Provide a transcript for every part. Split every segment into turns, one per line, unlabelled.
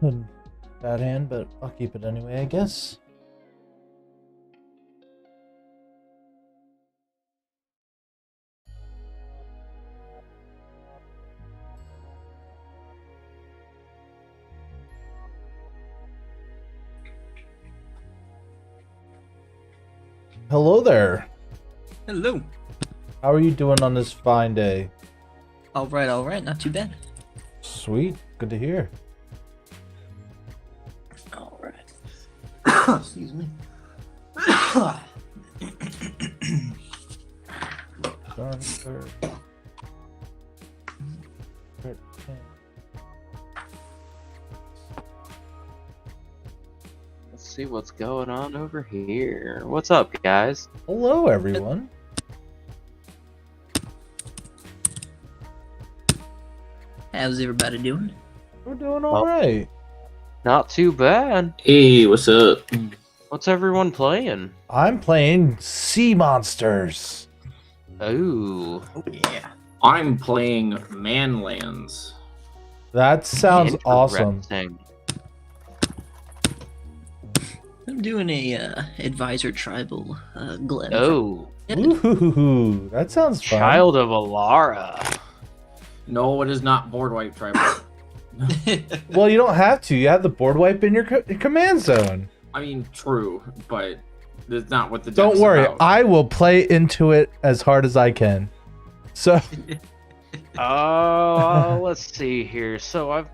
Bad hand, but I'll keep it anyway, I guess. Hello there.
Hello.
How are you doing on this fine day?
All right. Not too bad.
Sweet. Good to hear.
All right. Excuse me.
Let's see what's going on over here. What's up, guys?
Hello, everyone.
How's everybody doing?
We're doing all right.
Not too bad.
Hey, what's up?
What's everyone playing?
I'm playing Sea Monsters.
Oh,
Oh yeah.
I'm playing Manlands.
That sounds awesome.
interesting.
I'm doing a advisor tribal glen.
Oh,
Ooh, that sounds fun.
Child of Alara.
No, it is not board wipe tribal.
Well, you don't have to. You have the board wipe in your command zone.
I mean, true, but that's not what the
Don't
deck's
worry.
about.
I will play into it as hard as I can. So,
Oh, let's see here. So I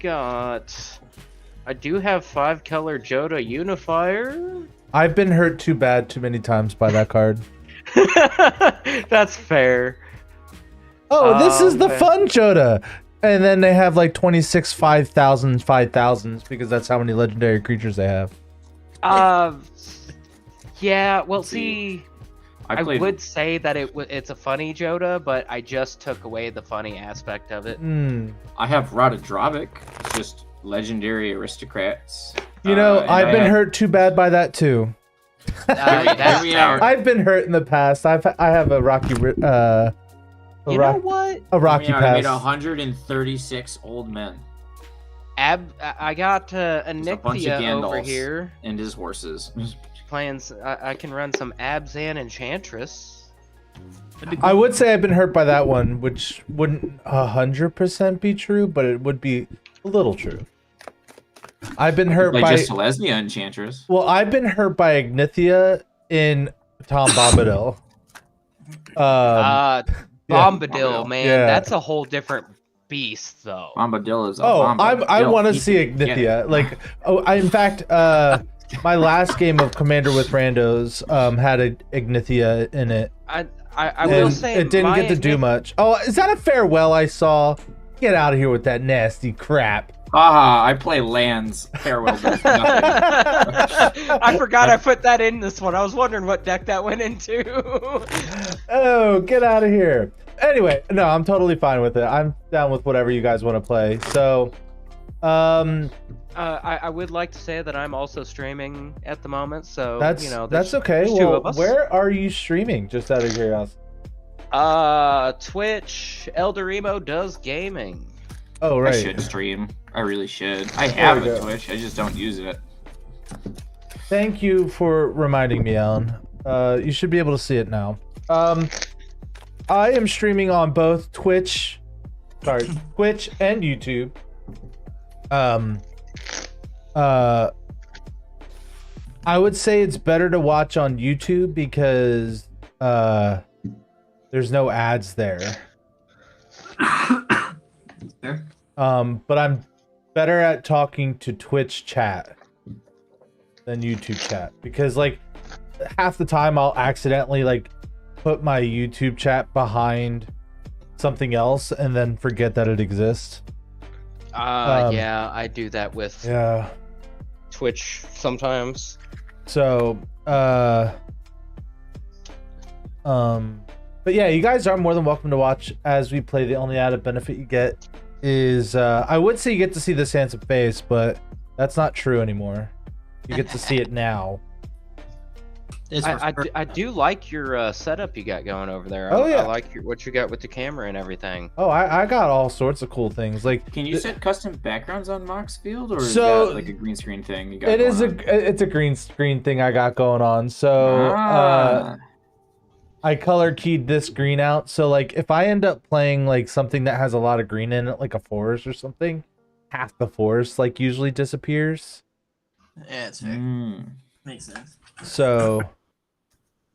do have 5-color Joda Unifier.
I've been hurt too bad too many times by that card.
That's fair.
Oh, this is the
man.
fun Joda. And then they have like 26 5,000s because that's how many legendary creatures they have.
Yeah. Well,
Let's see.
see,
I
I
played.
would say that it's a funny Joda, but I just took away the funny aspect of it.
I have Radadravik. It's just legendary aristocrats.
You know,
And
I've
I
been
have-
hurt too bad by that too.
That's
we
fair.
are.
I've been hurt in the past. I have a rocky
You know what?
a rocky
I made
past.
136 old men
I got
a bunch of
Anixia over
Gandalfs.
here
and his horses.
playing. I can run some Abzan Enchantress.
I would say I've been hurt by that one, which wouldn't 100% be true, but it would be a little true. I've been hurt
Like
by
just Selesnya Enchantress.
well, I've been hurt by Ignithia in Tom Bombadil.
Bombadil,
Bombadil.
man,
Yeah.
that's a whole different beast, though.
Bombadil is a
Oh,
Bombadil.
I want to
He
see
can get it.
Ignithia. Like, in fact, my last game of Commander with Randos had a Ignithia in it.
I will
And
say
it didn't
my
get to do much. Oh, is that a farewell I saw? Get out of here with that nasty crap.
Haha, I play lands. Farewell. does nothing.
I forgot I put that in this one. I was wondering what deck that went into.
Oh, get out of here. Anyway, no, I'm totally fine with it. I'm down with whatever you guys want to play. So,
I would like to say that I'm also streaming at the moment, so
that's
you know
that's
there's-
okay.
there's two
Well,
of us.
where are you streaming? Just out of curiosity.
Twitch. Elderemo does gaming.
Oh,
I
right.
should stream. I really should. I have
we
a
go.
Twitch. I just don't use it.
Thank you for reminding me, Alan. You should be able to see it now. I am streaming on both Twitch and YouTube. I would say it's better to watch on YouTube because there's no ads there. But I'm better at talking to Twitch chat than YouTube chat because like half the time I'll accidentally like put my YouTube chat behind something else and then forget that it exists.
Yeah, I do that with
Yeah.
Twitch sometimes.
So, but yeah, you guys are more than welcome to watch as we play. The only added benefit you get is, I would say you get to see this handsome face, but that's not true anymore. You get to see it now.
It's
I do like your setup you got going over there.
Oh, yeah.
I like what you got with the camera and everything.
Oh, I got all sorts of cool things. Like,
Can you set custom backgrounds on Moxfield, or is
So,
that like a green screen thing you got
it is
going on?
it's a green screen thing I got going on. So I color keyed this green out. So like if I end up playing like something that has a lot of green in it, like a forest or something, half the forest like usually disappears.
Yeah, it's fair.
Mm.
Makes sense.
So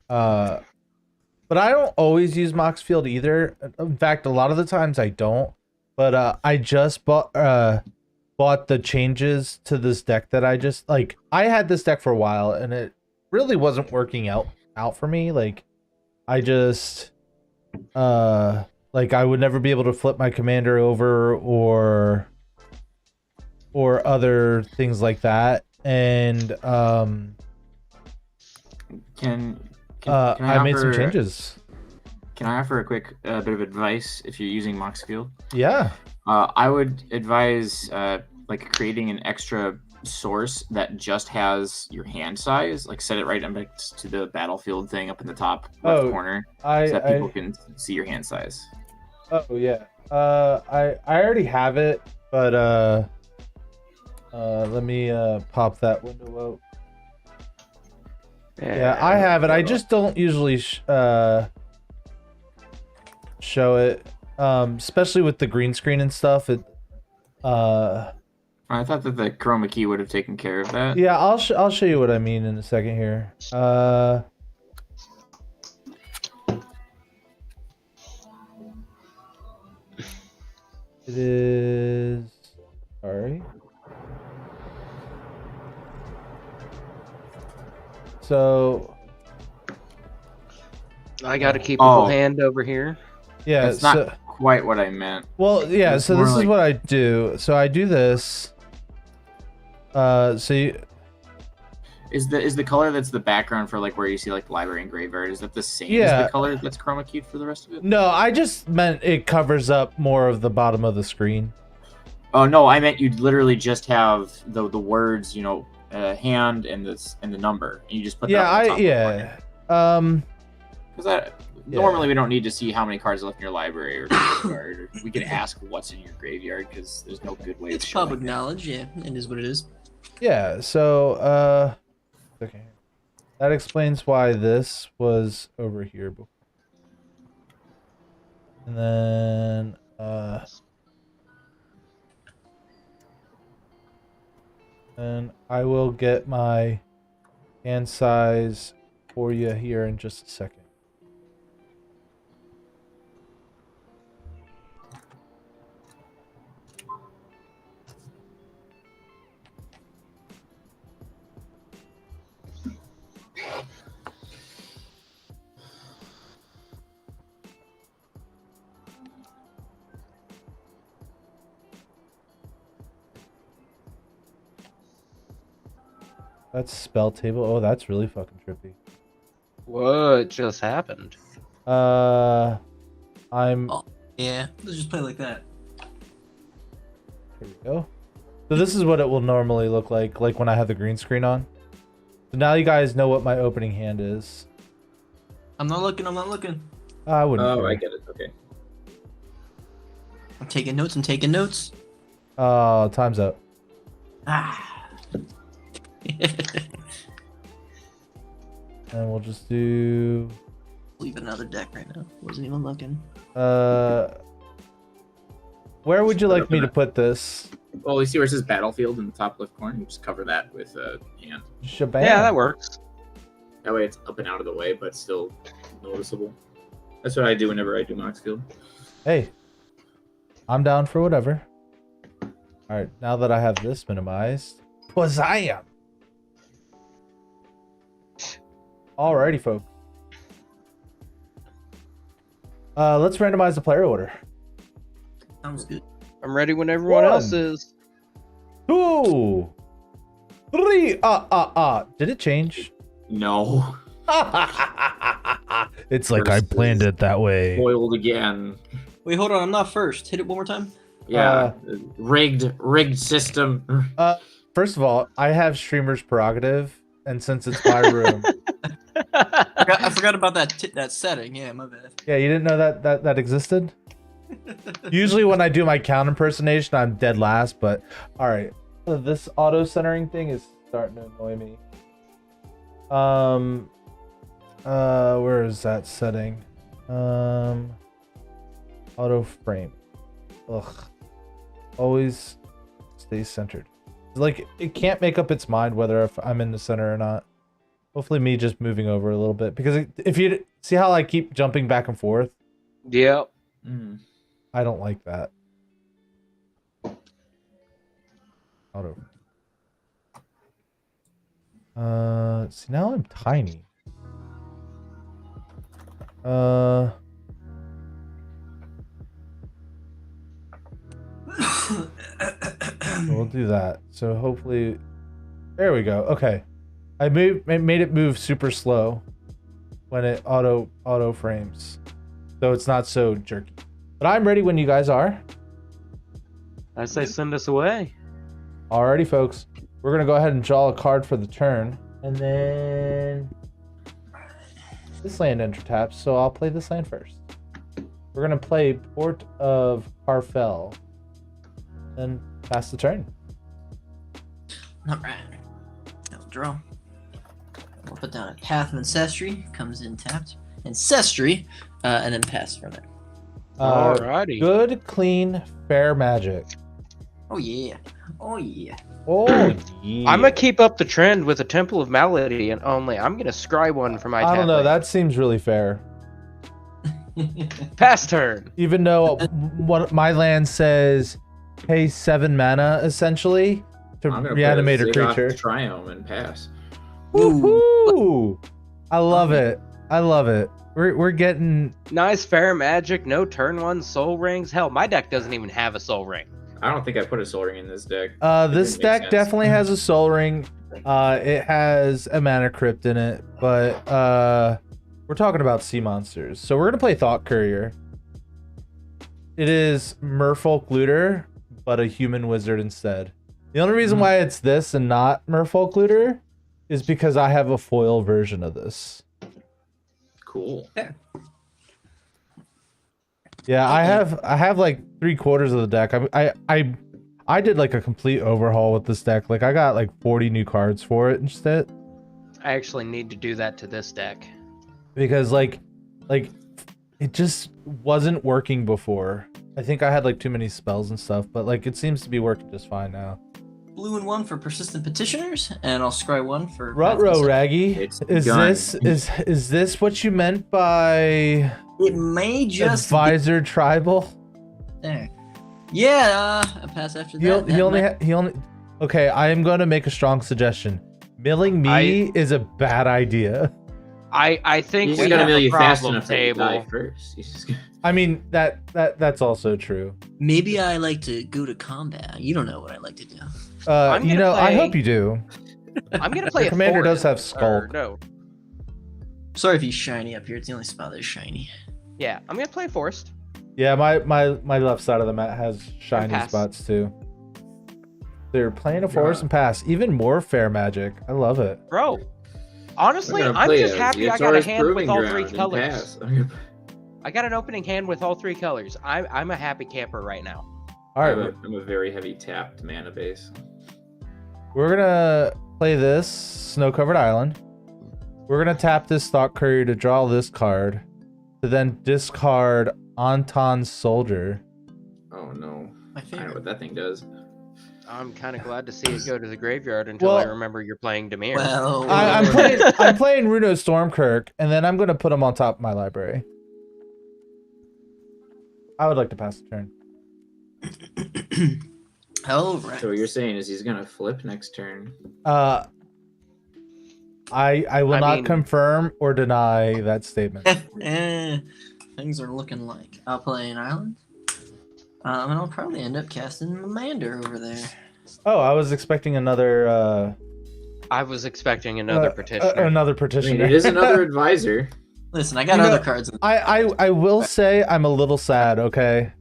but I don't always use Moxfield either. In fact, a lot of the times I don't. But I just bought the changes to this deck that I had this deck for a while and it really wasn't working out for me. Like I just like I would never be able to flip my commander over or other things like that. And
Can
I made some
offer-
changes.
Can I offer a quick bit of advice if you're using Moxfield?
Yeah.
I would advise like creating an extra source that just has your hand size. Like set it right next to the battlefield thing up in the top left corner, so that people can see your hand size.
Oh yeah. I already have it, but let me pop that window out. Yeah, I have it. I just don't usually show it, especially with the green screen and stuff.
I thought that the chroma key would have taken care of that.
Yeah, I'll show you what I mean in a second here. It is. Sorry. So.
I got to keep a little hand over here.
Yeah,
That's not quite what I meant.
Well, yeah.
It's
So
more
this is
like-
what I do. So I do this. So you,
Is the color that's the background for like where you see like library and graveyard, is that the same
Yeah.
as the color that's chroma keyed for the rest of it?
no, I just meant it covers up more of the bottom of the screen.
Oh no, I meant you'd literally just have the words, hand and the number, and you just put that on the top because normally we don't need to see how many cards are left in your library or graveyard. We can ask what's in your graveyard because there's no good way.
It's
of showing
public
that.
knowledge. Yeah, it is what it is.
Yeah. So okay, that explains why this was over here before. And then and I will get my hand size for you here in just a second. That's spell table. Oh, that's really fucking trippy.
What just happened?
I'm.
Oh. Yeah, let's just play like that.
Here we go. So this is what it will normally look like when I have the green screen on. So now you guys know what my opening hand is.
I'm not looking. I'm not looking.
I wouldn't.
Oh,
care.
I get it. Okay.
I'm taking notes. I'm taking notes.
Oh, time's up.
Ah.
And we'll just do.
Leave another deck right now. Wasn't even looking.
Where would you like me to put this?
Well, you see where it says battlefield in the top left corner? You just cover that with a hand.
Shabam.
Yeah, that works.
That way it's up and out of the way, but still noticeable. That's what I do whenever I do Moxfield.
Hey, I'm down for whatever. All right, now that I have this minimized, Pwazam. Alrighty, folks. Let's randomize the player order.
Sounds good.
I'm ready when everyone else
One.
is.
2, 3. Did it change?
No.
It's like I planned it that way.
Boiled again.
Wait, hold on. I'm not first. Hit it one more time.
Yeah. Rigged system.
First of all, I have streamer's prerogative, and since it's my room,
I forgot about that setting. Yeah, my bad.
Yeah, you didn't know that existed? Usually when I do my count impersonation, I'm dead last, but all right. So this auto centering thing is starting to annoy me. Where is that setting? Auto frame. Ugh. Always stay centered. Like, it can't make up its mind whether if I'm in the center or not. Hopefully me just moving over a little bit, because if you see how I keep jumping back and forth.
Yep.
I don't like that. Auto. See, now I'm tiny. We'll do that. So hopefully, there we go. Okay, I made it move super slow when it auto frames, so it's not so jerky. But I'm ready when you guys are.
I say send us away.
Alrighty, folks. We're gonna go ahead and draw a card for the turn, and then this land enter taps. So I'll play this land first. We're gonna play Port of Carfell, then pass the turn.
All right. I'll draw. We'll put down a Path of Ancestry. Comes in tapped. Ancestry, and then pass from there.
Alrighty.
Good, clean, fair magic.
Oh yeah. Oh yeah.
Oh yeah.
I'm gonna keep up the trend with a Temple of Malady, and only I'm gonna scry one for my.
I don't know.
tablet.
That seems really fair.
Pass turn.
Even though what my land says, pay 7 mana essentially to
I'm gonna
reanimate a
put Ziggoth
creature.
Triome and pass.
Woohoo! I love it. I love it. We're getting
Nice fair magic. No turn one soul rings. Hell, my deck doesn't even have a soul ring.
I don't think I put a Soul Ring in this deck.
this
didn't make
deck
sense.
definitely has a soul ring. It has a mana crypt in it, but we're talking about sea monsters. So we're gonna play Thought Courier. It is Merfolk Looter, but a human wizard instead. The only reason why it's this and not Merfolk Looter is because I have a foil version of this.
Cool.
Yeah, I have like 3/4 of the deck. I did like a complete overhaul with this deck. Like I got like 40 new cards for it instead.
I actually need to do that to this deck.
Because like it just wasn't working before. I think I had like too many spells and stuff, but like it seems to be working just fine now.
Blue and 1 for Persistent Petitioners, and I'll scry 1 for.
Rutro Raggy,
It's
is
done.
is this what you meant by
It may just
Advisor Tribal?
be there. Yeah, a pass after that.
He only. Okay, I am going to make a strong suggestion. Milling me is a bad idea.
I think
He's
we
gonna
have
mill
a
you fast
problem
enough to die
table.
first. He's just gonna...
I mean that's also true.
Maybe I like to go to combat. You don't know what I like to do.
I'm
You
gonna
know, I
play-
hope you do.
I'm gonna play
The
a
commander
forest,
does have
or
Skulk.
no.
Sorry if he's shiny up here. It's the only spot that's shiny.
Yeah, I'm gonna play forest.
Yeah, my left side of the mat has shiny
pass.
spots too. They're playing a forest and pass. Even more fair magic. I love it.
Bro, honestly,
gonna
I'm
play
just
a
happy I got a
Yatoro's
hand with
Proving
all
Ground
3
and
colors.
pass. I'm gonna-
I got an opening hand with all 3 colors. I'm a happy camper right now.
All right,
I'm a very heavy tapped mana base.
we're gonna play this Snow-Covered Island. We're gonna tap this Thought Courier to draw this card, to then discard Anton's Soldier.
Oh no.
My
I know
favorite.
what that thing does.
I'm kind of glad to see it go to the graveyard until
Well-
I remember you're playing Demir.
Well,
I'm playing Runo Stormkirk, and then I'm gonna put him on top of my library. I would like to pass the turn.
All right.
So what you're saying is he's gonna flip next turn.
I will
I
not
mean-
confirm or deny that statement.
Things are looking like. I'll play an island. And I'll probably end up casting Mamander over there.
Oh, I was expecting another
I was expecting another petitioner.
another
I mean,
petitioner.
it is another advisor.
Listen, I got
You know,
other cards.
I will say I'm a little sad, okay?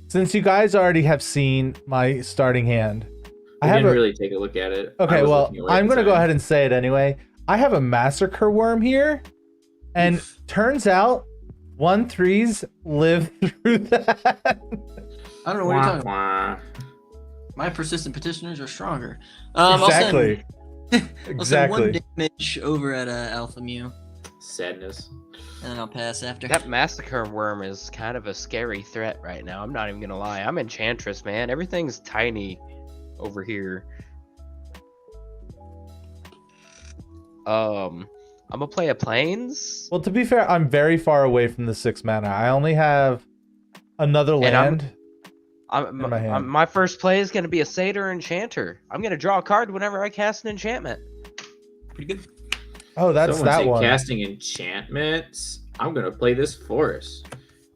Since you guys already have seen my starting hand.
I
I have
didn't
a,
really take a look at it. I
Okay,
was
well,
looking away at
I'm
the
going to go
time.
ahead and say it anyway. I have a Massacre Worm here And turns out 1-3s live through that.
I don't know what you're talking about. My persistent petitioners are stronger. Exactly. I'll send 1 damage over at Alpha Mu.
Sadness.
And then I'll pass after.
That massacre worm is kind of a scary threat right now. I'm not even gonna lie. I'm Enchantress, man. Everything's tiny over here. I'm gonna play a plains.
Well, to be fair, I'm very far away from the 6 mana. I only have another land.
My first play is gonna be a Satyr Enchanter. I'm gonna draw a card whenever I cast an enchantment.
Pretty good.
Oh, that's that one.
Casting enchantments. I'm gonna play this forest,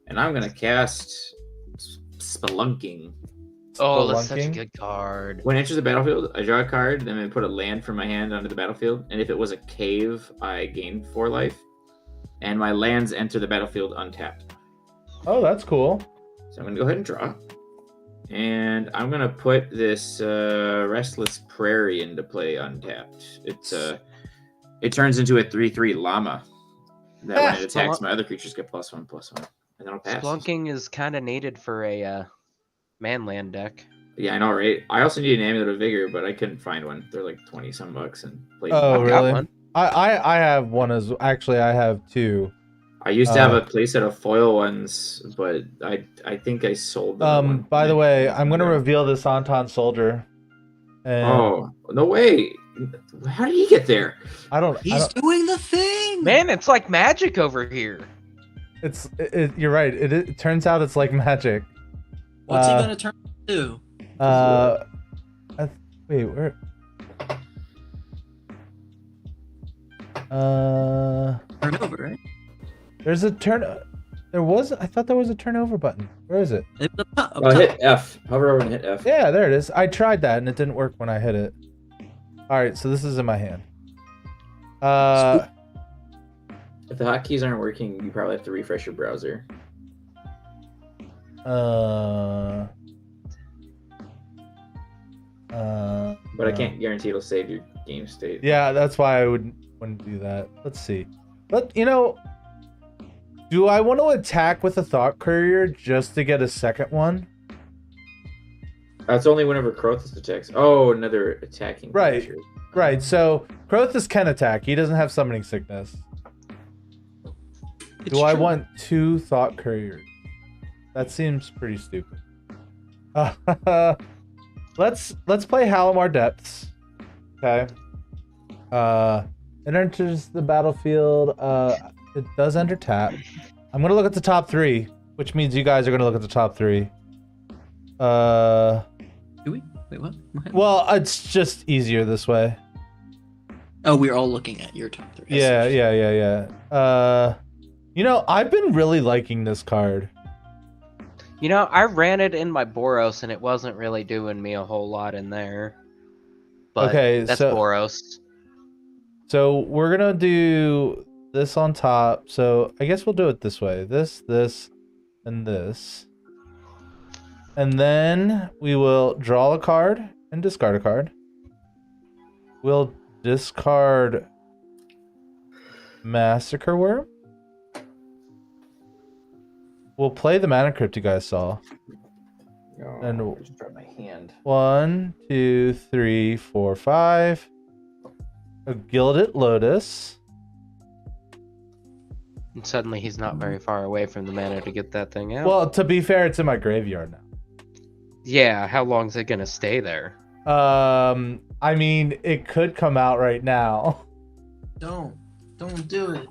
and I'm gonna cast Spelunking.
Oh, that's such a good card.
When it enters the battlefield, I draw a card, then I put a land from my hand onto the battlefield, and if it was a cave, I gain 4 life, and my lands enter the battlefield untapped.
Oh, that's cool.
So I'm gonna go ahead and draw, and I'm gonna put this Restless Prairie into play untapped. It turns into a 3/3 llama that when it attacks, my other creatures get +1/+1, and then I'll pass.
Splunking is kind of needed for a manland deck.
Yeah, I know, right? I also need an Amulet of Vigor, but I couldn't find one. They're like 20 some bucks and played.
Oh, really? I have one as actually I have 2.
I used to have a playset of foil ones, but I think I sold them.
By the way, I'm gonna reveal this Anton soldier. And
oh, no way! How did he get there?
He's doing the thing.
Man, it's like magic over here.
You're right. It turns out it's like magic.
What's he gonna turn into?
Wait, where?
Turn over, right?
There's a turn. There was. I thought there was a turnover button. Where is it?
Hit F. Hover over and hit F.
Yeah, there it is. I tried that and it didn't work when I hit it. All right, so this is in my hand.
If the hotkeys aren't working, you probably have to refresh your browser. But I can't guarantee it'll save your game state.
Yeah, that's why I wouldn't do that. Let's see. But do I want to attack with a Thought Courier just to get a second one?
That's only whenever Crothus attacks. Oh, another attacking.
Right.
Creature.
Right. So Crothus can attack. He doesn't have Summoning Sickness. Do I want 2 Thought Couriers? That seems pretty stupid. Let's play Halimar Depths. Okay. It enters the battlefield. It does enter tap. I'm gonna look at the top 3, which means you guys are gonna look at the top 3.
Do we? Wait, what?
Well, it's just easier this way.
Oh, we're all looking at your top 3.
Yeah. I've been really liking this card.
I ran it in my Boros and it wasn't really doing me a whole lot in there. But
okay,
that's Boros.
So we're gonna do this on top. So I guess we'll do it this way. This, and this. And then we will draw a card and discard a card. We'll discard Massacre Worm. We'll play the Mana Crypt you guys saw. And
I just dropped my hand.
1, 2, 3, 4, 5. A Gilded Lotus.
And suddenly he's not very far away from the mana to get that thing out.
Well, to be fair, it's in my graveyard now.
Yeah, how long is it gonna stay there?
I mean, it could come out right now.
Don't do it.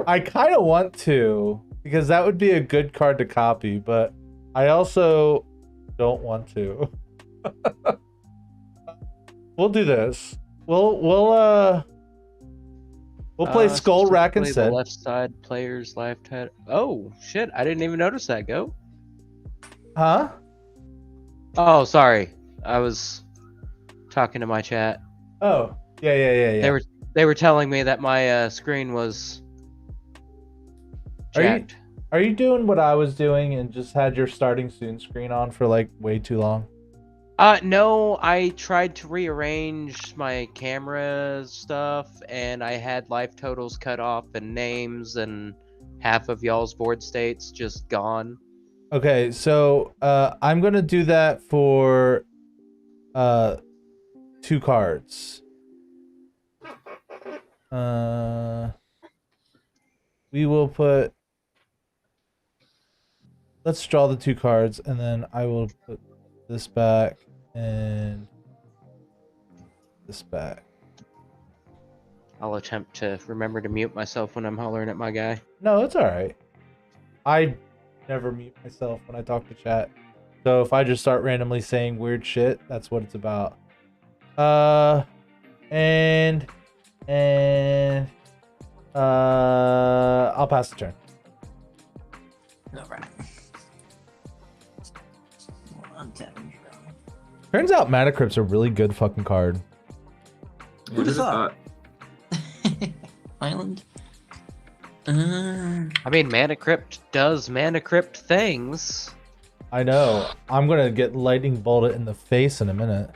I kind of want to, because that would be a good card to copy, but I also don't want to. We'll do this. We'll play Skull Rack instead.
The left side player's lifetime. Oh shit! I didn't even notice that. Go.
Huh?
Oh, sorry. I was talking to my chat.
Oh, yeah.
They were telling me that my screen was jacked.
Are you doing what I was doing and just had your starting soon screen on for like way too long?
No, I tried to rearrange my camera stuff, and I had life totals cut off and names, and half of y'all's board states just gone.
Okay, so I'm gonna do that for 2 cards. We will put. Let's draw the 2 cards, and then I will put this back and this back.
I'll attempt to remember to mute myself when I'm hollering at my guy.
No, it's all right. I never mute myself when I talk to chat. So if I just start randomly saying weird shit, that's what it's about. And I'll pass the turn.
All right. I'm tapping.
Turns out Mana Crypt's a really good fucking card.
Who'd have thought? Island.
I mean, Mana Crypt does Mana Crypt things.
I know. I'm gonna get lightning bolted in the face in a minute.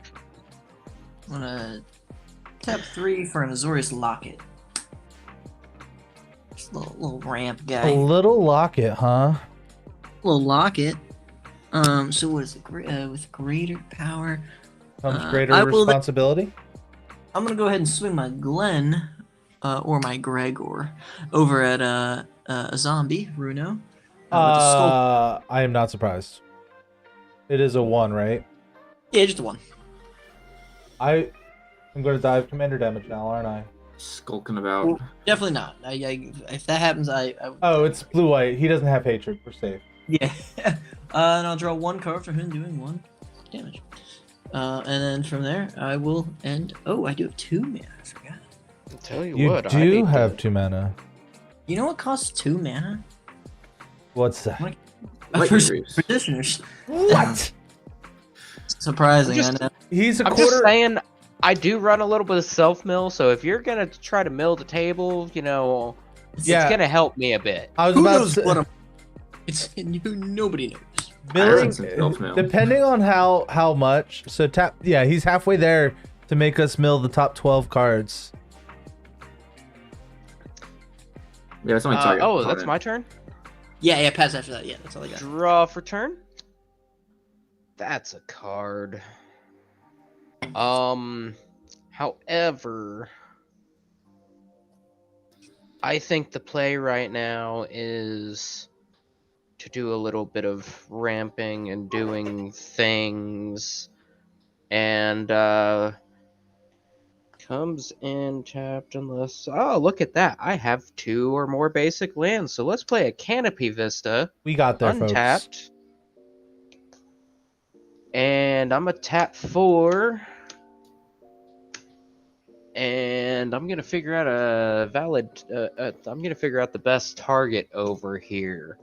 I'm gonna tap 3 for an Azorius Locket. Just a little ramp guy.
A little locket, huh?
Little locket. So what is it? With greater power
Comes greater responsibility.
I'm gonna go ahead and swing my Glenn, or my Gregor, over at a zombie Runo. With a skull.
I am not surprised. It is a 1, right?
Yeah, just a 1.
I'm gonna dive commander damage now, aren't I?
Skulking about.
Well, definitely not. If that happens, I
Oh, it's blue white. He doesn't have hatred. We're safe.
yeah. And I'll draw 1 card for him doing 1 damage. And then from there, I will end. Oh, I do have 2 mana. I forgot.
I'll tell you,
You
what,
do have 2 mana.
You know what costs 2 mana?
What's that?
Petitioners.
What?
Surprising,
I'm just-
I know.
He's a
I'm
quarter.
just saying, I do run a little bit of self-mill, so if you're gonna try to mill the table, you know,
Yeah.
it's gonna help me a bit.
I was
Who
about
knows
to
what I'm... It's nobody knows.
milling,
some self-mill.
depending on how much. So tap. Yeah, he's halfway there to make us mill the top 12 cards.
Yeah, it's only target.
Oh, that's my turn?
Yeah, pass after that. Yeah, that's all I got.
Draw for turn? That's a card. However, I think the play right now is to do a little bit of ramping and doing things, and comes in tapped unless... Oh, look at that. I have 2 or more basic lands, so let's play a Canopy Vista.
We got there,
Untapped.
folks.
And I'm gonna tap 4. And I'm gonna figure out a valid. I'm gonna figure out the best target over here.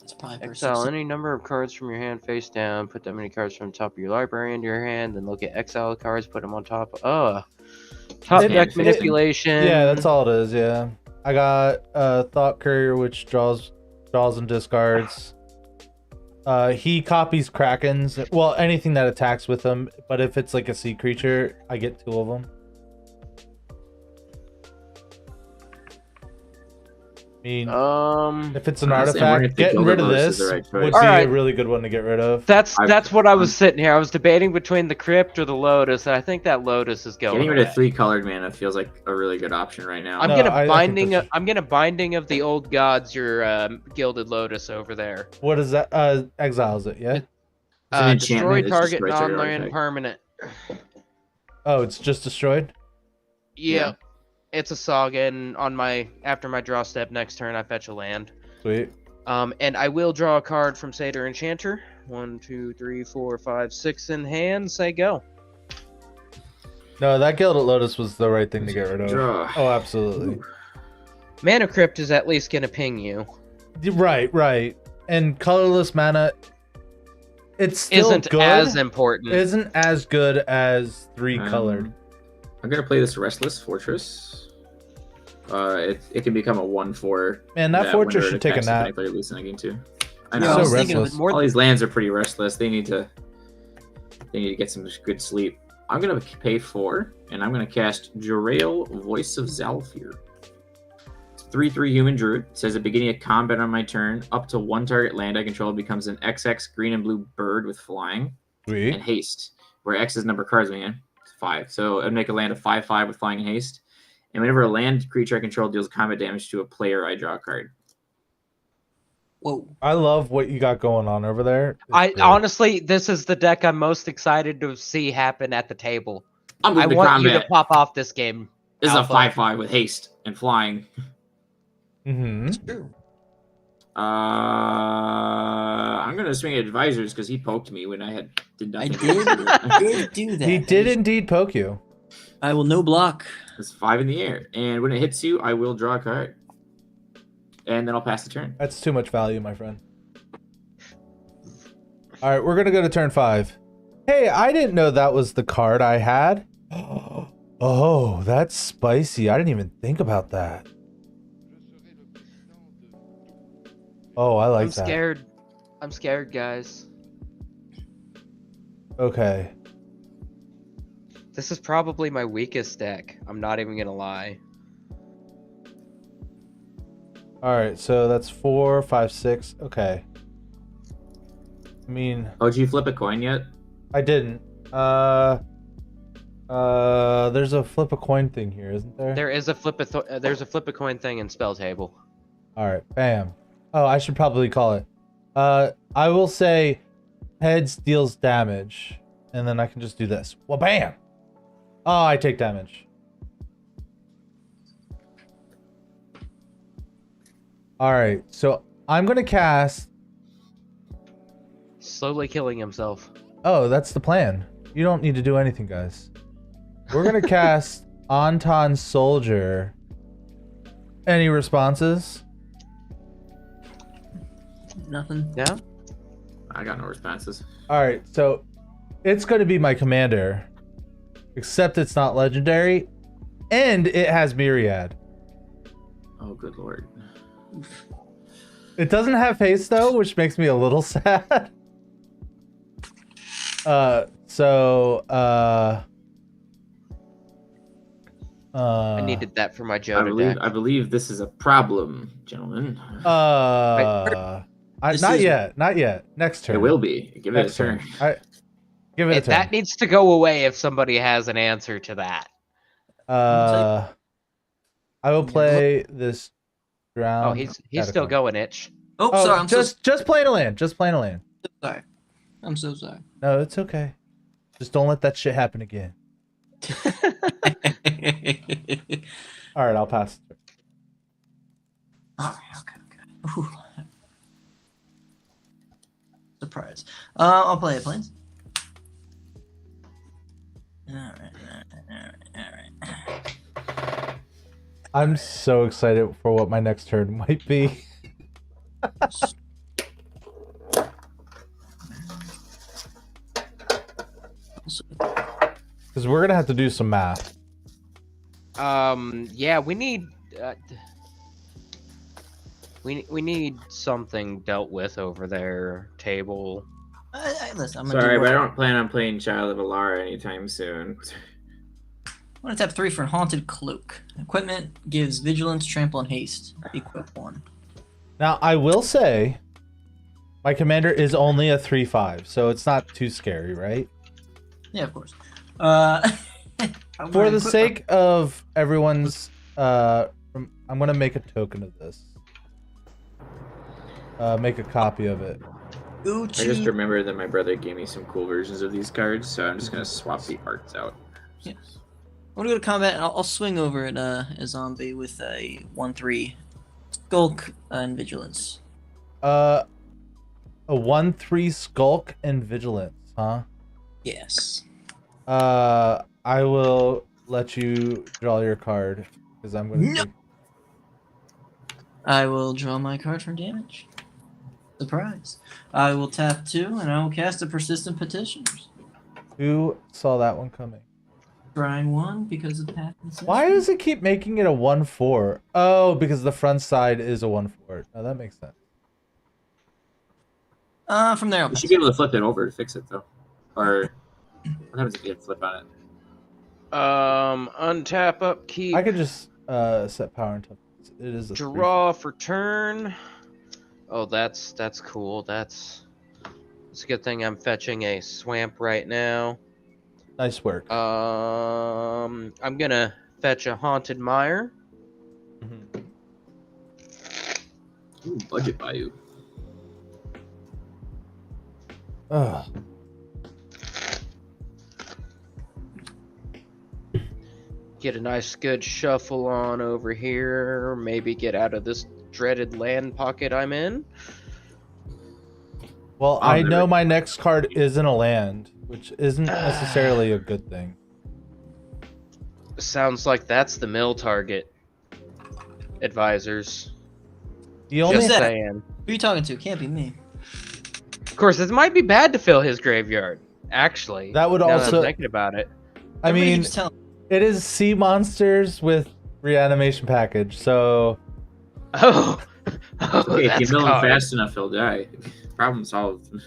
It's probably
Exile any number of cards from your hand face down. Put that many cards from the top of your library into your hand. Then look at exile cards. Put them on top. Top deck manipulation.
Yeah, that's all it is. Yeah, I got Thought Courier, which draws and discards. He copies Krakens. Well, anything that attacks with him. But if it's like a sea creature, I get 2 of them. I mean, if it's an artifact, getting rid of this would be a really good one to get rid of.
That's what I was sitting here. I was debating between the Crypt or the Lotus, and I think that Lotus is going.
Getting rid of 3 colored mana feels like a really good option right now.
I'm gonna binding of the old gods. Your Gilded Lotus over there.
What is that? Exiles it, yeah.
Destroy target non-land permanent.
Oh, it's just destroyed.
Yeah. It's a saga, and after my draw step next turn, I fetch a land.
Sweet.
And I will draw a card from Satyr Enchanter. 1, 2, 3, 4, 5, 6 in hand. Say go.
No, that Gilded Lotus was the right thing to get rid of.
Draw.
Oh, absolutely.
Mana Crypt is at least gonna ping you.
Right. And colorless mana, it's still
isn't
good.
As important.
Isn't as good as 3 colored.
I'm gonna play this Restless Fortress. It can become a 1/4.
Man, that fortress should take a nap.
I know.
So restless.
All these lands are pretty restless. They need to They need to get some good sleep. I'm gonna pay 4, and I'm gonna cast Jarael, Voice of Zalfir. 3/3 human druid. It says at the beginning of combat on my turn, up to 1 target land I control becomes an XX green and blue bird with flying and haste, where X is number of cards, man. It's 5. So I'd make a land of 5/5 with flying and haste. And whenever a land creature I control deals combat damage to a player, I draw a card.
Whoa.
I love what you got going on over there.
Honestly, this is the deck I'm most excited to see happen at the table.
I
want you to pop off this game.
This is a 5/5 with haste and flying.
Mm-hmm.
That's true.
I'm gonna swing at advisors because he poked me when I did nothing.
I did do that.
He did indeed poke you.
I will no block.
It's 5 in the air, and when it hits you, I will draw a card, and then I'll pass the turn.
That's too much value, my friend. All right, we're gonna go to turn 5. Hey, I didn't know that was the card I had. Oh, that's spicy. I didn't even think about that. Oh, I like that.
I'm scared. I'm scared, guys.
Okay.
This is probably my weakest deck. I'm not even gonna lie.
All right, so that's 4, 5, 6. Okay. I mean,
Oh, did you flip a coin yet?
I didn't. There's a flip a coin thing here, isn't there?
There is a there's a flip a coin thing in spell table.
All right, bam. Oh, I should probably call it. I will say heads deals damage, and then I can just do this. Well, bam. Oh, I take damage. All right, so I'm gonna cast.
Slowly killing himself.
Oh, that's the plan. You don't need to do anything, guys. We're gonna cast Anton Soldier. Any responses?
Nothing.
Yeah.
I got no responses.
All right, so it's going to be my commander, except it's not legendary, and it has Myriad.
Oh, good lord.
It doesn't have haste though, which makes me a little sad.
I needed that for my Joda deck.
I believe this is a problem, gentlemen.
Not yet. Next turn.
It will be. Give it a turn.
Give it a turn.
That needs to go away if somebody has an answer to that.
I will play this round.
Oh, he's still going, Itch.
Oh, sorry. I'm
just playing a land. Just playing a land.
sorry. I'm so sorry.
No, it's okay. Just don't let that shit happen again. All right, I'll pass.
All right, okay. Ooh. Surprise. I'll play it, please. All right.
I'm so excited for what my next turn might be. Because we're gonna have to do some math.
Yeah, we need we need something dealt with over there. Table.
Listen,
Sorry, but I don't plan on playing Child of Alara anytime soon.
I'm gonna tap 3 for Haunted Cloak. Equipment gives Vigilance, Trample, and Haste. Equip 1.
Now I will say, my commander is only a 3/5, so it's not too scary, right?
Yeah, of course.
For the sake of everyone's, I'm gonna make a token of this. Make a copy of it.
I just remember that my brother gave me some cool versions of these cards, so I'm just gonna swap the arts out.
Yeah. I'm gonna go to combat, and I'll swing over at a zombie with a 1/3 Skulk and Vigilance.
A 1/3 Skulk and Vigilance, huh?
Yes.
I will let you draw your card because I'm gonna.
No. I will draw my card for damage. Surprise. I will tap 2, and I will cast a Persistent Petitioners.
Who saw that one coming?
Trying 1 because of Path and Session.
Why does it keep making it a 1/4? Oh, because the front side is a 1/4. Oh, that makes sense.
From there, I'll
You
pass.
should be able to flip it over to fix it, though. Or What happens if you hit flip on it?
Untap upkeep.
I could just set power and toughness. It is a
draw for turn. Oh, that's cool. It's a good thing I'm fetching a swamp right now.
Nice work.
I'm gonna fetch a haunted mire.
Mhm.
Ooh, budget Bayou.
Ugh.
Get a nice good shuffle on over here. Maybe get out of this dreaded land pocket I'm in.
Well, I know my next card isn't a land, which isn't necessarily a good thing.
Sounds like that's the mill target. Advisors.
The only
Who's that?
saying.
Who are you talking to? Can't be me.
Of course, it might be bad to fill his graveyard. Actually,
that would
now
also.
that I'm thinking about it.
I
Everybody
mean,
keeps telling-
it is sea monsters with reanimation package, so.
Oh,
Okay, if you
that's
mill him
hard.
fast enough, he'll die. Problem solved.
That's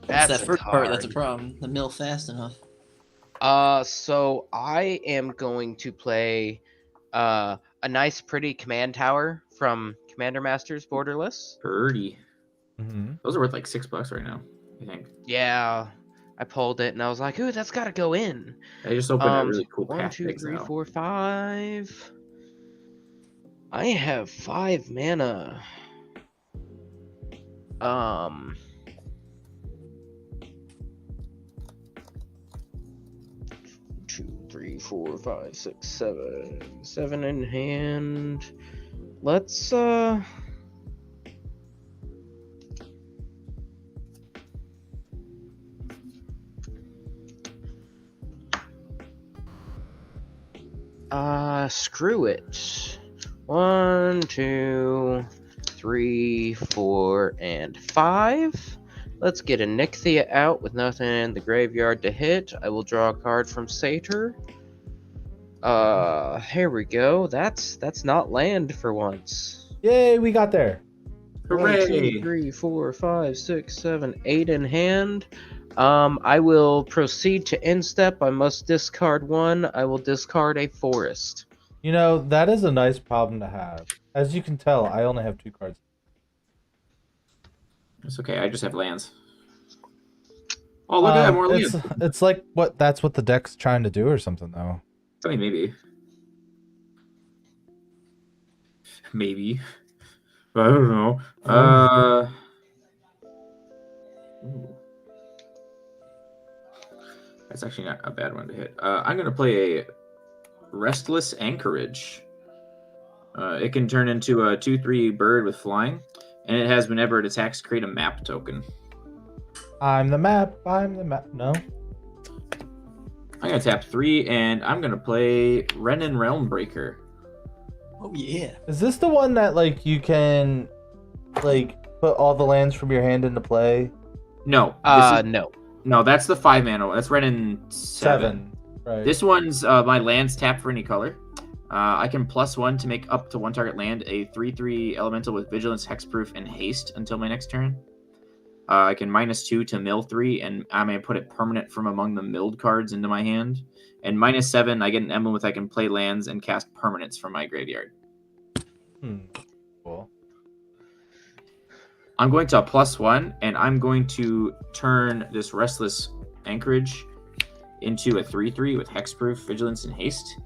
That's
that first part. That's a
hard.
problem. The mill fast enough.
So I am going to play a nice, pretty command tower from Commander Masters Borderless.
Birdie.
Mhm.
Those are worth like $6 right now, I think.
Yeah, I pulled it and I was like, "Ooh, that's got to go in."
I just opened a really cool
1,
pack
2, 3,
exile.
4, 5. I have 5 mana. 2, 3, 4, 5, 6, 7. 7 in hand. Let's screw it. 1, 2, 3, 4, and 5. Let's get a Nixia out with nothing in the graveyard to hit. I will draw a card from Satyr. Here we go. That's not land for once.
Yay, we got there.
1,
Hooray!
2, 3, 4, 5, 6, 7, 8 in hand. I will proceed to instep. I must discard 1. I will discard a forest.
You know, that is a nice problem to have. As you can tell, I only have 2 cards.
It's okay, I just have lands. Oh, look at that, more lands.
It's like that's what the deck's trying to do or something, though.
I mean, maybe. Maybe. I don't know. Ooh. That's actually not a bad one to hit. I'm going to play a Restless Anchorage. It can turn into a 2/3 bird with flying, and it has, whenever it attacks, create a map token.
I'm the map. No.
I'm going to tap 3, and I'm going to play Renin Realmbreaker.
Oh yeah.
Is this the one that, like, you can, like, put all the lands from your hand into play?
No.
No.
No, that's the 5 mana one. That's Renin 7.
Right.
This one's my lands tap for any color. I can +1 to make up to 1 target land a 3/3 elemental with vigilance, hexproof, and haste until my next turn. I can -2 to mill 3, and I may put it permanent from among the milled cards into my hand. And -7, I get an emblem with I can play lands and cast permanents from my graveyard.
Cool.
I'm going to +1, and I'm going to turn this Restless Anchorage into a 3/3 with hexproof, vigilance, and haste.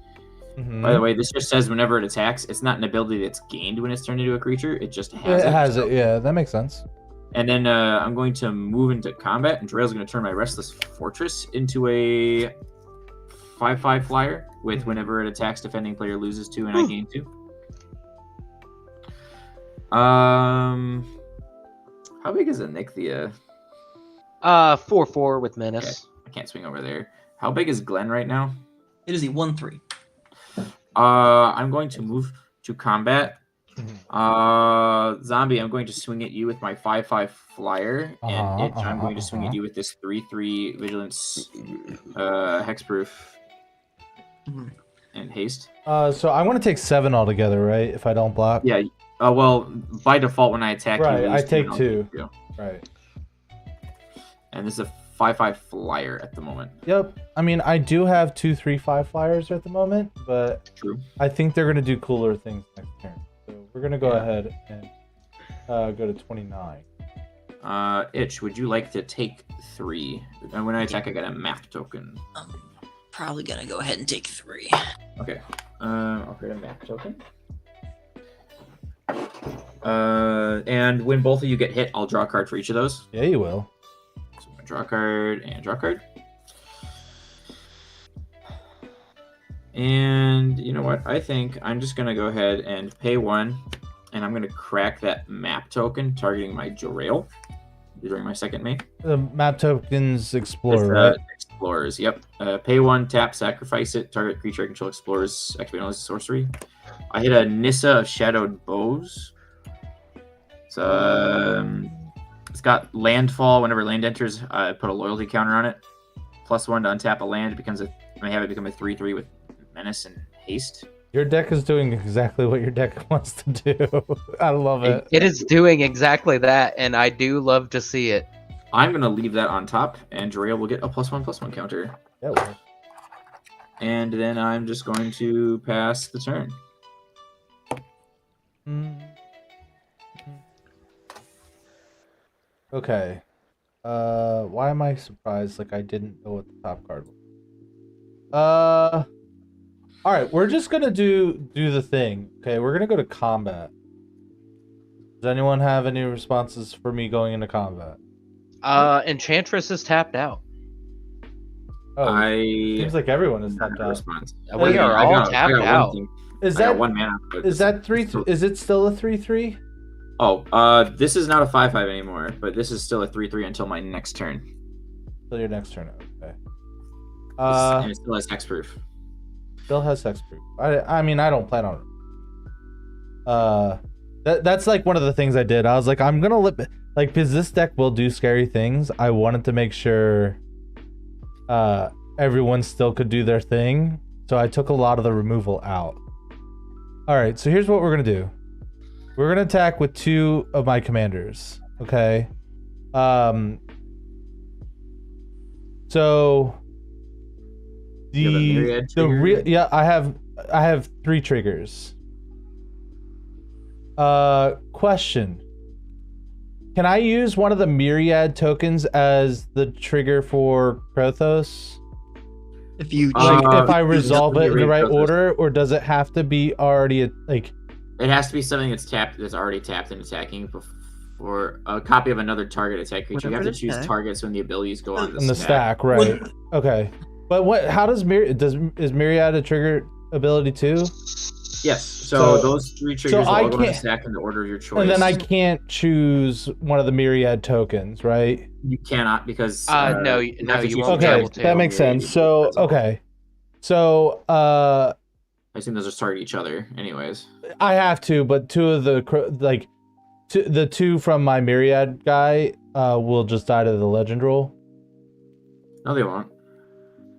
Mm-hmm.
By the way, this just says whenever it attacks, it's not an ability that's gained when it's turned into a creature. It just has it.
It has it, yeah. That makes sense.
And then I'm going to move into combat, and Drell's going to turn my Restless Fortress into a 5/5 flyer with whenever it attacks, defending player loses 2 and I gain 2. How big is a Nixia?
4/4 with menace.
Okay. I can't swing over there. How big is Glenn right now?
It is a 1/3.
I'm going to move to combat. Zombie, I'm going to swing at you with my 5/5 flyer, and I'm going to swing at you with this 3/3 vigilance, hexproof, and haste.
So I want to take 7 altogether, right? If I don't block.
Yeah. Well, by default, when I attack
right,
you,
I take
I'll
2.
take 2.
Right.
And this is a 5/5 flyer at the moment.
Yep. I mean, I do have 2 3/5 flyers at the moment, but
True.
I think they're gonna do cooler things next turn. So we're gonna go ahead and go to 29.
Itch, would you like to take 3? And when I attack, I get a map token.
I'm probably gonna go ahead and take 3.
Okay. I'll create a map token. And when both of you get hit, I'll draw a card for each of those.
Yeah, you will.
So I'm gonna draw a card and draw a card. And you know what? I think I'm just gonna go ahead and pay 1, and I'm gonna crack that map token targeting my Jarail during my second main.
The map tokens explore, right?
Explorers, yep. Pay 1, tap, sacrifice it, target creature I control explorers, activate all as a sorcery. I hit a Nissa of Shadowed Bows. So it's got landfall. Whenever land enters, I put a loyalty counter on it. +1 to untap a land. I have it become a 3/3 with menace and haste.
Your deck is doing exactly what your deck wants to do. I love it.
It is doing exactly that, and I do love to see it.
I'm gonna leave that on top, and Jarail will get a +1/+1 counter.
Yeah, well.
And then I'm just going to pass the turn.
Okay. Why am I surprised? Like I didn't know what the top card was. All right, we're just gonna do the thing. Okay, we're gonna go to combat. Does anyone have any responses for me going into combat?
Enchantress is tapped out.
Oh, seems like everyone is tapped out.
We are all tapped out.
Is that
1 mana?
Is that 3? Is it still a 3/3?
Oh, this is not a 5/5 anymore, but this is still a 3/3 until my next turn.
Till your next turn, okay.
And it still has hexproof.
Still has hexproof. I mean, I don't plan on it. That's like one of the things I did. I was like, I'm gonna because this deck will do scary things. I wanted to make sure everyone still could do their thing, so I took a lot of the removal out. All right, so here's what we're gonna do. We're gonna attack with 2 of my commanders. Okay. So I have 3 triggers. Question. Can I use one of the myriad tokens as the trigger for Krothos?
If you
if I resolve it in the right order, or does it have to be already like?
It has to be something that's already tapped and attacking before a copy of another target attack creature. You have to choose targets when the abilities go on the stack.
Right? Okay. But what? How does is myriad a trigger ability too?
Yes. So those 3 triggers will all go on the stack in the order of your choice.
And then I can't choose one of the myriad tokens, right?
You cannot because
no, you won't be able to.
That makes sense. So okay. So
I assume those just target each other, anyways.
I have to, but 2 of the the 2 from my myriad guy will just die to the legend rule.
No, they won't.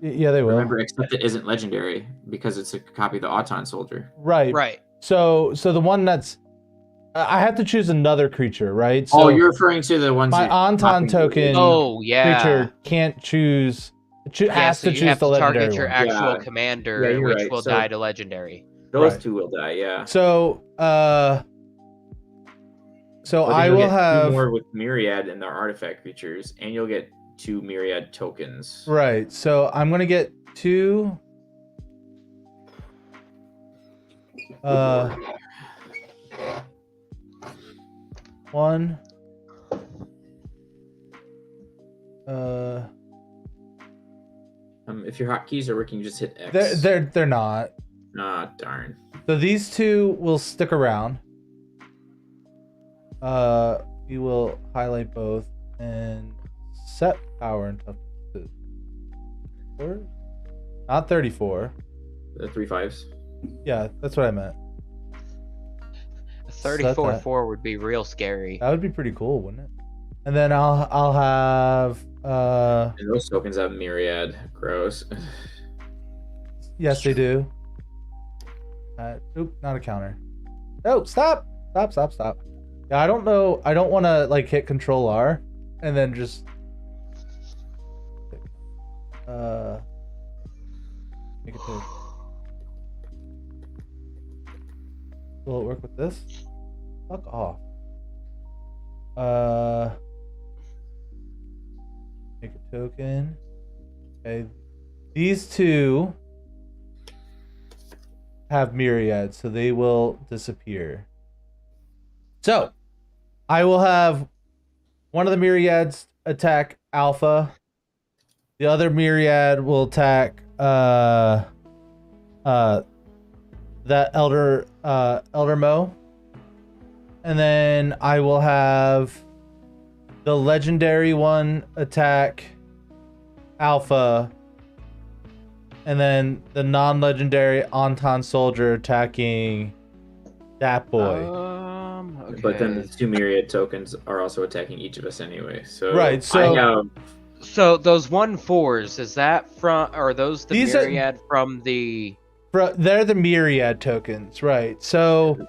Yeah, they will.
Remember, except it isn't legendary because it's a copy of the Auton soldier.
Right.
Right.
So the one that's I have to choose another creature, right? So
you're referring to the ones.
My Auton token. Creature can't choose. Has to choose the legendary
target your actual commander, which will die to legendary.
Those 2 will die. Yeah.
So I will have
2 more with myriad and their artifact creatures, and you'll get 2 myriad tokens.
Right. So I'm gonna get 2. One.
If your hotkeys are working, just hit X.
They're not.
Ah, darn.
So these 2 will stick around. We will highlight both and set power and toughness. 4? Not 34.
3 5s.
Yeah, that's what I meant.
34/4 would be real scary.
That would be pretty cool, wouldn't it? And then I'll have
And those tokens have myriad. Gross.
Yes, they do. Oop, not a counter. Oh, stop. Yeah, I don't know. I don't want to like hit Control R and then just Make it to. Will it work with this? Fuck off. Make a token. Okay. These two have myriad, so they will disappear. So, I will have one of the myriads attack Alpha. The other myriad will attack that Elder Mo. And then I will have the legendary one attack Alpha. And then the non-legendary Anton soldier attacking that boy.
Okay.
But then the 2 myriad tokens are also attacking each of us anyway. So
Right, so-
I have...
So those 1/4s, is that from, or are those the
These are-
myriad from the?
They're the myriad tokens, right? So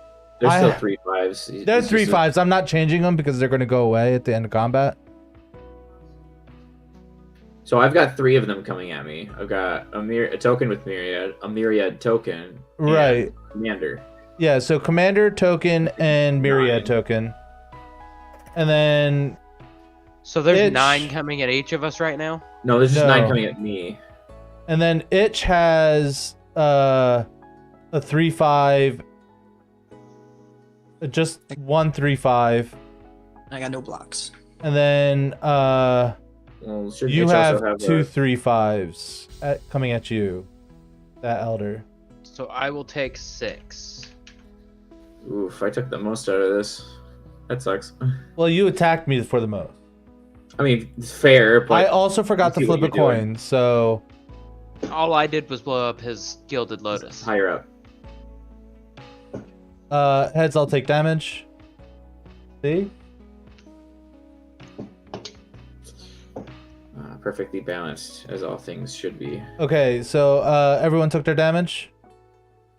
There's still
I-
3 5s.
they're
It's
3
just
5s. I'm not changing them because they're going to go away at the end of combat.
So I've got 3 of them coming at me. I've got a token with myriad, a myriad token, and
Right.
commander.
Yeah, so commander token and myriad
9.
token. And then
So there's
Itch.
9 coming at each of us right now.
No, there's just
No.
9 coming at me.
Itch has a 3/5, just 1 3/5.
I got no blocks.
And then
Well, should
you
Itch
have
also have
2
a-
3/5s coming at you. That elder.
So I will take 6.
Oof, I took the most out of this. That sucks.
Well, you attacked me for the most.
I mean, it's fair, but
I also forgot to
see what
flip a
you're doing.
coin, so
All I did was blow up his Gilded Lotus.
higher up.
heads I'll take damage. See?
Perfectly balanced, as all things should be.
Okay, so everyone took their damage.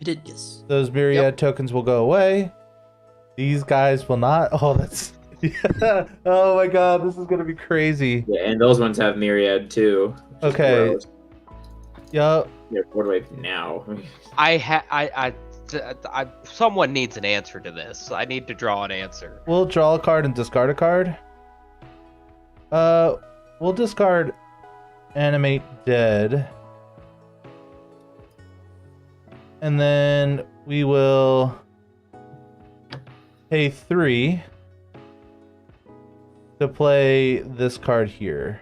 I did, yes.
Those myriad tokens will go away. These guys will not. Oh, that's yeah. Oh my god, this is gonna be crazy.
Yeah, and those ones have myriad too. which is
Okay.
gross.
Yup.
Yeah, what do I now?
Someone needs an answer to this. I need to draw an answer.
We'll draw a card and discard a card. We'll discard Animate Dead. And then we will pay 3 to play this card here.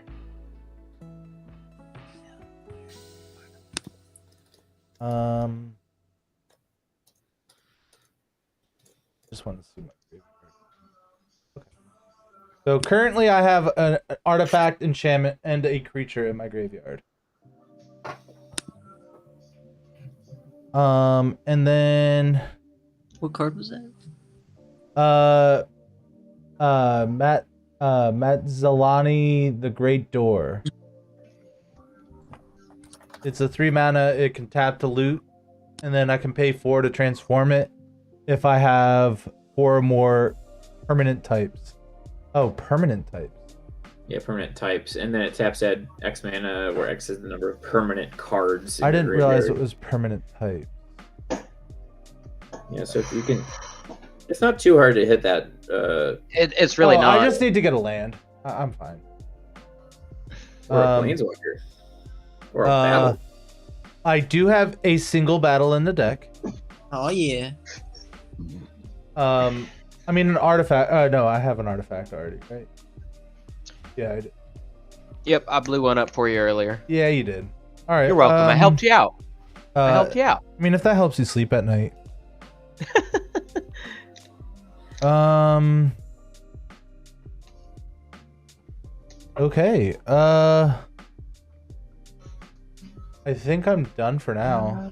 Just want to see my graveyard. Okay. So currently I have an artifact, enchantment, and a creature in my graveyard. And then
What card was that?
Matt Zalani, the Great Door. It's a 3 mana. It can tap to loot, and then I can pay 4 to transform it if I have 4 or more permanent types. Oh, permanent types.
Yeah, permanent types, and then it taps at X mana, where X is the number of permanent cards. in
I
your
didn't realize it
graveyard.
was permanent type.
Yeah, so if you can, it's not too hard to hit that.
It's really not.
I just need to get a land. I'm fine.
Or a
Um,
planeswalker, or a battle.
I do have a single battle in the deck.
Oh, yeah.
I mean an artifact. No, I have an artifact already, right? Yeah, I did.
Yep, I blew one up for you earlier.
Yeah, you did. All right.
You're welcome. I helped you out. I helped you out.
I mean, if that helps you sleep at night. Okay. I think I'm done for now.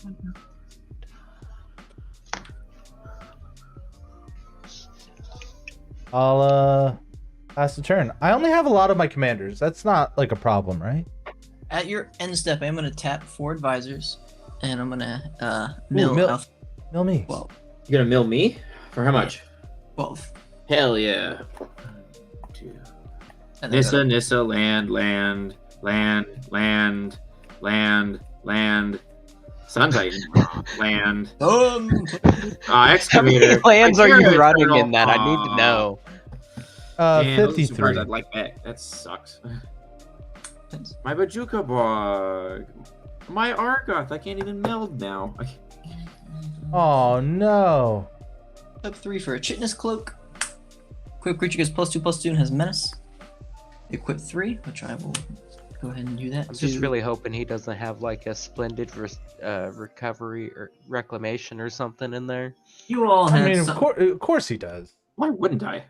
I'll pass the turn. I only have a lot of my commanders. That's not like a problem, right?
At your end step, I'm gonna tap 4 advisors, and I'm gonna mill
mill-
Alpha
Mill me.
12.
You gonna mill me for how much?
12.
Hell yeah.
And then
Nissa, land, Sun Titan, land.
How many
Excavator.
lands are you
Itinerary
running
Turtle.
in that? I need to know.
Damn, those are some
53.
cards I'd like that. That sucks. My Bajuka Bog. My Argoth. I can't even meld now.
Oh no.
Up 3 for a Chitness Cloak. Equip creature gets +2/+2 and has Menace. Equip 3, which I will go ahead and do that.
I'm just really hoping he doesn't have like a splendid recovery or reclamation or something in there.
You all
I
have
mean,
some...
of course he does.
Why wouldn't I?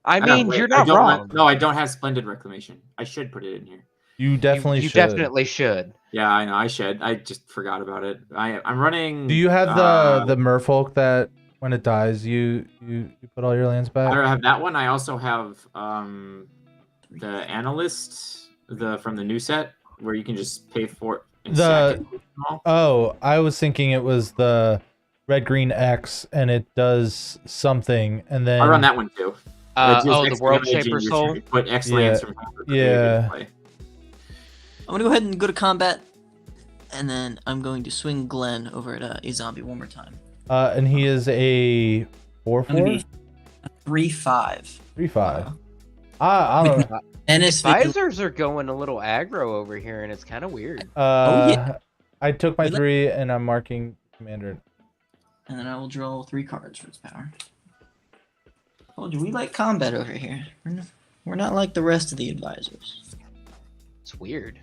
I mean,
wait,
you're not
don't
wrong.
No, I don't have Splendid Reclamation. I should put it in here.
You definitely
you
should.
definitely should.
Yeah, I know. I should. I just forgot about it. I'm running.
Do you have the merfolk that when it dies you put all your lands back?
I have that one. I also have the Analyst from the new set where you can just pay for it. And sack it.
Oh, I was thinking it was the red green X and it does something and then
I run that one too.
The World Shaper Soul.
Put X lands from
yeah.
I'm gonna go ahead and go to combat, and then I'm going to swing Glenn over at a zombie one more time.
And he is a 4/4?
3/5.
3/5. I don't know.
And his
Visors are going a little aggro over here, and it's kind of weird.
yeah.
I took my 3 and I'm marking commander.
And then I will draw 3 cards for its power. Oh, do we like combat over here? We're not like the rest of the advisors.
It's weird.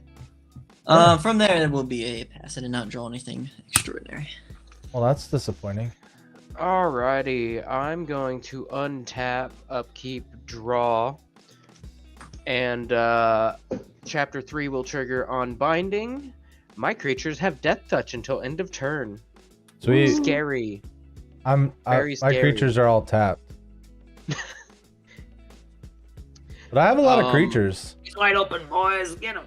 From there will be a pass. I did not draw anything extraordinary.
Well, that's disappointing.
Alrighty, I'm going to untap, upkeep, draw, and Chapter 3 will trigger on binding. My creatures have Death Touch until end of turn.
Sweet.
Scary.
My
scary.
creatures are all tapped. But I have a lot of creatures.
He's wide open, boys. Get him.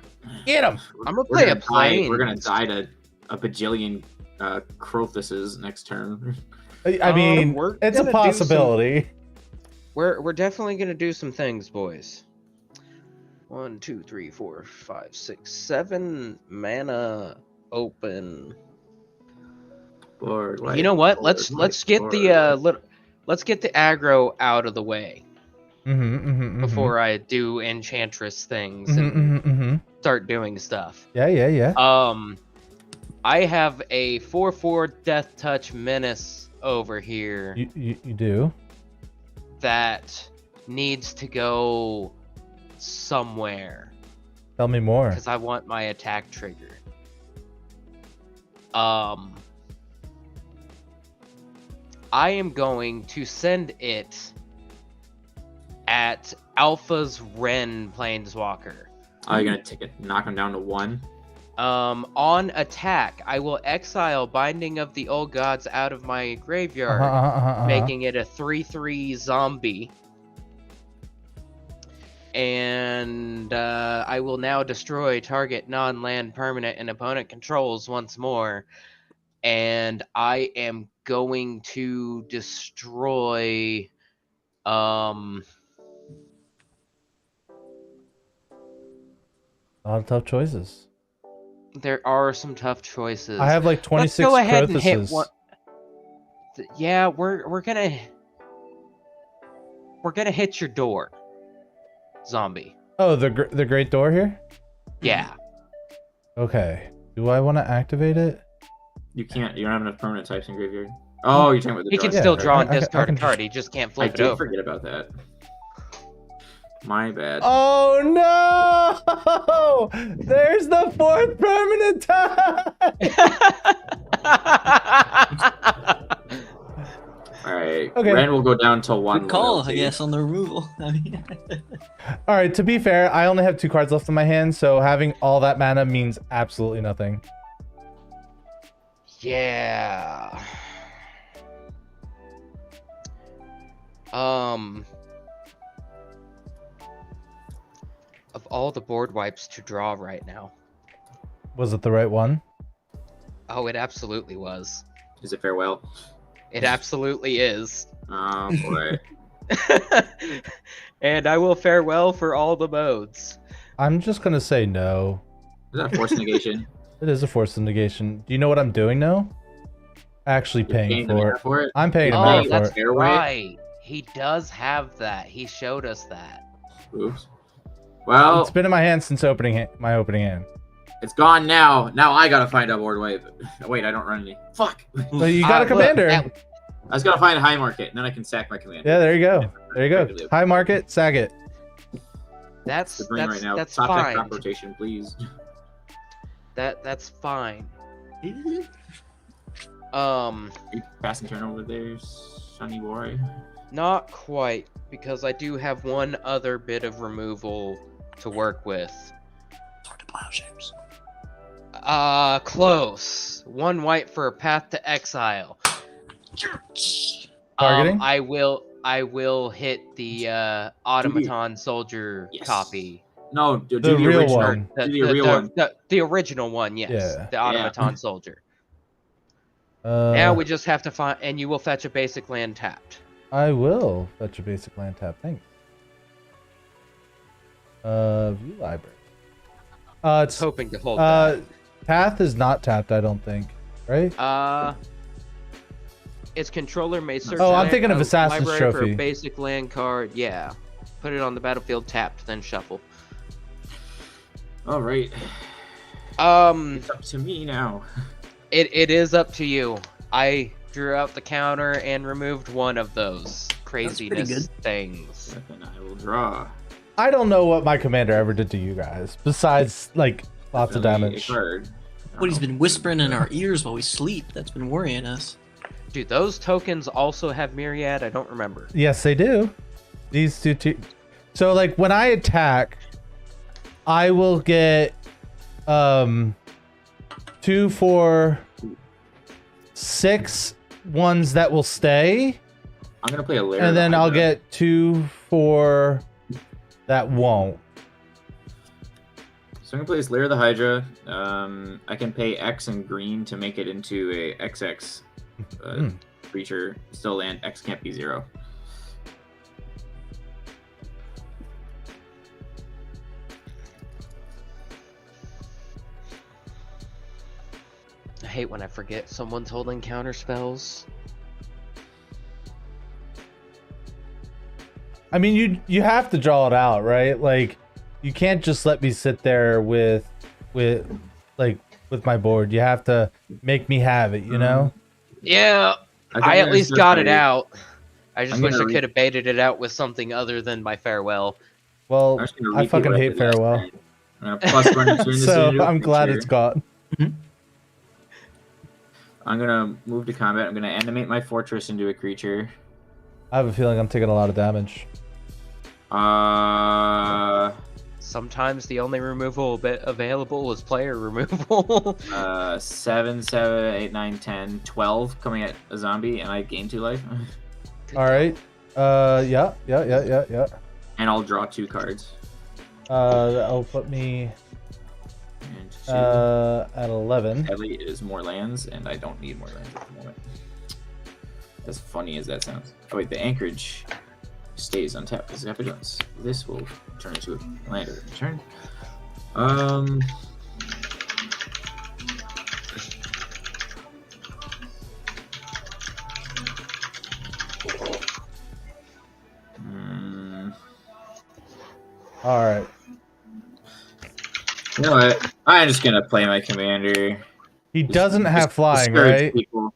Get him.
I'm gonna play a plane.
We're gonna die to a bajillion Crothuses next turn.
I mean,
we're
it's a
gonna do
possibility.
We're definitely gonna do some things, boys. 1, 2, 3, 4, 5, 6, 7 mana open.
Board,
You know what? Let's get the let's get the aggro out of the way before I do enchantress things and start doing stuff.
Yeah.
I have a 4/4 Death Touch Menace over here.
You do?
That needs to go somewhere.
Tell me more.
Because I want my attack trigger. I am going to send it at Alpha's Ren Planeswalker.
Oh, you're gonna knock him down to 1?
On attack, I will exile Binding of the Old Gods out of my graveyard, making it a 3/3 zombie. And I will now destroy target non-land permanent and opponent controls once more. And I am going to destroy
A lot of tough choices.
there are some tough choices.
I have like 26
Let's go ahead and hit
Crothuses.
one. Yeah, we're gonna hit your door, zombie.
Oh, the great door here?
Yeah.
Okay. Do I want to activate it?
You can't. You don't have enough permanent types in graveyard. Oh, you're talking about the
He can
draw.
still draw and
I
discard
can
a card. He just can't
I
flip it
did
over.
forget about that. My bad.
Oh no! There's the 4th permanent tie!
All right.
Okay.
Ren will go down to 1.
Good call,
loyalty.
I guess, on the removal. I mean,
All right, to be fair, I only have 2 cards left in my hand, so having all that mana means absolutely nothing.
Yeah. Of all the board wipes to draw right now.
Was it the right one?
Oh, it absolutely was.
Is it farewell?
It absolutely is.
Oh boy.
And I will farewell for all the modes.
I'm just gonna say no.
Is that a force negation?
It is a forced negation. Do you know what I'm doing now? Actually paying for it. I'm paying a mana for it.
Right. He does have that. He showed us that.
Oops. Well,
it's been in my hand since my opening hand.
It's gone now. Now I gotta find a board wipe. Wait, I don't run any. Fuck.
So you got a commander.
Look,
I was gonna find a high market, and then I can sack my commander.
Yeah, there you go. There you go. High market, sack it.
That's
right now.
That's
top
fine.
Top rotation, please.
That's fine.
Passing turn over there, Sunny Boy.
Not quite, because I do have one other bit of removal to work with.
Sword to Plowshares.
Close. 1 white for a path to exile.
Targeting?
I will hit the automaton soldier copy.
No, do
the
the
real
original
one.
The original one, yes.
Yeah.
The automaton soldier. Now we just have to find, and you will fetch a basic land tapped.
I will fetch a basic land tap. Thanks. View library. It's
Hoping to hold that.
Path is not tapped, I don't think. Right?
Its controller may search.
Oh, I'm thinking of
a
Assassin's
library
Trophy.
for a basic land card. Yeah, put it on the battlefield tapped, then shuffle.
All right.
It's
up to me now.
It is up to you. I drew out the counter and removed one of those craziness things.
And I will draw.
I don't know what my commander ever did to you guys, besides like lots of damage.
What he's been whispering in our ears while we sleep. That's been worrying us.
Do those tokens also have Myriad? I don't remember.
Yes, they do. These two. So like when I attack, I will get 2, 4, 6 ones that will stay.
I'm gonna play a layer.
And then I'll get 2, 4 that won't.
So I'm gonna play this Lair of the Hydra. I can pay X and green to make it into a XX creature. Still land. X can't be 0.
I hate when I forget someone's holding counter spells.
I mean, you have to draw it out, right? Like, you can't just let me sit there with my board. You have to make me have it, you know?
Yeah, I at least got it out. I just wish I could have baited it out with something other than my farewell.
Well, I fucking hate farewell. So I'm glad it's gone.
I'm gonna move to combat. I'm gonna animate my fortress into a creature.
I have a feeling I'm taking a lot of damage.
Sometimes the only removal bit available is player removal.
7, 7, 8, 9, 10, 12 coming at a zombie, and I gain 2 life.
All right. Yeah.
And I'll draw 2 cards.
That'll put me at 11.
Sadly, it is more lands, and I don't need more lands at the moment. As funny as that sounds. Oh wait, the anchorage stays untapped because it does. This will turn into a land in turn.
All right.
You know what? I'm just gonna play my commander.
He doesn't have flying, right?
People.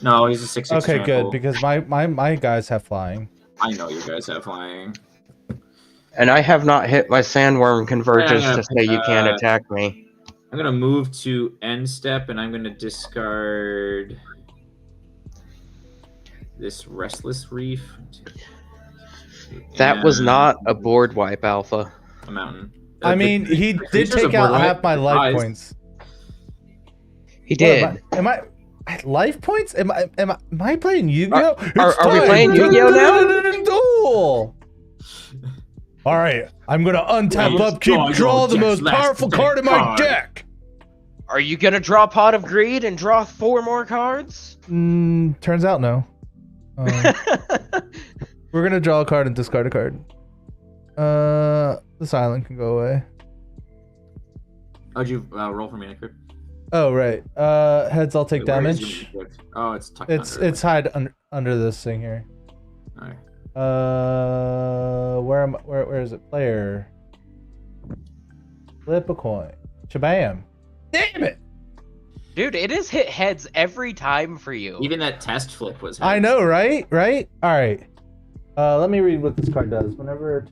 No, he's a 6/6.
Okay, good, because my guys have flying.
I know you guys have flying.
And I have not hit my sandworm convergence to say you can't attack me.
I'm gonna move to end step, and I'm gonna discard this Restless Reef.
That was not a board wipe, Alpha.
A mountain.
I mean, he did take out half my life points.
He did.
Am I life points? Am I playing Yu-Gi-Oh?
Are we playing Yu-Gi-Oh now?
Duel. All right, I'm gonna untap upkeep, draw the most powerful card in my deck.
Are you gonna draw Pot of Greed and draw 4 more cards?
Turns out no. We're gonna draw a card and discard a card. This island can go away.
How'd you roll for me, Crypt?
Oh right. Heads, I'll take
Wait, where is
damage.
your equip? Oh, it's tucked
It's hide under this thing here.
Alright.
Where is it? Player. Flip a coin. Shabam. Damn it!
Dude, it has hit heads every time for you.
Even that test flip was heads.
I know, right? Right? Alright. Let me read what this card does. Whenever...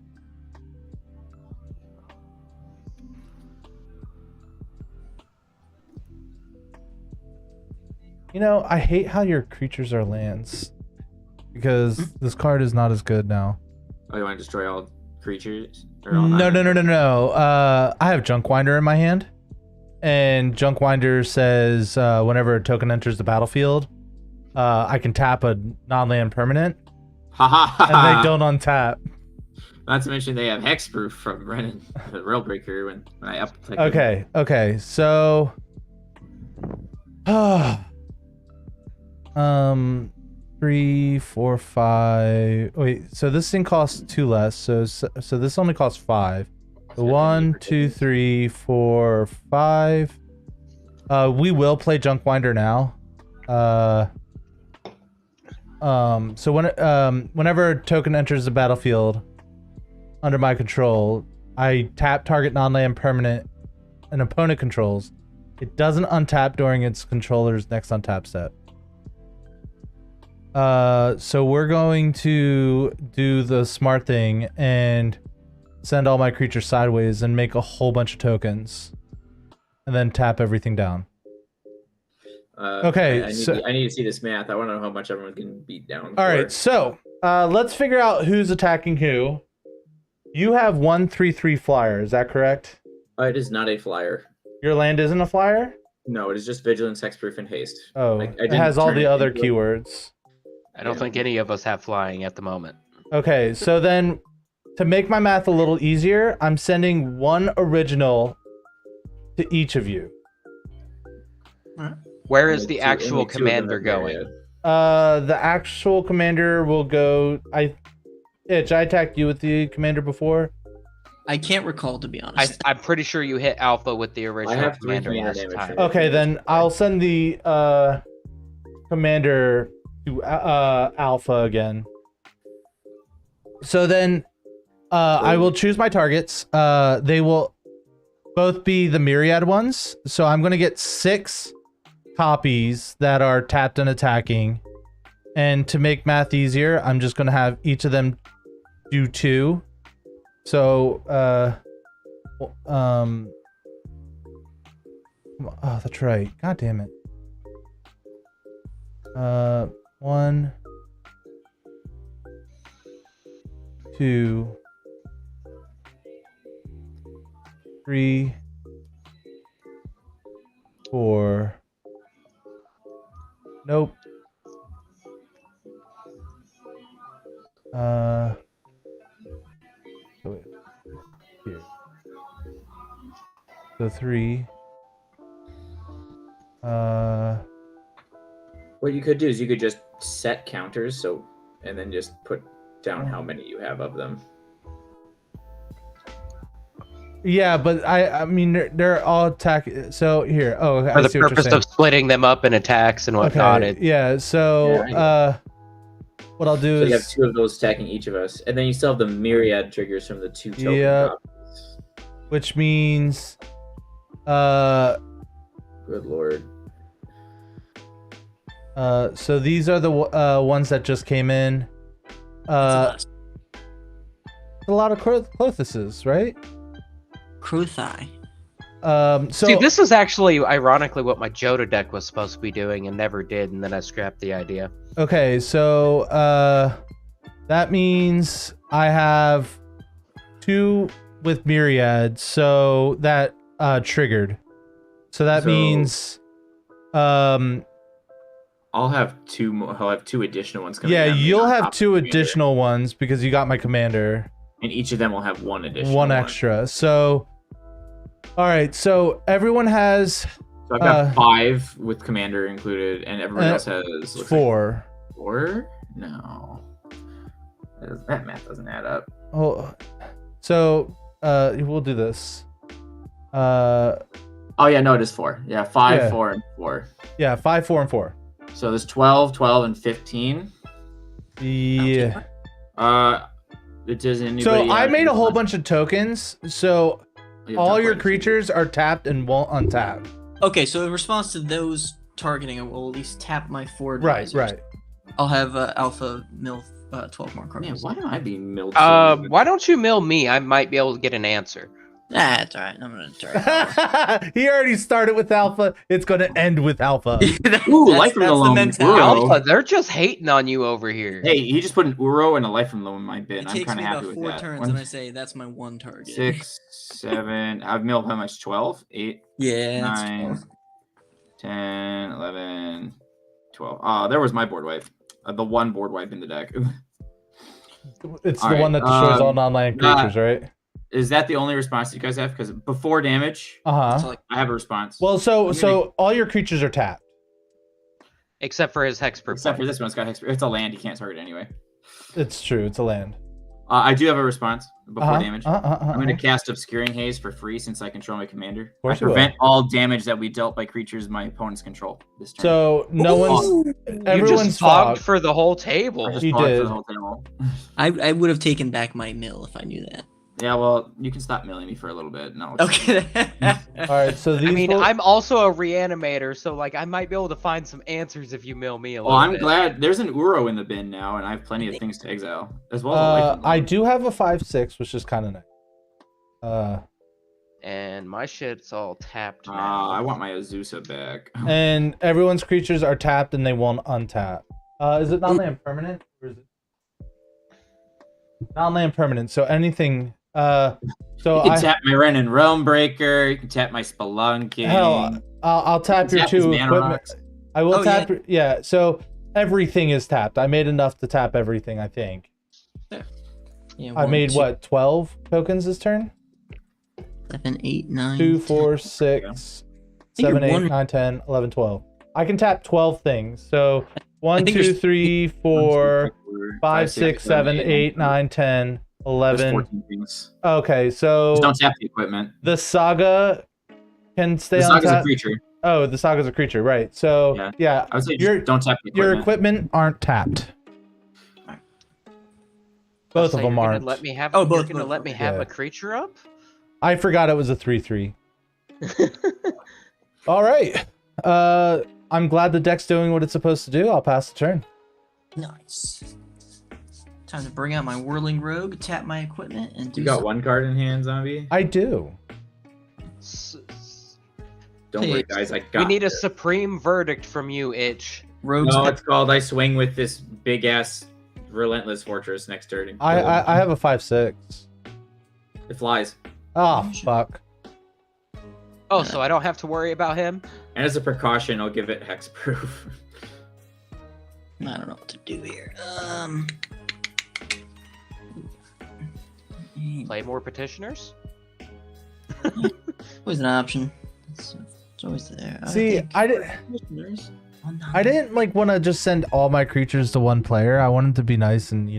You know, I hate how your creatures are lands. Because this card is not as good now.
Oh, you want to destroy all creatures?
No. I have Junkwinder in my hand. And Junkwinder says whenever a token enters the battlefield, I can tap a non-land permanent. And they don't untap.
Not to mention they have hexproof from Renin, the Rail Breaker when I up.
Okay, so 3, 4, 5. Wait, so this thing costs 2 less. So this only costs 5. 1, 2, 3, 4, 5. We will play Junkwinder now. So whenever a token enters the battlefield under my control, I tap target non-land permanent an opponent controls. It doesn't untap during its controller's next untap step. So we're going to do the smart thing and send all my creatures sideways and make a whole bunch of tokens, and then tap everything down. Okay,
I need to see this math. I want to know how much everyone can beat down.
All right, so let's figure out who's attacking who. You have 1/3/3 flyer. Is that correct?
It is not a flyer.
Your land isn't a flyer?
No, it is just vigilance, hexproof, and haste.
Oh, it has all the other keywords.
I don't think any of us have flying at the moment.
Okay, so then to make my math a little easier, I'm sending 1 original to each of you.
Where is the actual commander going?
The actual commander will go. Itch, I attacked you with the commander before.
I can't recall, to be honest.
I'm pretty sure you hit Alpha with the original commander last time.
Okay, then I'll send the commander to Alpha again. So then I will choose my targets. They will both be the myriad ones. So I'm going to get 6 copies that are tapped and attacking. And to make math easier, I'm just going to have each of them do 2. So, oh, that's right. God damn it. 1, 2, 3, 4. Nope. So here. So 3.
What you could do is you could just set counters, so and then just put down how many you have of them.
Yeah, but I mean they're all attack. So here, for
the purpose of splitting them up in attacks and whatnot.
Okay, yeah. So what I'll do is
you have 2 of those attacking each of us, and then you still have the myriad triggers from the 2 token copies.
Which means,
good lord.
So these are the ones that just came in. A lot of Clothuses, right?
Cruthai.
So
see, this is actually ironically what my Joda deck was supposed to be doing and never did, and then I scrapped the idea.
Okay, so that means I have 2 with myriad, so that triggered. So that means
I'll have 2 I'll have 2 additional ones coming.
Yeah, you'll have 2 additional ones because you got my commander.
And each of them will have 1 additional.
1 extra. So all right, so everyone has
so I've got 5 with commander included, and everyone else has
4.
Like 4? No. That math doesn't add up.
Oh, so we'll do this.
I'll Oh yeah, no, it is 4. Yeah, 5,
Yeah.
4, and 4.
Yeah, 5, 4, and 4.
So there's 12, 12, and 15.
Yeah.
Does anybody?
So I
have
made a whole
any-
bunch of tokens. So
You have
all
to
your
play.
creatures are tapped and won't untap.
Okay, so in response to those targeting, I will at least tap my 4
Right,
advisors.
right.
I'll have Alpha mill 12 more cards.
Man, why am I being milled?
Why don't you mill me? I might be able to get an answer.
That's alright. I'm gonna try.
He already started with alpha. It's going to end with alpha.
Ooh, life from the loam.
mentality.
Alpha, they're just hating on you over here.
Hey, he just put an Uro and a life from loam in my bin.
It
I'm
takes
kind
me
of
about
happy
4
with that.
turns,
1,
and I say that's my 1 target.
6, 7. I've milled how much? 12, 8,
Yeah.
9,
12.
10, 11, 12. Oh, there was my board wipe. The one board wipe in the deck.
It's
All
the
right,
one that destroys all non-land creatures, right?
Is that the only response you guys have? Because before damage,
It's
Uh-huh.
like,
I have a response.
Well, so all your creatures are tapped.
Except for his hexproof.
Except for this one, it's got hex. It's a land. You can't target anyway.
It's true. It's a land.
I do have a response before damage. I'm
I'm
going to cast Obscuring Haze for free since I control my commander. I
course you will.
prevent all damage that we dealt by creatures my opponents control this turn.
So no one's.
You
Everyone's
just fogged
fogged.
for the whole
I
table.
just
He
fought for
did.
the whole table.
I would have taken back my mill if I knew that.
Yeah, well, you can stop milling me for a little bit. No.
Okay.
All right. So these.
I mean,
will-
I'm also a reanimator, so like I might be able to find some answers if you mill me a
Well,
little
I'm
bit.
glad there's an Uro in the bin now, and I have plenty of things to exile as well as a life.
I do have a 5/6, which is kind of nice.
And my shit's all tapped now.
I want my Azusa back.
And everyone's creatures are tapped and they won't untap. Is it non-land permanent or is it non-land permanent? So anything. So
You can
I
tap my Ren and Realm Breaker. You can tap my Spelunking.
hell, I'll tap your
Tap his
2
mana
equipment.
rocks.
I will
Oh,
tap. Yeah. So everything is tapped. I made enough to tap everything. I think
Yeah,
I
1,
made
2,
what 12 tokens this turn.
7, 8, 9.
2, 4, 6,
think
7,
you're
8,
one-
9, 10, 11, 12. I can tap 12 things. So 1,
think
2,
there's-
3, 4, 5, 6, 7, 8, 9, 10,
There's
11.
14 things.
Okay, so
Just don't tap the equipment.
the saga can stay
The
on
Saga's a
tap.
creature.
Oh, the saga's a creature, right? So
Yeah.
yeah,
I would say
Your-
just don't tap the
your
equipment.
equipment aren't tapped. Both
So
of them
you're gonna
aren't.
Let me have.
Oh,
you're
both,
gonna
both,
let me
both.
have
Yeah.
a creature up.
I forgot it was a 3/3. All right. I'm glad the deck's doing what it's supposed to do. I'll pass the turn.
Nice. Time to bring out my Whirling Rogue, tap my equipment, and do
You got
some-
one card in hand, zombie.
I do.
Don't worry, guys. I got.
We need a
this.
supreme verdict from you, Itch.
Rogue's
No, it's called I swing with this big ass relentless fortress next turn. and kill him.
I have a 5/6.
It flies,
Oh fuck.
Oh, so I don't have to worry about him.
and as a precaution, I'll give it hexproof.
I don't know what to do here.
Play more petitioners.
Always an option. It's always there.
See,
think
I did.
petitioners- oh, no.
I didn't like want to just send all my creatures to one player. I wanted to be nice and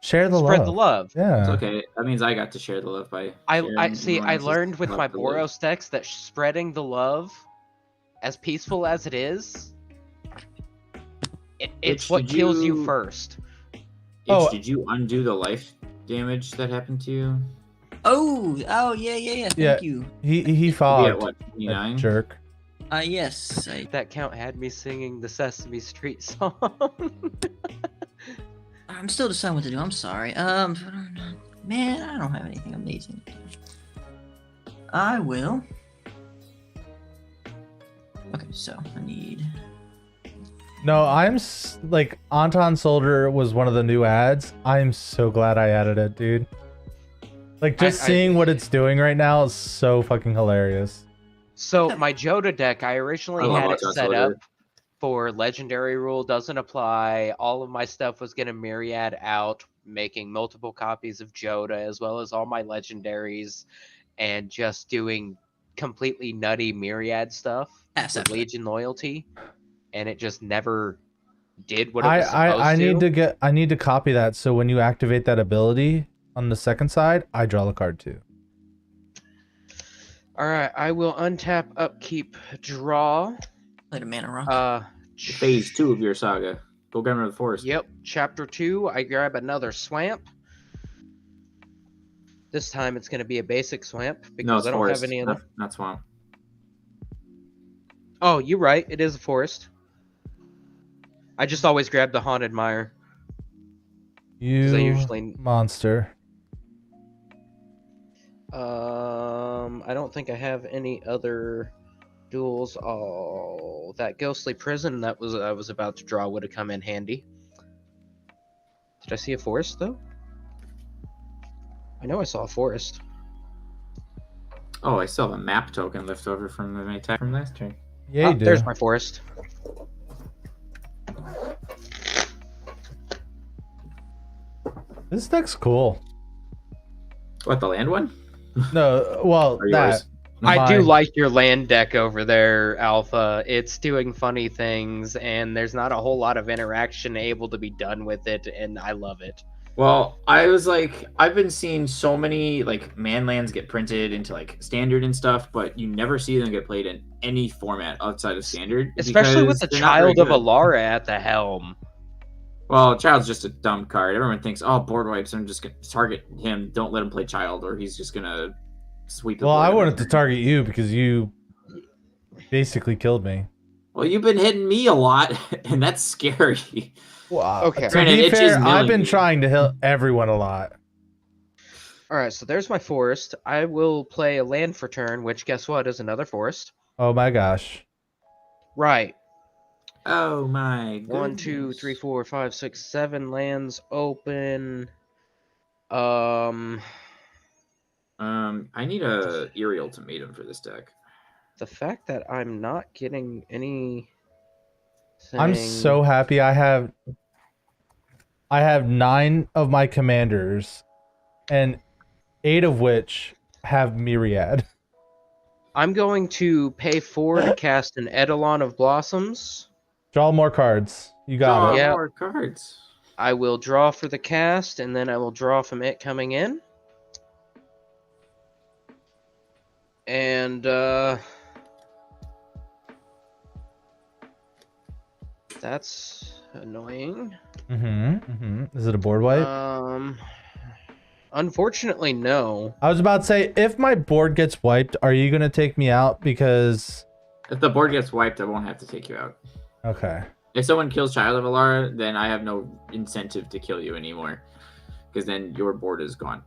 share the
Spread
love.
the love.
Yeah.
It's okay. That means I got to share the love by.
I
sharing
see.
everyone
I
else's
learned with
love
my
to live.
Boros decks that spreading the love, as peaceful as it is, it's
Itch,
what
did
kills you
you-
first.
Oh.
Did you undo the life damage that happened to you?
Oh, yeah. Thank
Yeah.
you.
He
Yeah,
fogged.
what?
That
29.
jerk.
Yes.
That count had me singing the Sesame Street song.
I'm still deciding what to do. I'm sorry. Man, I don't have anything amazing. I will. Okay, so I need.
No, like Anton Soldier was one of the new ads. I'm so glad I added it, dude. Like just
I-
seeing what it's doing right now is so fucking hilarious.
So my Joda deck, I originally
I love
had it
Anton
set
Soldier.
up for legendary rule doesn't apply. All of my stuff was gonna myriad out, making multiple copies of Joda as well as all my legendaries, and just doing completely nutty myriad stuff
Yes,
with
absolutely.
Legion loyalty, and it just never did what it was supposed
I
to.
I need to copy that so when you activate that ability on the second side, I draw the card too.
All right, I will untap, upkeep, draw.
Play the mana rock.
Phase 2 of your saga. Go get rid of the forest.
Yep, chapter 2. I grab another swamp. This time it's going to be a basic swamp because I don't
forest.
have any other.
Not swamp.
Oh, you're right. It is a forest. I just always grab the haunted mire.
You
I usually...
monster.
I don't think I have any other duels. Oh, that ghostly prison that I was about to draw would have come in handy. Did I see a forest though? I know I saw a forest.
Oh, I still have a map token left over from my attack from last turn.
Yeah, you do.
There's my forest.
This deck's cool.
What, the land one?
No, well,
Or
that.
yours?
I do
Mine.
like your land deck over there, Alpha. It's doing funny things, and there's not a whole lot of interaction able to be done with it, and I love it.
Well, I was like, I've been seeing so many like man lands get printed into like standard and stuff, but you never see them get played in any format outside of standard.
Especially with the
because they're not very
Child of
good.
Alara at the helm.
Well, Child's just a dumb card. Everyone thinks, oh, board wipes. I'm just gonna target him. Don't let him play Child, or he's just gonna sweep. The
Well,
board
I
every
wanted to
turn.
target you because you basically killed me.
Well, you've been hitting me a lot, and that's scary.
Wow.
Okay.
To
Granted,
be
it's
fair,
just
I've
milling
been
me.
trying to hit everyone a lot.
Alright, so there's my forest. I will play a land for turn, which guess what is another forest.
Oh my gosh.
Right.
Oh my goodness.
1, 2, 3, 4, 5, 6, 7 lands open.
I need a Eerie Ultimatum for this deck.
The fact that I'm not getting any.
I'm so happy I have 9 of my commanders and 8 of which have Myriad.
I'm going to pay 4 to cast an Eidolon of Blossoms.
Draw more cards. You got
Draw
it.
Yeah.
more cards.
I will draw for the cast, and then I will draw from it coming in. And, that's annoying.
Is it a board wipe?
Unfortunately, no.
I was about to say, if my board gets wiped, are you gonna take me out? Because
If the board gets wiped, I won't have to take you out.
okay.
If someone kills Child of Alara, then I have no incentive to kill you anymore, because then your board is gone.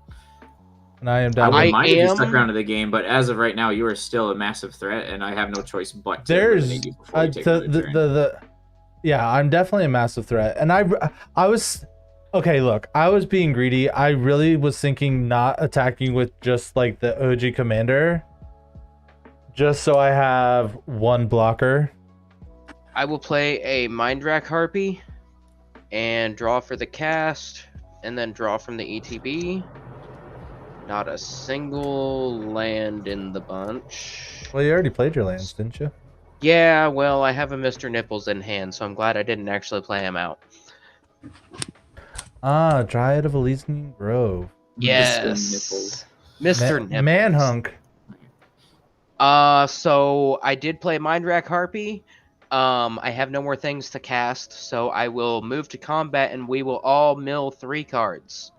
And I am
I
down.
wouldn't mind if you
am-
stuck around to the game, but as of right now, you are still a massive threat, and I have no choice but to
There's
eliminate you before you take another turn.
the yeah, I'm definitely a massive threat. And I was okay, look, I was being greedy. I really was thinking not attacking with just like the OG commander. Just so I have one blocker.
I will play a Mindrak Harpy and draw for the cast, and then draw from the ETB. Not a single land in the bunch.
Well, you already played your lands, didn't you?
Yeah, well, I have a Mr. Nipples in hand, so I'm glad I didn't actually play him out.
Ah, Dryad of Elysian Grove.
Yes. Mr. Nipples.
Manhunk.
So I did play Mindrak Harpy. I have no more things to cast, so I will move to combat, and we will all mill 3 cards.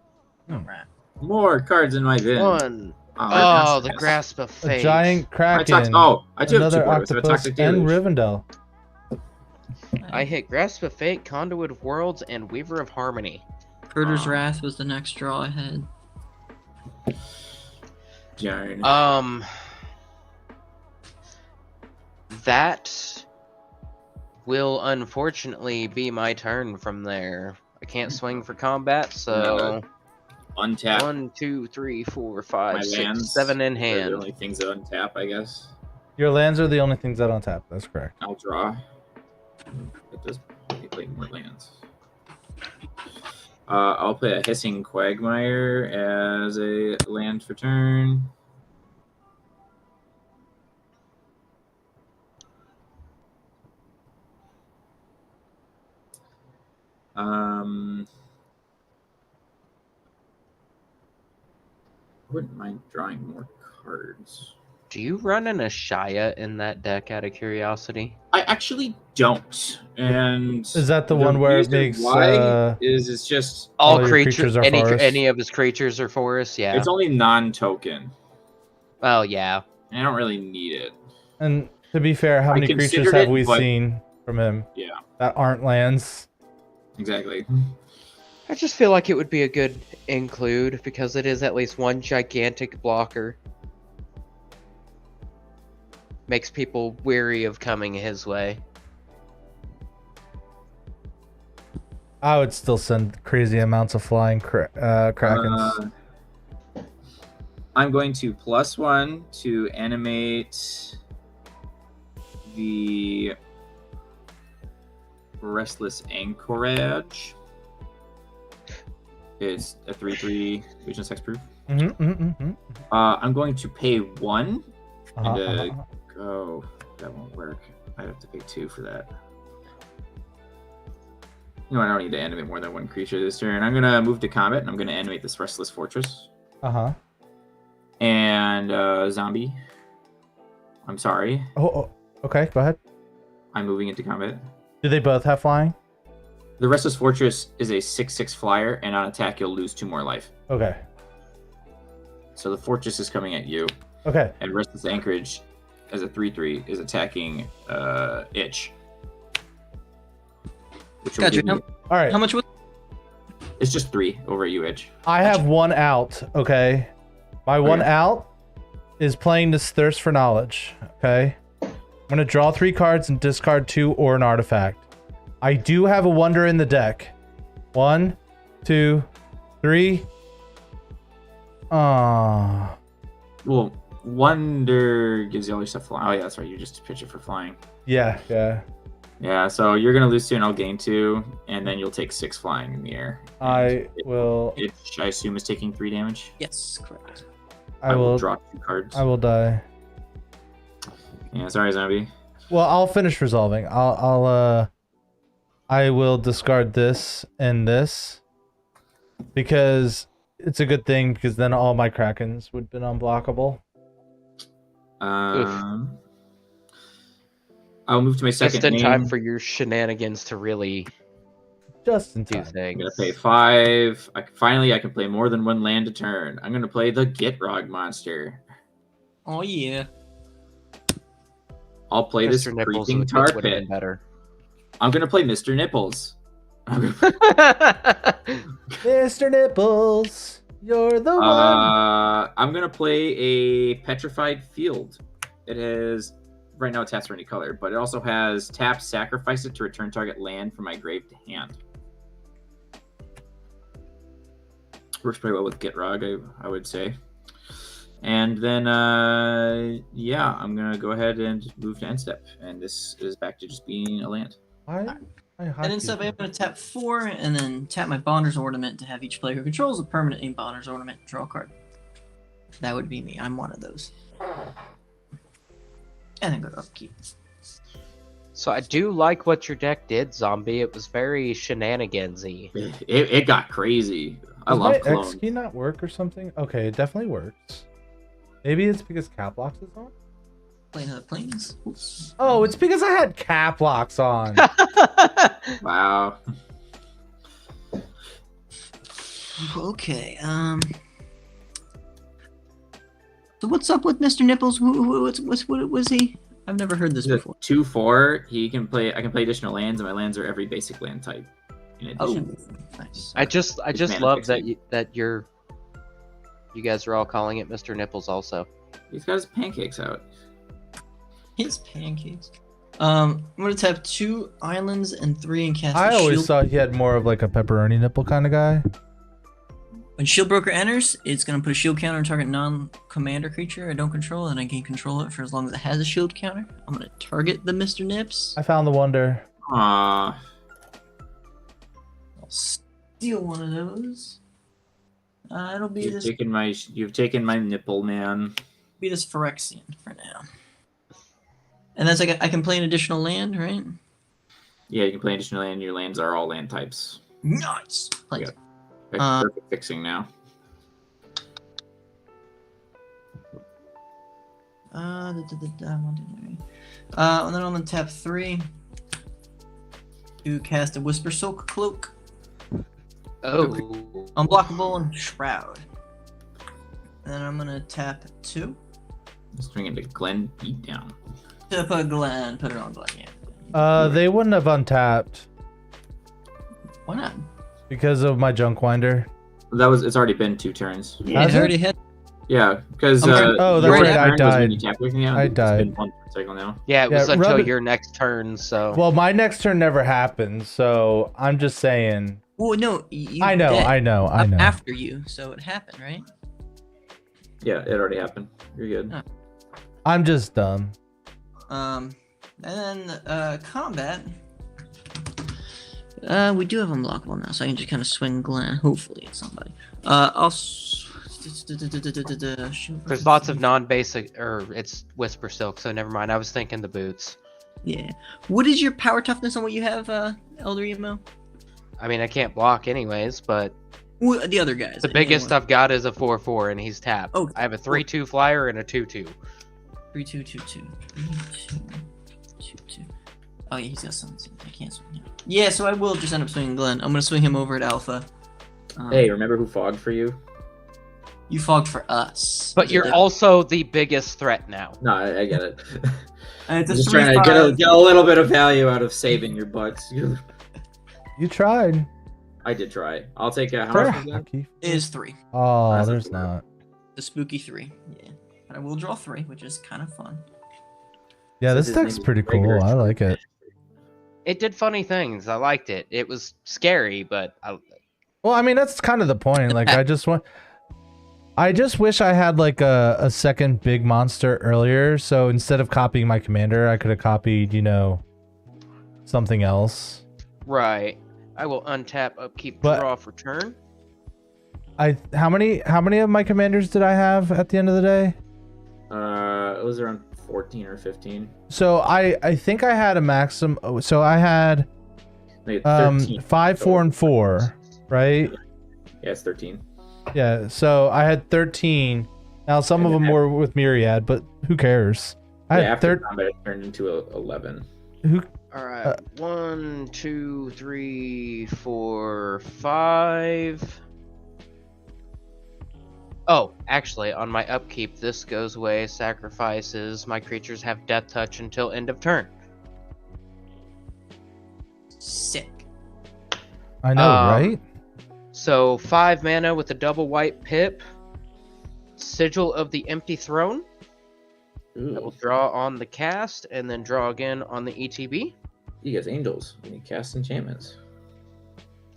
Alright.
More cards in my bin.
1.
Oh,
The Grasp of
A
Fate.
giant
I
kraken.
I do have two
Another
boards. I have a
octopus
Toxic
and
Deluge.
Rivendell.
I hit Grasp of Fate, Conduit of Worlds, and Weaver of Harmony.
Herder's Wrath was the next draw I had.
Darn.
That will unfortunately be my turn from there. I can't swing for combat, so
Untap.
1, 2, 3, 4,
My
5, 6,
lands
7 in
are
hand.
the only things that untap, I guess.
Your lands are the only things that on tap. That's correct.
I'll draw. It does play more lands. I'll play a Hissing Quagmire as a land for turn. I wouldn't mind drawing more cards.
Do you run an Ashaya in that deck out of curiosity?
I actually don't. And
is that the one where it
reason
makes
why is it's just
All
your
creatures
are forests?
any of his creatures are forests, yeah.
it's only non-token.
Oh yeah.
I don't really need it.
And to be fair, how
I
many creatures
considered
have
it,
we
but-
seen from him
Yeah,
that aren't lands?
exactly.
I just feel like it would be a good include because it is at least one gigantic blocker. Makes people weary of coming his way.
I would still send crazy amounts of flying krakens.
I'm going to +1 to animate the Restless Anchorage. It's a 3/3 Region Hexproof. I'm going to pay 1 and go. That won't work. I have to pay 2 for that. No, I don't need to animate more than 1 creature this turn. I'm gonna move to combat and I'm gonna animate this Restless Fortress. And zombie. I'm sorry.
Oh, okay, go ahead.
I'm moving into combat.
Do they both have flying?
The Restless Fortress is a 6/6 flyer, and on attack you'll lose 2 more life.
Okay.
So the Fortress is coming at you.
Okay.
And Restless Anchorage, as a 3/3, is attacking Itch. Which will
Gotcha.
give me-
All right.
How much was?
It's just 3 over at you, Itch.
I have 1 out. Okay. My 1 out is playing this Thirst for Knowledge. Okay. I'm gonna draw 3 cards and discard 2 or an artifact. I do have a Wonder in the deck. 1, 2, 3.
Well, Wonder gives you all your stuff flying. Oh yeah, that's right. You just pitch it for flying.
Yeah, yeah.
Yeah, so you're gonna lose 2 and I'll gain 2, and then you'll take 6 flying in the air.
I will.
Itch, I assume, is taking 3 damage.
Yes, correct.
I will
draw 2 cards.
I will die.
Yeah, sorry, zombie.
Well, I'll finish resolving. I will discard this and this because it's a good thing because then all my Krakens would have been unblockable.
I'll move to my second
Just in time
main.
for your shenanigans to really
Just in
do
time.
I'm
things.
gonna pay 5. Finally, I can play more than 1 land a turn. I'm gonna play the Gitrog monster.
Oh yeah.
I'll play this
Mr. Nipples
creeping
would
tar
have been
pit.
better.
I'm gonna play Mr. Nipples.
Mr. Nipples, you're the one.
I'm gonna play a Petrified Field. It has right now it taps for any color, but it also has tap, sacrifice it to return target land from my grave to hand. Works pretty well with Gitrog, I would say. And then yeah, I'm gonna go ahead and move to end step, and this is back to just being a land.
And instead, I'm going to tap 4 and then tap my Bonder's Ornament to have each player who controls a permanent in Bonder's Ornament draw a card. That would be me. I'm one of those. And then go to upkeep.
So I do like what your deck did, Zombie. It was very shenanigansy.
It got crazy. I
Does
love
my
clones.
X key not work or something? Okay, it definitely works. Maybe it's because cap locks is on?
Play another planes. Oops.
Oh, it's because I had cap locks on.
Wow.
Okay. So what's up with Mr. Nipples? What was he? I've never heard this
He's a
before.
2/4. He can play. I can play additional lands, and my lands are every basic land type. In
Oh,
addition,
nice.
I just
mana
love that
fixing.
you guys are all calling it Mr. Nipples also.
he's got his pancakes out.
His pancakes. I'm gonna tap 2 islands and 3 and cast.
I
a
always
shield.
thought he had more of like a pepperoni nipple kind of guy.
When Shield Broker enters, it's gonna put a shield counter on target non-commander creature I don't control, and I can control it for as long as it has a shield counter. I'm gonna target the Mr. Nips.
I found the wonder.
Aww.
I'll steal one of those. It'll be
You've taken my nipple, man.
this Phyrexian for now. And that's like I can play an additional land, right?
Yeah, you can play additional land. Your lands are all land types.
Nice. Play.
Yeah. Perfect fixing now.
And then I'm gonna tap 3 to cast a Whisper Silk Cloak.
Oh.
Unblockable and Shroud. And then I'm gonna tap 2.
Let's bring it to Glenn Beatdown.
To put Glenn, put it on Glenn, yeah.
They wouldn't have untapped.
Why not?
Because of my junk winder.
It's already been 2 turns.
Yeah, it's already hit.
Yeah, because
oh, that's right, I died. I died.
It's been 1 cycle now.
Yeah, it was
Yeah,
until your next turn, so...
Well, my next turn never happened, so I'm just saying...
Well, no,
I know.
After you, so it happened, right?
Yeah, it already happened. You're good.
Oh.
I'm just dumb.
And then, combat. We do have unblockable now, so I can just kind of swing Glenn, hopefully, at somebody.
There's lots of non-basic, or it's Whisper Silk, so never mind. I was thinking the boots.
Yeah. What is your power toughness on what you have, Elder Emo?
I mean, I can't block anyways, but...
Well, the other guys.
The biggest I've got is a 4/4, and he's tapped.
Oh,
I have a 3/2 flyer and a 2/2.
3/2/2/2. 3/2/2/2. Oh, yeah, he's got something. I can't swing him. Yeah, so I will just end up swinging Glenn. I'm gonna swing him over at Alpha.
Hey, remember who fogged for you?
You fogged for us.
But you're also the biggest threat now.
No, I get it.
It's
just trying to get a little bit of value out of saving your butts.
You tried.
I did try. I'll take how much was that?
It is 3.
Oh, there's not.
The spooky 3. Yeah. But I will draw 3, which is kind of fun.
Yeah, this deck's pretty cool. I like it.
It did funny things. I liked it. It was scary, but
Well, I mean, that's kind of the point. Like, I just wish I had like a second big monster earlier. So instead of copying my commander, I could have copied, something else.
Right. I will untap, upkeep, draw for turn.
How many of my commanders did I have at the end of the day?
It was around 14 or 15.
So I think I had a maximum. So I had 5, 4, and 4, right?
Yeah, it's 13.
Yeah, so I had 13. Now some of them were with Myriad, but who cares?
After combat, it turned into 11.
All right, 1, 2, 3, 4, 5. Oh, actually, on my upkeep, this goes away. Sacrifices. My creatures have death touch until end of turn.
Sick.
I know, right?
So 5 mana with a double white pip. Sigil of the Empty Throne.
Ooh.
I will draw on the cast and then draw again on the ETB.
You guys angels when you cast enchantments.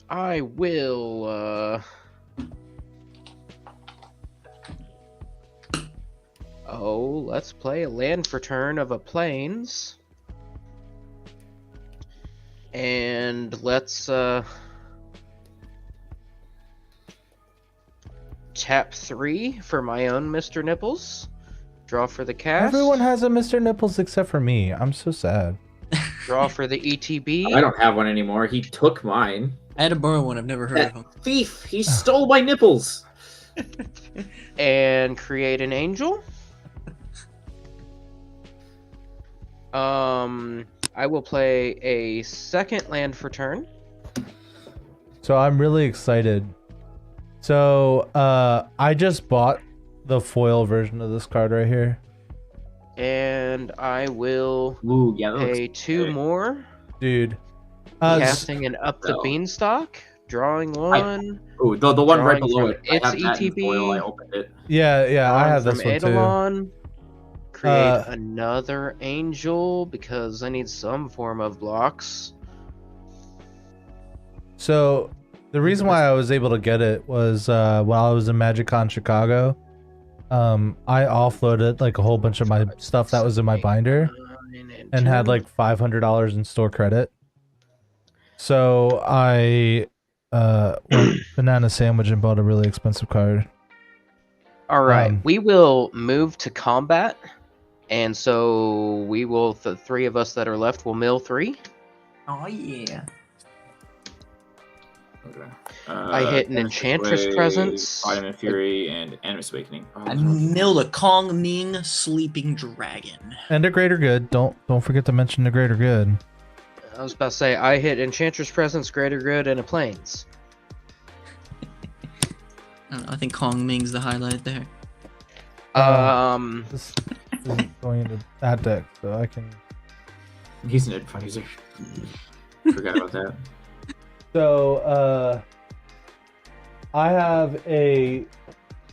I will let's play a land for turn of a plains. And let's tap 3 for my own Mr. Nipples. Draw for the cast.
Everyone has a Mr. Nipples except for me. I'm so sad.
Draw for the ETB.
I don't have one anymore. He took mine.
I had to borrow one. I've never heard of him.
Thief! He stole my nipples!
And create an angel. I will play a second land for turn.
So I'm really excited. So I just bought the foil version of this card right here.
And I will pay 2 more.
Dude.
Casting an Up the Beanstalk. Drawing 1.
The one right below it.
It's
I have that in
ETB.
foil. I opened it.
Yeah, I have this one too.
Create another angel because I need some form of blocks.
So the reason why I was able to get it was while I was in MagicCon Chicago, I offloaded like a whole bunch of my stuff that was in my binder and had like $500 in store credit. So I went banana sandwich and bought a really expensive card.
All right, we will move to combat. And so we will, the 3 of us that are left will mill 3.
Oh, yeah.
Okay.
I hit an Enchantress Presence.
Vitamin Fury and Animus Awakening.
I milled a Kong Ming Sleeping Dragon.
And a greater good. Don't forget to mention the greater good.
I was about to say, I hit Enchantress Presence, Greater Good, and a Plains.
I don't know, I think Kong Ming's the highlight there.
This isn't going into that deck, so I can...
He's an advisor. Forgot about that.
So, I have a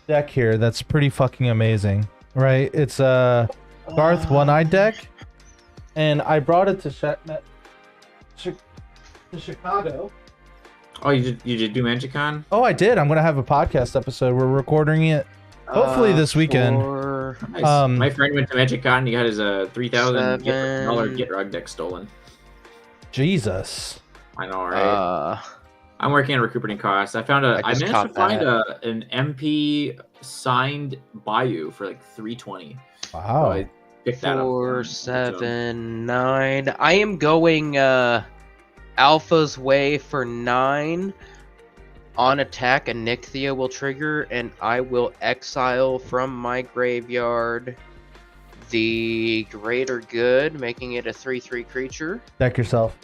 deck here that's pretty fucking amazing, right? It's a Garth One-Eye deck, and I brought it to Chicago.
Oh, you did do MagicCon?
Oh, I did. I'm gonna have a podcast episode. We're recording it hopefully this weekend.
Nice. My friend went to MagicCon. He got his $3,000 Gitrog deck stolen.
Jesus.
I know, right? I'm working on recuperating costs. I managed to find an MP signed Bayou for like $320.
Wow.
So I picked that up.
4, 7, 9. I am going Alpha's Way for 9. On attack, a Nykthia will trigger, and I will exile from my graveyard the Greater Good, making it a 3/3 creature.
Deck yourself.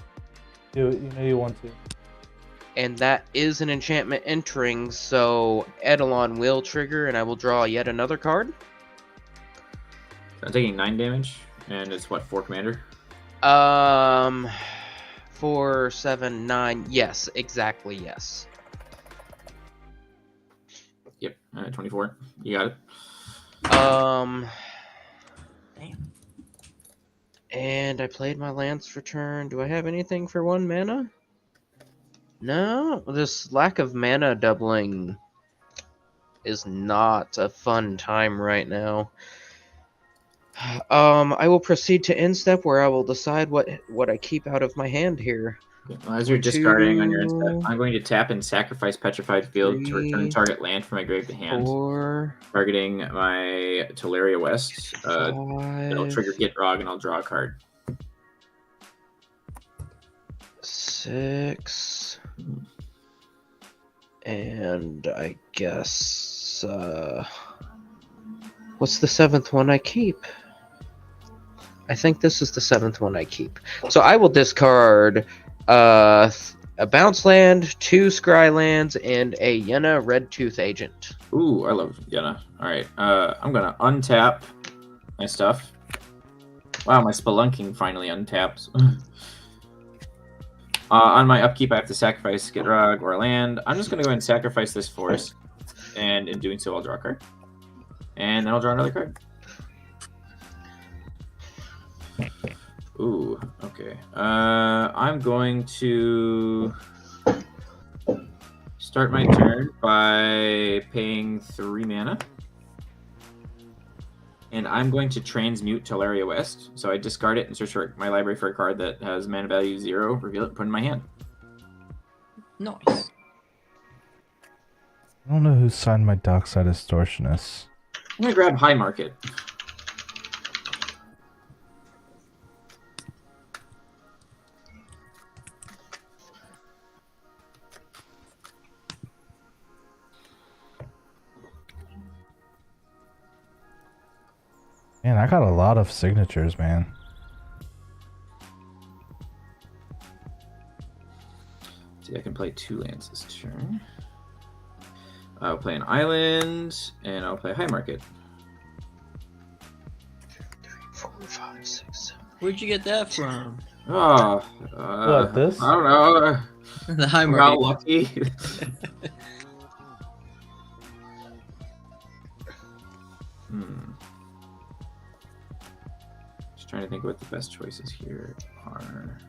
Do it. You know you want to.
And that is an enchantment entering, so Eidolon will trigger, and I will draw yet another card.
I'm taking 9 damage, and it's what, 4 commander?
4, 7, 9. Yes, exactly, yes.
Yep, 24. You got it.
Damn.
And I played my Lance for turn. Do I have anything for 1 mana? No, this lack of mana doubling is not a fun time right now. I will proceed to end step where I will decide what I keep out of my hand here.
Well, as you're discarding on your end step, I'm going to tap and sacrifice Petrified Field to return target land from my grave to hand.
4,
Targeting my Teleria West.
5,
It'll trigger Gitrog and I'll draw a card.
6, and I guess what's the 7th one I keep? I think this is the 7th one I keep. So I will discard a bounce land, 2 scry lands, and a Yenna Red Tooth Agent.
Ooh, I love Yenna. Alright, I'm gonna untap my stuff. Wow, my Spelunking finally untaps. On my upkeep, I have to sacrifice Gitrog or land. I'm just gonna go ahead and sacrifice this forest, and in doing so, I'll draw a card. And then I'll draw another card. Ooh, okay. I'm going to start my turn by paying 3 mana. And I'm going to transmute Teleria West. So I discard it and search for my library for a card that has mana value 0, reveal it, and put it in my hand.
Nice.
I don't know who signed my Dockside Extortionist.
I'm going to grab High Market.
Man, I got a lot of signatures, man.
See, I can play 2 lands this turn. I'll play an island, and I'll play High Market.
2, 3, 4, 5, 6, 7.
Where'd you get that from?
Oh,
What, this?
I don't know.
The high
I'm
market.
not lucky. Just trying to think what the best choices here are.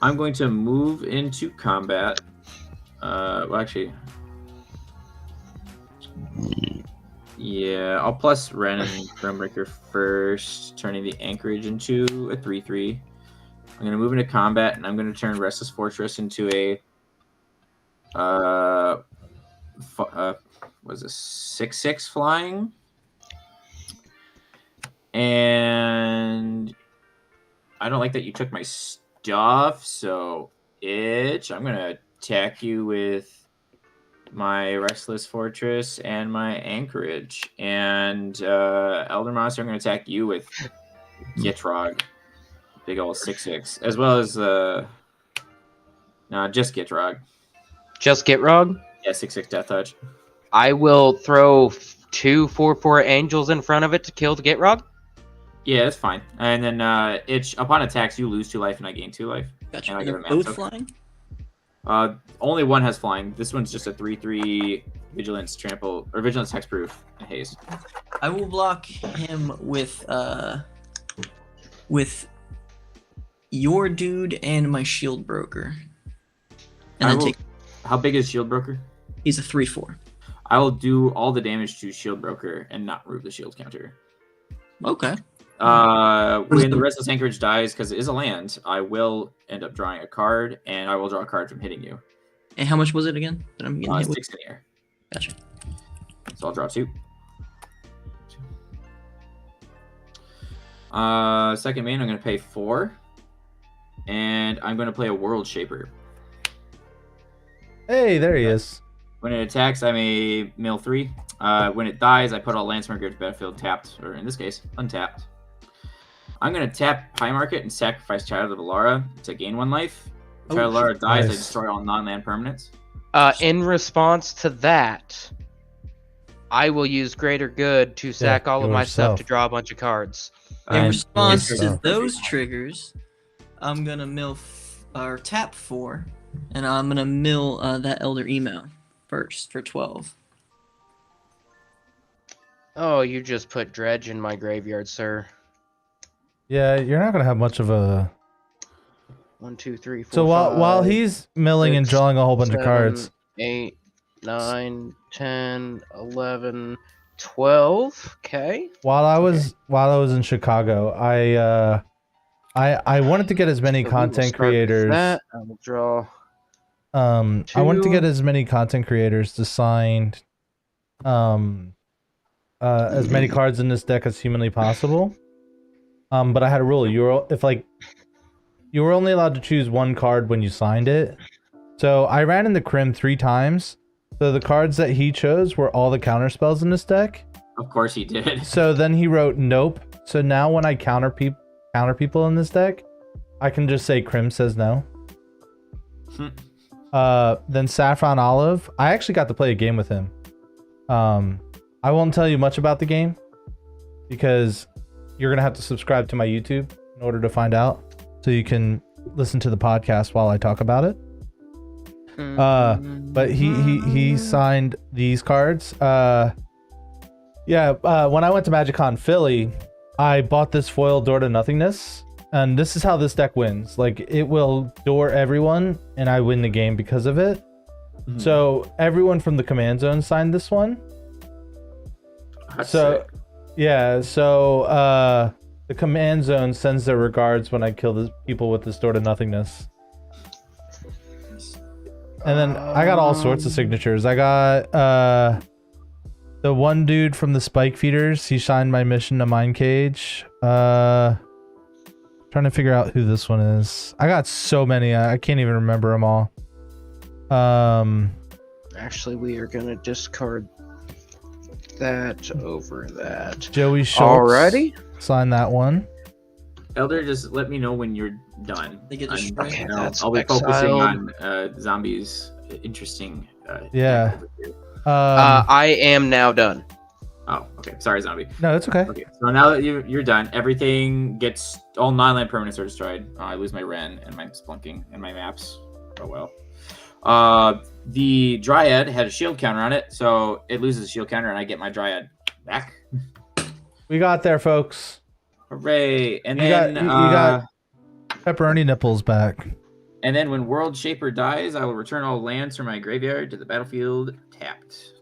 I'm going to move into combat. Well, actually, yeah, I'll plus Ren and Thronebreaker first, turning the Anchorage into a 3/3. I'm going to move into combat, and I'm going to turn Restless Fortress into a was a 6/6 flying, and I don't like that you took my stuff. So, I'm gonna attack you with my Restless Fortress and my Anchorage. And Elder Monster, I'm gonna attack you with Gitrog. Big ol' 6/6. As well as just Gitrog.
Just Gitrog?
Yeah, 6/6 Death Touch.
I will throw 2 4/4 angels in front of it to kill the Gitrog.
Yeah, that's fine. And then upon attacks, you lose 2 life and I gain 2 life.
Gotcha.
And I
Are
get
they
a mana
both
token.
flying?
Only one has flying. This one's just a 3/3 vigilance trample or vigilance hexproof and haste.
I will block him with your dude and my shield broker. And then
How big is Shield Broker?
He's a 3/4.
I will do all the damage to Shield Broker and not remove the shield counter.
Okay.
When the Restless Anchorage dies, because it is a land, I will end up drawing a card, and I will draw a card from hitting you.
And how much was it again that I'm getting hit with?
6 in the air.
Gotcha.
So I'll draw 2. Second main, I'm going to pay 4. And I'm going to play a World Shaper.
Hey, there he is.
When it attacks, I may mill 3. When it dies, I put all lands from my graveyard battlefield tapped, or in this case, untapped. I'm going to tap High Market and sacrifice Child of Alara to gain 1 life. If Child of Alara dies, I destroy all non-land permanents.
In response to that, I will use Greater Good to sack all of my stuff to draw a bunch of cards.
In response to those triggers, I'm going to mill or tap 4, and I'm going to mill that Elder Email first for 12.
Oh, you just put Dredge in my graveyard, sir.
Yeah, you're not gonna have much of a.
1, 2, 3, 4.
So while he's milling
6,
and drawing a whole bunch
7,
of cards,
8, 9, 10, 11, 12. Okay.
While I was in Chicago, I wanted to get as many content creators.
I will draw.
I wanted to get as many content creators to sign as many cards in this deck as humanly possible. But I had a rule. You were only allowed to choose 1 card when you signed it. So I ran into Crim 3 times. So the cards that he chose were all the counter spells in this deck.
Of course he did. So
then he wrote nope. So now when I counter people in this deck, I can just say Crim says no. Then Saffron Olive. I actually got to play a game with him. I won't tell you much about the game because you're gonna have to subscribe to my YouTube in order to find out, so you can listen to the podcast while I talk about it. But he signed these cards. When I went to MagicCon Philly, I bought this foil Door to Nothingness, and this is how this deck wins. Like, it will door everyone, and I win the game because of it. Mm-hmm. So everyone from the command zone signed this one.
That's sick.
The command zone sends their regards when I kill the people with this Door to Nothingness. And then I got all sorts of signatures. I got the one dude from the Spike Feeders. He signed my Mission to Mind Cage. Trying to figure out who this one is. I got so many. I can't even remember them all.
Actually, we are gonna discard that over that.
Joey Schultz. Alrighty. Sign that one.
Elder, just let me know when you're done.
They get destroyed.
Okay,
I'll be focusing on zombies. Interesting.
I am now done.
Oh, okay. Sorry, zombie.
No, it's okay.
Okay, so now that you're done, everything gets all non-land permanents are destroyed. I lose my Ren and my Splunking and my maps. Oh well. The Dryad had a shield counter on it, so it loses a shield counter, and I get my Dryad back.
We got there, folks.
Hooray! And
you
then
got pepperoni nipples back.
And then when World Shaper dies, I will return all lands from my graveyard to the battlefield tapped.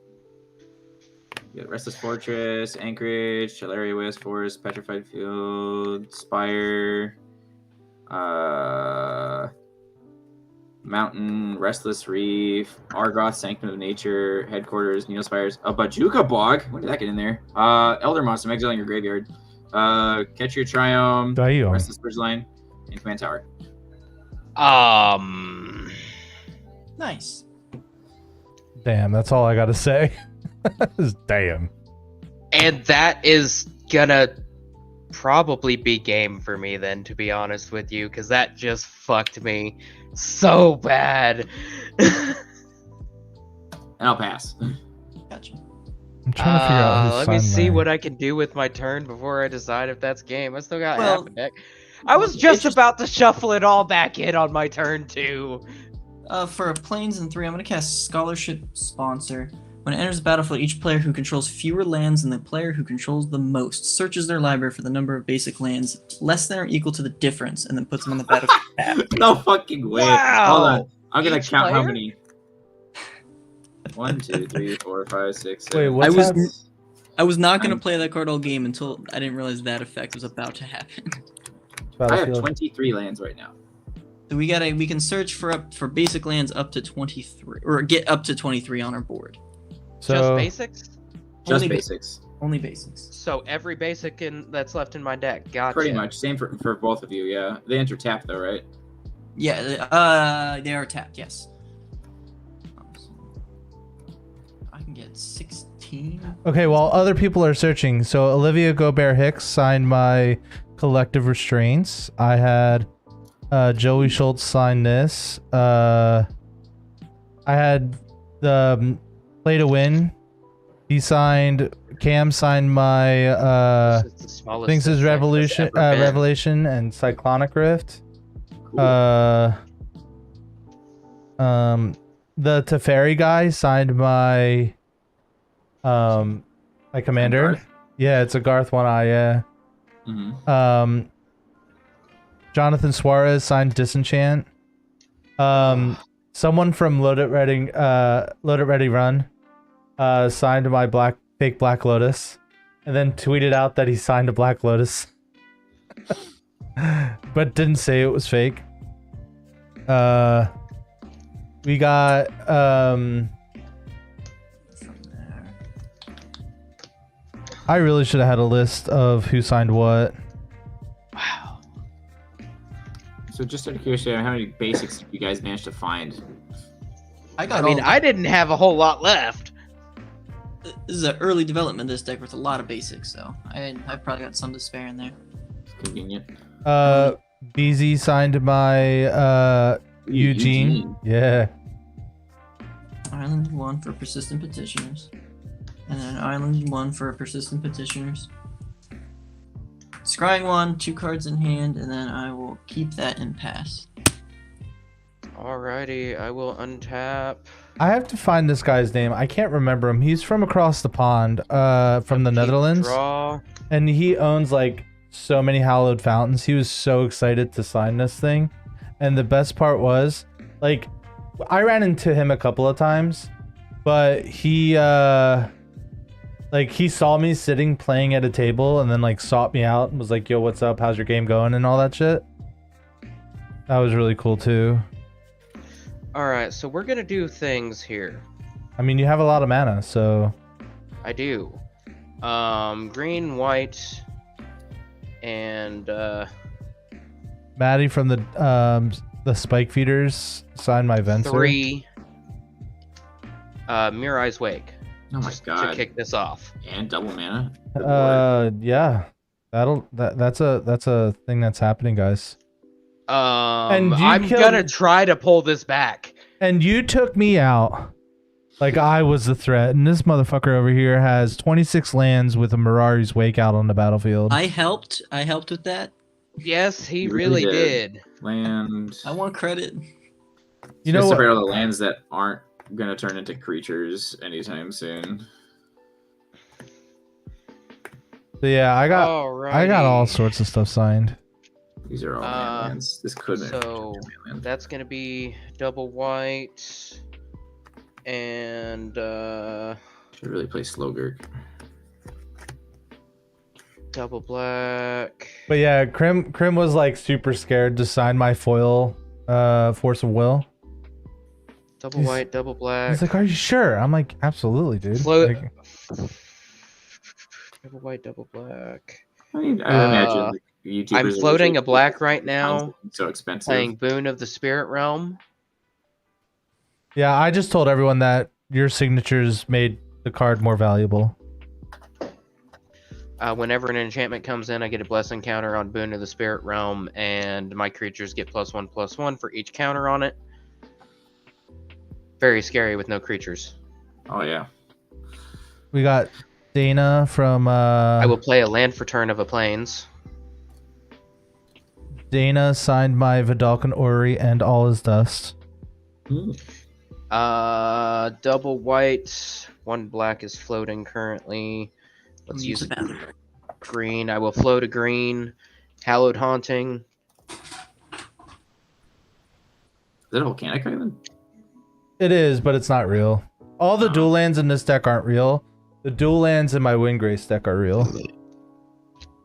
You got Restless Fortress, Anchorage, Chalaria West Forest, Petrified Field, Spire, Mountain, Restless Reef, Argoth, Sanctum of Nature, Headquarters, Neospires, a Bajuka Bog. When did that get in there? Elder Monster, I'm exiling your graveyard. Catch Your Triumph, Restless Bridgeline, and Command Tower.
Nice.
Damn, that's all I gotta say. Damn.
And that is gonna probably be game for me then, to be honest with you, because that just fucked me so bad.
And I'll pass.
Gotcha.
I'm trying to figure out who's
let me
signed
see
my-
what I can do with my turn before I decide if that's game. I still got
Well,
half a deck. I was just about to shuffle it all back in on my turn too.
For Planes in 3, I'm going to cast Scholarship Sponsor. When it enters the battlefield, each player who controls fewer lands than the player who controls the most searches their library for the number of basic lands less than or equal to the difference, and then puts them on the battlefield.
No fucking way.
Wow.
Hold on. I'm gonna
Each
count how
player?
many. 1, 2, 3, 4, 5, 6, 7.
Wait, what's
I was-
that?
I was not going to play that card all game until I didn't realize that effect was about to happen.
I have
Battlefield.
23 lands right now.
So we can search for basic lands up to 23, or get up to 23 on our board.
So
Just basics?
Just
Only
basics.
Only basics.
So every basic that's left in my deck. Gotcha.
Pretty much. Same for both of you, yeah. They enter tap though, right?
Yeah, they are tapped, yes. I can get 16.
okay, while other people are searching, so Olivia Gobert Hicks signed my Collective Restraints. I had Joey Schultz sign this. I had the Play to Win. He signed. Cam signed my
This is the smallest
Things is
deck that's
Revolution,
ever been.
Revelation, and Cyclonic Rift.
Cool.
The Teferi guy signed my my commander.
Garth?
Yeah, it's a Garth One Eye. Yeah.
Mhm.
Jonathan Suarez signed Disenchant. Someone from Load It Ready Run signed my fake Black Lotus, and then tweeted out that he signed a Black Lotus, but didn't say it was fake. We got
From there.
I really should have had a list of who signed what.
Wow.
So just out of curiosity, how many basics did you guys manage to find?
I
I mean, I didn't have a whole lot left.
This is an early development, this deck with a lot of basics, so I've probably got some to spare in there.
Convenient.
BZ signed my Eugene. Yeah.
Island 1 for Persistent Petitioners. And then Island 1 for Persistent Petitioners. Scrying 1, 2 cards in hand, and then I will keep that in pass.
Alrighty, I will untap.
I have to find this guy's name. I can't remember him. He's from across the pond, from the
Keep
Netherlands.
Draw.
And he owns like so many hallowed fountains. He was so excited to sign this thing. And the best part was, like, I ran into him a couple of times, but he he saw me sitting playing at a table and then like sought me out and was like, yo, what's up? How's your game going? And all that shit. That was really cool too.
Alright, so we're gonna do things here.
I mean, you have a lot of mana, so
I do. Green, white, and
Maddie from the Spike Feeders signed my Venser.
3. Mirror Eyes Wake.
Oh my
To
god.
kick this off.
And double mana. Good lord.
Yeah. That's a thing that's happening, guys. And you
I'm
killed-
gonna try to pull this back.
And you took me out like I was the threat, and this motherfucker over here has 26 lands with a Mirari's Wake out on the battlefield.
I helped with that.
Yes, he
You
really
really
did.
Land.
I want credit.
You know
Just
what?
separate all the lands that aren't gonna turn into creatures anytime soon.
So yeah, I got all
Alrighty.
sorts of stuff signed.
These are all man lands. This could be
So
a land.
that's gonna be double white, and
Should really play Slogurk.
double black.
But yeah, Krim was like super scared to sign my foil Force of Will.
Double
He's-
white, double black.
He's like, "Are you sure?" I'm like, "Absolutely, dude."
Float-
Like,
Double white, double black.
I mean, I imagine YouTubers.
I'm floating a black right now.
So expensive.
Playing Boon of the Spirit Realm.
Yeah, I just told everyone that your signatures made the card more valuable.
Whenever an enchantment comes in, I get a blessing counter on Boon of the Spirit Realm, and my creatures get +1/+1 for each counter on it. Very scary with no creatures.
Oh yeah.
We got Dana from.
I will play a land for turn of a plains.
Dana signed my Vidalcan Ori and all his dust.
Double white. 1 black is floating currently. Let's use a green. I will float a green. Hallowed Haunting.
Is that a volcanic island?
It is, but it's not real. All the dual lands in this deck aren't real. The dual lands in my Windgrace deck are real.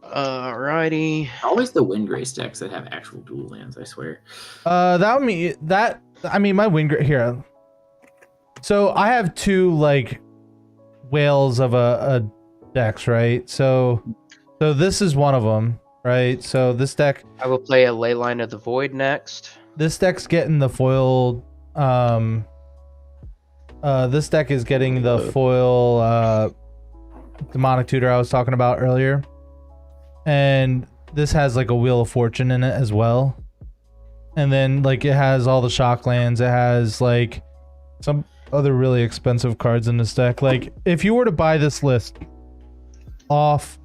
Alrighty.
Always the Windgrace decks that have actual dual lands, I swear.
That would mean that. I mean, my Windgrace here. So I have 2 like whales of a decks, right? So this is one of them, right? So this deck.
I will play a Leyline of the Void next.
This deck's getting the foil. This deck is getting the foil demonic tutor I was talking about earlier, and this has like a Wheel of Fortune in it as well. And then like it has all the shock lands. It has like some other really expensive cards in this deck. Like if you were to buy this list off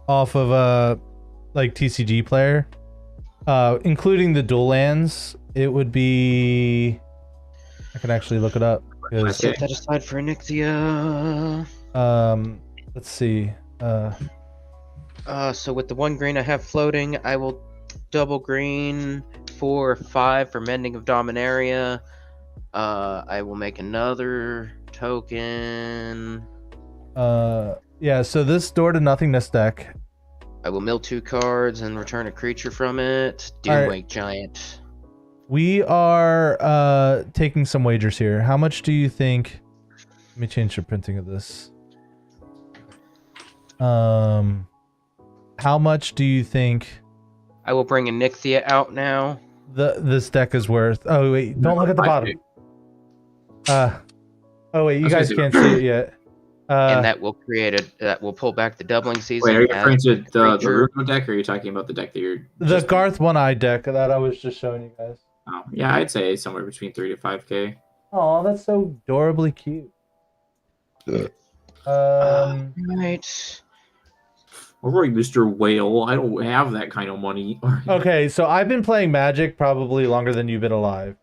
of a like TCG player, including the dual lands, it would be. I can actually look it up.
Let's set that aside for Nixia.
Let's see.
So with the 1 green I have floating, I will double green 4 or 5 for Mending of Dominaria. I will make another token.
Yeah, so this Door to Nothingness deck.
I will mill 2 cards and return a creature from it. Doomwake Giant.
We are taking some wagers here. How much do you think? Let me change the printing of this. How much do you think?
I will bring a Nixia out now.
This deck is worth. Oh wait, don't look at the bottom. Oh wait, you guys can't see it yet.
And that will create a that will pull back the doubling season.
Wait, are you referring to the Runo deck, or are you talking about the deck that you're?
The Garth One-Eye deck that I was just showing you guys.
Oh, yeah, I'd say somewhere between 3 to 5K.
Oh, that's so adorably cute.
Right.
All right, Mr. Whale. I don't have that kind of money.
Okay, so I've been playing Magic probably longer than you've been alive.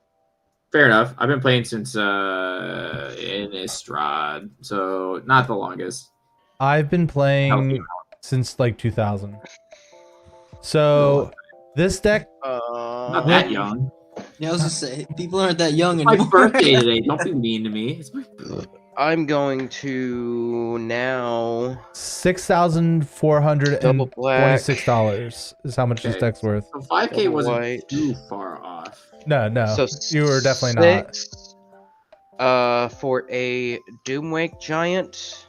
Fair enough. I've been playing since Innistrad, so not the longest.
I've been playing since like 2000. So this deck,
not that young.
Yeah, I was just saying, people aren't that young
It's
anymore.
my birthday today. Don't be mean to me. It's my
I'm going to now
$6,426 is how much this deck's worth.
So 5K wasn't
white.
too far off.
No.
So
you were definitely
not. For a Doomwake Giant.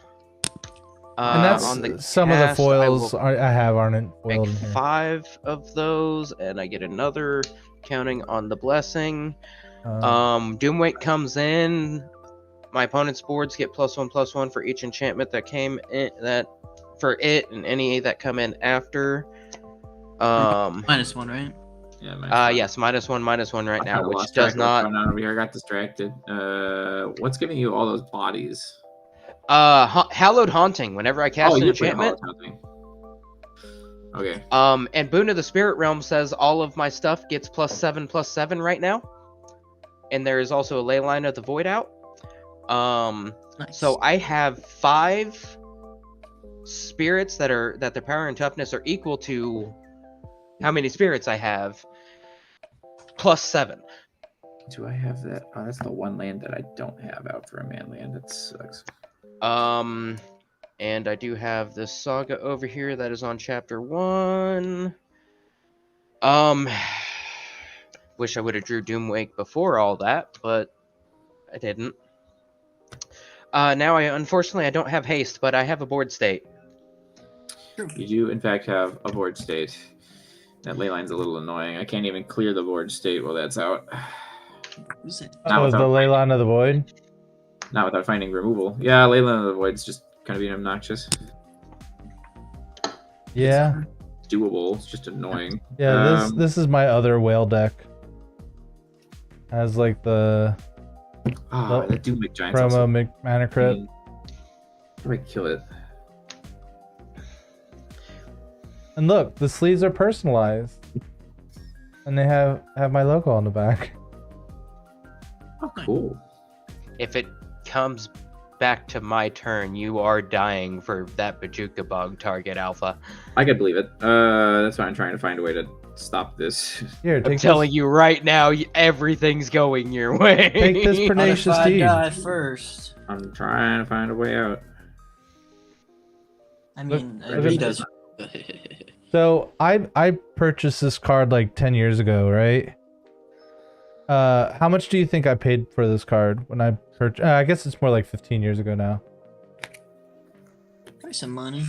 And that's
on the
some of the
cast,
foils I have aren't
make
foiled in here.
5 of those, and I get another counting on the blessing. Doomwake comes in. My opponent's boards get +1/+1 for each enchantment that came in that for it, and any that come in after.
-1, right?
Yeah.
Yes, -1/-1 right now, which does not.
Over here, I got distracted. What's giving you all those bodies?
Hallowed Haunting. Whenever I cast an enchantment.
Okay.
And Boon of the Spirit Realm says all of my stuff gets +7/+7 right now, and there is also a Leyline of the Void out.
Nice.
So I have 5 spirits that their power and toughness are equal to how many spirits I have, +7.
Do I have that? Oh, that's the one land that I don't have out for a man land. That sucks.
And I do have this saga over here that is on chapter 1. Wish I would have drew Doomwake before all that, but I didn't. Now unfortunately I don't have haste, but I have a board state.
You do, in fact, have a void state. That ley line's a little annoying. I can't even clear the void state while that's out.
Who's it?
Oh, the ley line of the void?
Not without finding removal. Yeah, ley line of the void's just kind of being obnoxious.
Yeah.
It's doable. It's just annoying.
Yeah, this is my other whale deck. Has like the
that do make giants.
promo mana crit.
How do I kill it?
And look, the sleeves are personalized, and they have my logo on the back.
Oh, cool.
If it comes back to my turn, you are dying for that Bajuka Bog target, Alpha.
I could believe it. That's why I'm trying to find a way to stop this.
Here,
I'm telling you right now, everything's going your way.
Take this pernicious deed.
Die first.
I'm trying to find a way out.
I mean,
Look,
he does.
So I purchased this card like 10 years ago, right? How much do you think I paid for this card when I purchased? I guess it's more like 15 years ago now.
Probably some money.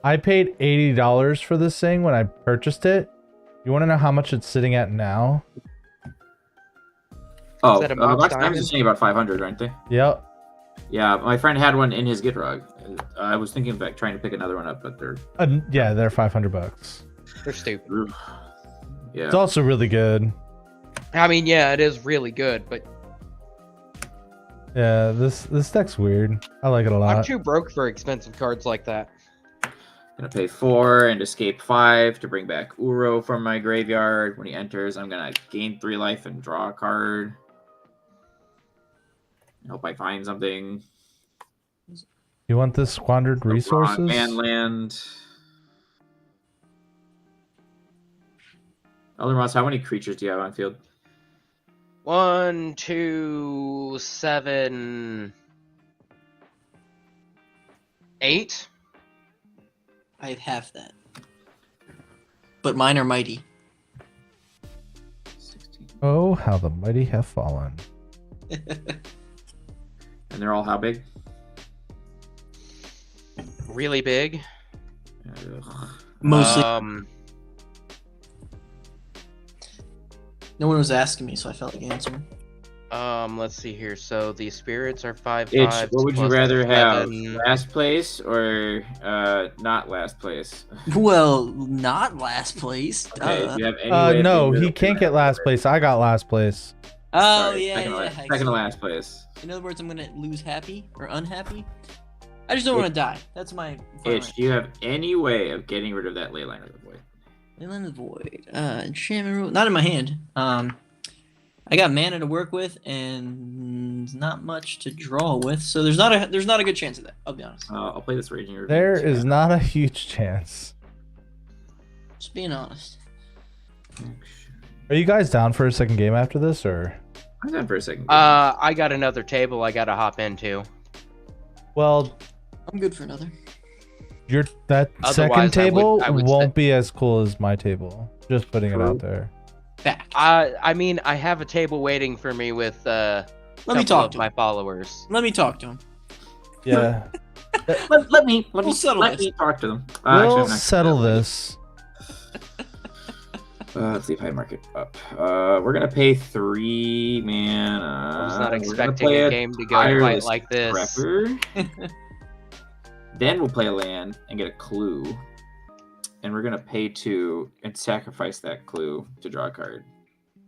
I paid $80 for this thing when I purchased it. You want to know how much it's sitting at now?
Oh,
that a Mox
Mox Diamonds
Diamond?
is saying about 500, aren't they?
Yep.
Yeah, my friend had one in his Gitrog. I was thinking about trying to pick another one up, but they're
Yeah, they're $500.
They're stupid.
oof. Yeah.
It's also really good.
I mean, yeah, it is really good, but
Yeah, this deck's weird. I like it a
I'm
lot.
too broke for expensive cards like that.
Gonna pay 4 and escape 5 to bring back Uro from my graveyard. When he enters, I'm gonna gain 3 life and draw a card. I hope I find something.
You want this squandered resources?
Manland. Elder Moss, how many creatures do you have on field?
1, 2, 7, 8.
I have that. But mine are mighty.
16.
Oh, how the mighty have fallen.
And they're all how big?
Really big.
Ugh.
Mostly. No one was asking me, so I felt like answering.
Let's see here. So the spirits are 5,
Itch,
5.
what would you
plus
rather have?
7.
Last place or not last place?
Well, not last place.
Okay, do you have any way of
No,
being
he
rid of
can't get last place. I got last place.
Oh,
Sorry,
yeah,
second,
yeah.
to last, second to last place.
In other words, I'm gonna lose happy or unhappy. I just don't want to die. That's my.
Itch, do you have any way of getting rid of that ley line of the void?
Leyline of the Void. Enchantment rule. Not in my hand. I got mana to work with and not much to draw with, so there's not a good chance of that. I'll be honest.
I'll play this Raging River.
There is not a huge chance.
Just being honest.
Are you guys down for a second game after this, or?
I'm down for a second.
I got another table I gotta hop into.
Well,
I'm good for another.
that
Otherwise,
second table
I would
won't be as cool as my table. Just putting it out there.
Back.
I mean, I have a table waiting for me with
Let me talk to
my
him.
followers.
Let me talk to him.
Yeah.
let me
We'll settle
let
this.
me talk to them.
We'll
Actually, I'm not
settle
gonna-
this.
Let's leave high market up. We're gonna pay 3 mana.
I was not
We're gonna
expecting
play
a game to go
tireless
quite like this.
prepper. Then we'll play a land and get a clue. And we're gonna pay 2 and sacrifice that clue to draw a card.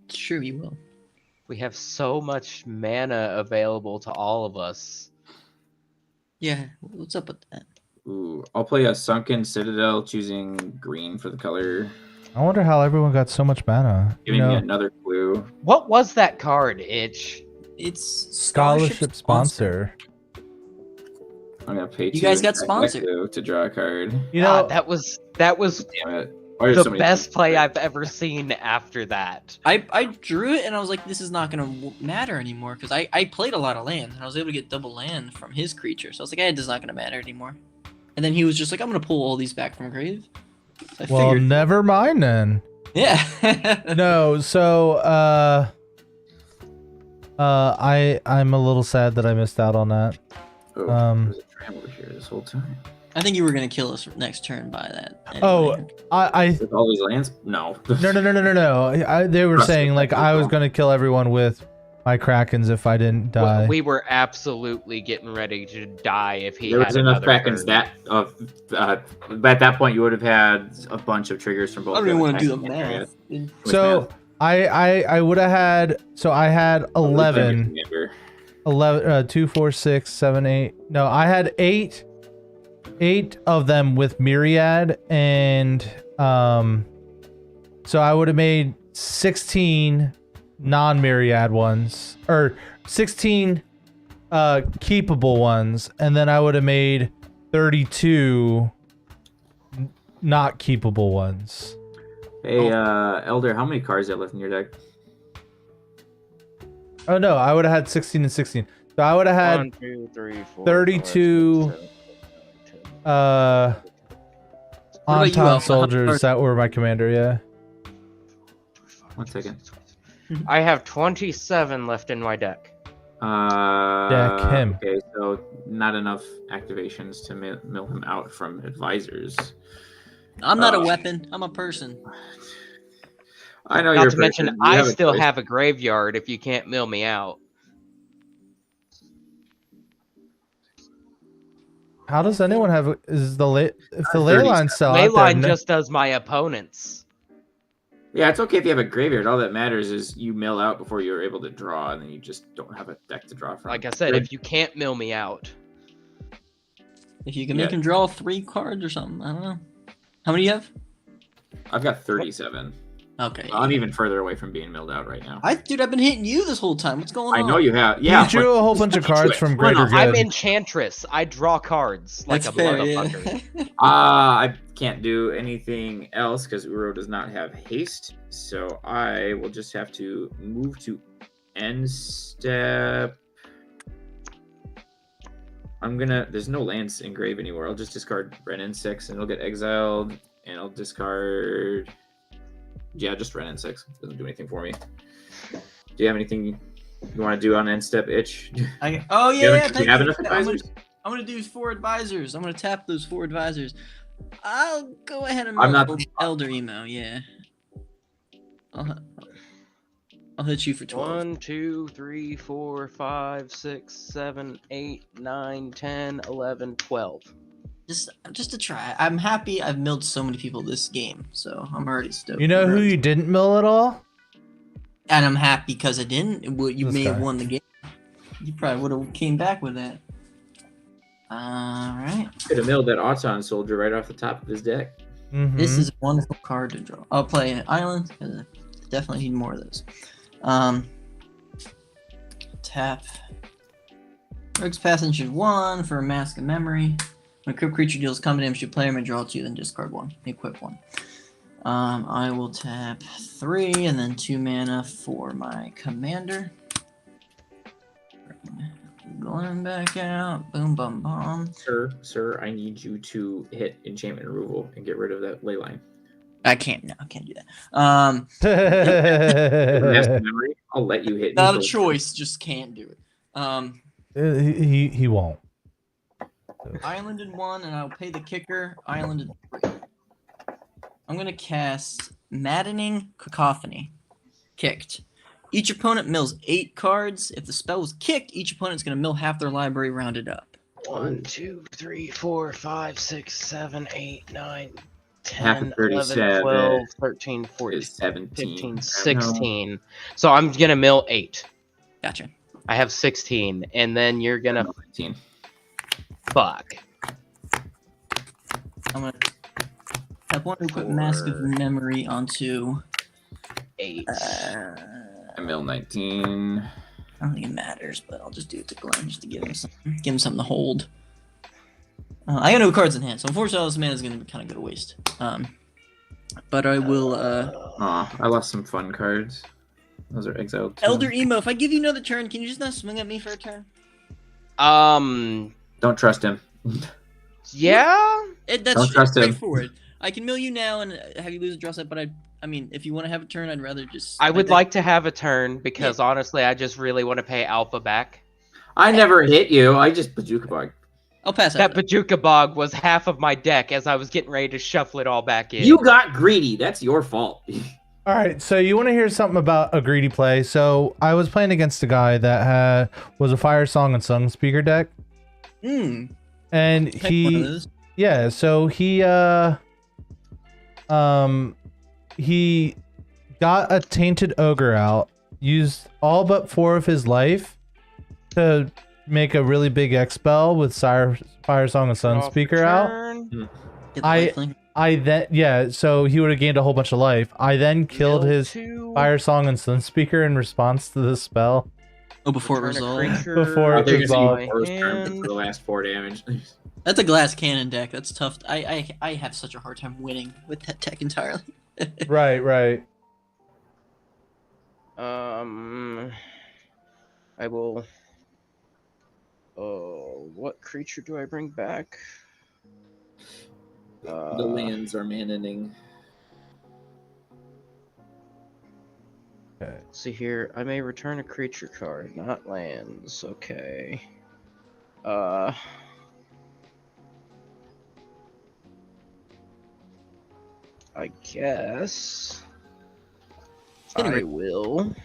Sure, you will.
We have so much mana available to all of us.
Yeah. What's up with that?
Ooh, I'll play a Sunken Citadel, choosing green for the color.
I wonder how everyone got so much mana. You
Giving me
know,
another clue.
What was that card, Itch?
It's
scholarship sponsor.
I'm gonna pay 2.
You guys got
and sack that
sponsored.
clue to draw a card.
You know,
that was
Damn it. Why are
the
so many
best
things?
play I've ever seen after that.
I drew it and I was like, this is not gonna matter anymore because I played a lot of land and I was able to get double land from his creature. So I was like, this is not gonna matter anymore. And then he was just like, I'm gonna pull all these back from grave. So I
well,
figured,
never mind then.
yeah.
No, so I'm a little sad that I missed out on that.
Oh,
Um,
there's a tram over here this whole time.
I think you were gonna kill us next turn by that. Anyway.
Oh, I
With all these lands? No.
no. They were saying like I was gonna kill everyone with my Krakens if I didn't die.
We were absolutely getting ready to die if he
There
had
was enough
another
Krakens
turn.
at that point you would have had a bunch of triggers from both.
I don't even want to do the
areas.
math.
So I would have had, so I had 11, 2, 4, 6, 7, 8. No, I had 8 of them with Myriad, and so I would have made 16 non-Myriad ones, or 16 keepable ones, and then I would have made 32 not keepable ones.
Hey, Elder, how many cards do you have left in your deck?
Oh no, I would have had 16 and 16. So I would have had
1, 2, 3, 4,
32
5, 6, 7, 8, 9, 10.
on-time soldiers that were my commander, yeah.
1 second.
I have 27 left in my deck.
Deck him.
Okay, so not enough activations to mill him out from advisors.
I'm not a weapon. I'm a person.
I know
Not
you're
to
a
mention,
person. You
I
have a
still
choice.
have a graveyard if you can't mill me out.
How does anyone have? Is the if the ley line's still out there?
Leyline just does my opponents.
Yeah, it's okay if you have a graveyard. All that matters is you mill out before you're able to draw, and then you just don't have a deck to draw from.
Like I said, if you can't mill me out.
If you can make him draw 3 cards or something, I don't know. How many do you have?
I've got 37.
Okay.
I'm even further away from being milled out right now.
Dude, I've been hitting you this whole time. What's going on?
I know you have. Yeah,
You drew a whole bunch of cards from Greater Good.
I'm Enchantress. I draw cards like
That's
a
fair,
motherfucker.
yeah.
I can't do anything else because Uro does not have haste, so I will just have to move to end step. There's no lands in grave anywhere. I'll just discard Renin 6 and it'll get exiled, and I'll discard. Yeah, just Renin 6. Doesn't do anything for me. Do you have anything you want to do on end step, Itch?
Do you
have enough advisors?
I'm gonna do 4 advisors. I'm gonna tap those 4 advisors. I'll go ahead and
I'm not
Elder Emo, yeah. I'll hit you for 12.
1, 2, 3, 4, 5, 6, 7, 8, 9, 10, 11, 12.
Just to try. I'm happy I've milled so many people this game, so I'm already stoked.
You know who you didn't mill at all?
And I'm happy because I didn't. You
This
may have
guy.
won the game. You probably would have came back with that. Alright.
Could have milled that Auton soldier right off the top of his deck.
Mhm.
This is a wonderful card to draw. I'll play an island because I definitely need more of those. Tap. Rogue's Passage 1 for a Mask of Memory. When a equipped creature deals combat damage to a player, may draw 2, then discard 1. Equip 1. I will tap 3 and then 2 mana for my commander. Going back out. Boom, bum, bum.
Sir, I need you to hit enchantment removal and get rid of that ley line.
I can't. No, I can't do that.
Mask of memory, I'll let you hit.
Not a choice. Just can't do it.
He won't.
Island in 1, and I'll pay the kicker. Island in 3. I'm gonna cast Maddening Cacophony. Kicked. Each opponent mills 8 cards. If the spell was kicked, each opponent's gonna mill half their library rounded up.
1, 2, 3, 4, 5, 6, 7, 8, 9,
Half
10,
of 37
11, 12, 13, 14,
is 17.
15, 16. So I'm gonna mill 8.
Gotcha.
I have 16, and then you're gonna
15.
fuck.
I'm gonna have one who put Mask of Memory onto.
8.
I mill 19.
I don't think it matters, but I'll just do it to Glenn just to give him something to hold. I got no cards in hand, so unfortunately this mana is going to be kind of go to waste. But I will.
Aw, I lost some fun cards. Those are exiled too.
Elder Emo, if I give you another turn, can you just not swing at me for a turn?
Don't trust him.
Yeah.
That's
Don't trust him.
straightforward. I can mill you now and have you lose a draw set, but I mean, if you want to have a turn, I'd rather just.
I would like to have a turn because honestly, I just really want to pay Alpha back.
I never hit you. I just bazooka bug.
I'll pass
That
that.
Bajuka Bog was half of my deck as I was getting ready to shuffle it all back in.
You got greedy. That's your fault.
All right, so you want to hear something about a greedy play? So I was playing against a guy that was a Fire Song and Sung Speaker deck, and so he got a Tainted Ogre out, used all but 4 of his life to make a really big X-Spell with Fire Song and Sun Speaker out. So he would have gained a whole bunch of life. I then killed his Fire Song and Sun Speaker in response to the spell.
Oh, before it resolved.
Before it resolved.
For the last 4 damage.
That's a glass cannon deck. That's tough. I have such a hard time winning with that deck entirely.
Right.
I will. What creature do I bring back?
The lands are man-ending.
Okay.
Let's see here. I may return a creature card, not lands. Okay. I guess I will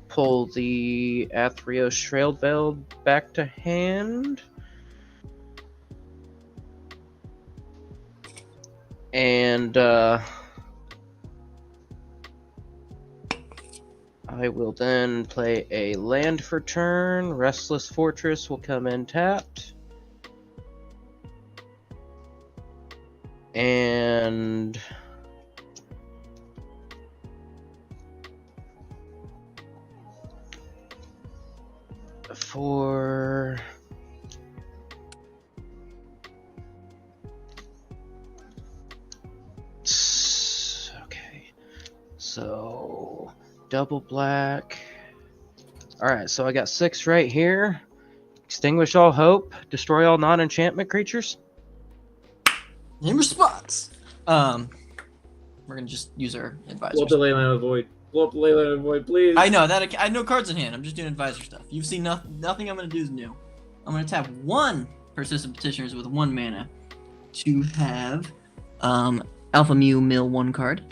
pull the Athreos Shrailveld back to hand. And I will then play a land for turn. Restless Fortress will come in tapped. And for okay, so double black. All right, so I got 6 right here. Extinguish all hope. Destroy all non-enchantment creatures.
In response, we're gonna just use our advisors.
Blow up the Leyline of the Void. Blow up the Leyline of the Void, please.
I know that I know cards in hand. I'm just doing advisor stuff. You've seen nothing I'm gonna do is new. I'm gonna tap 1 Persistent Petitioners with 1 mana to have Alpha Mu mill 1 card.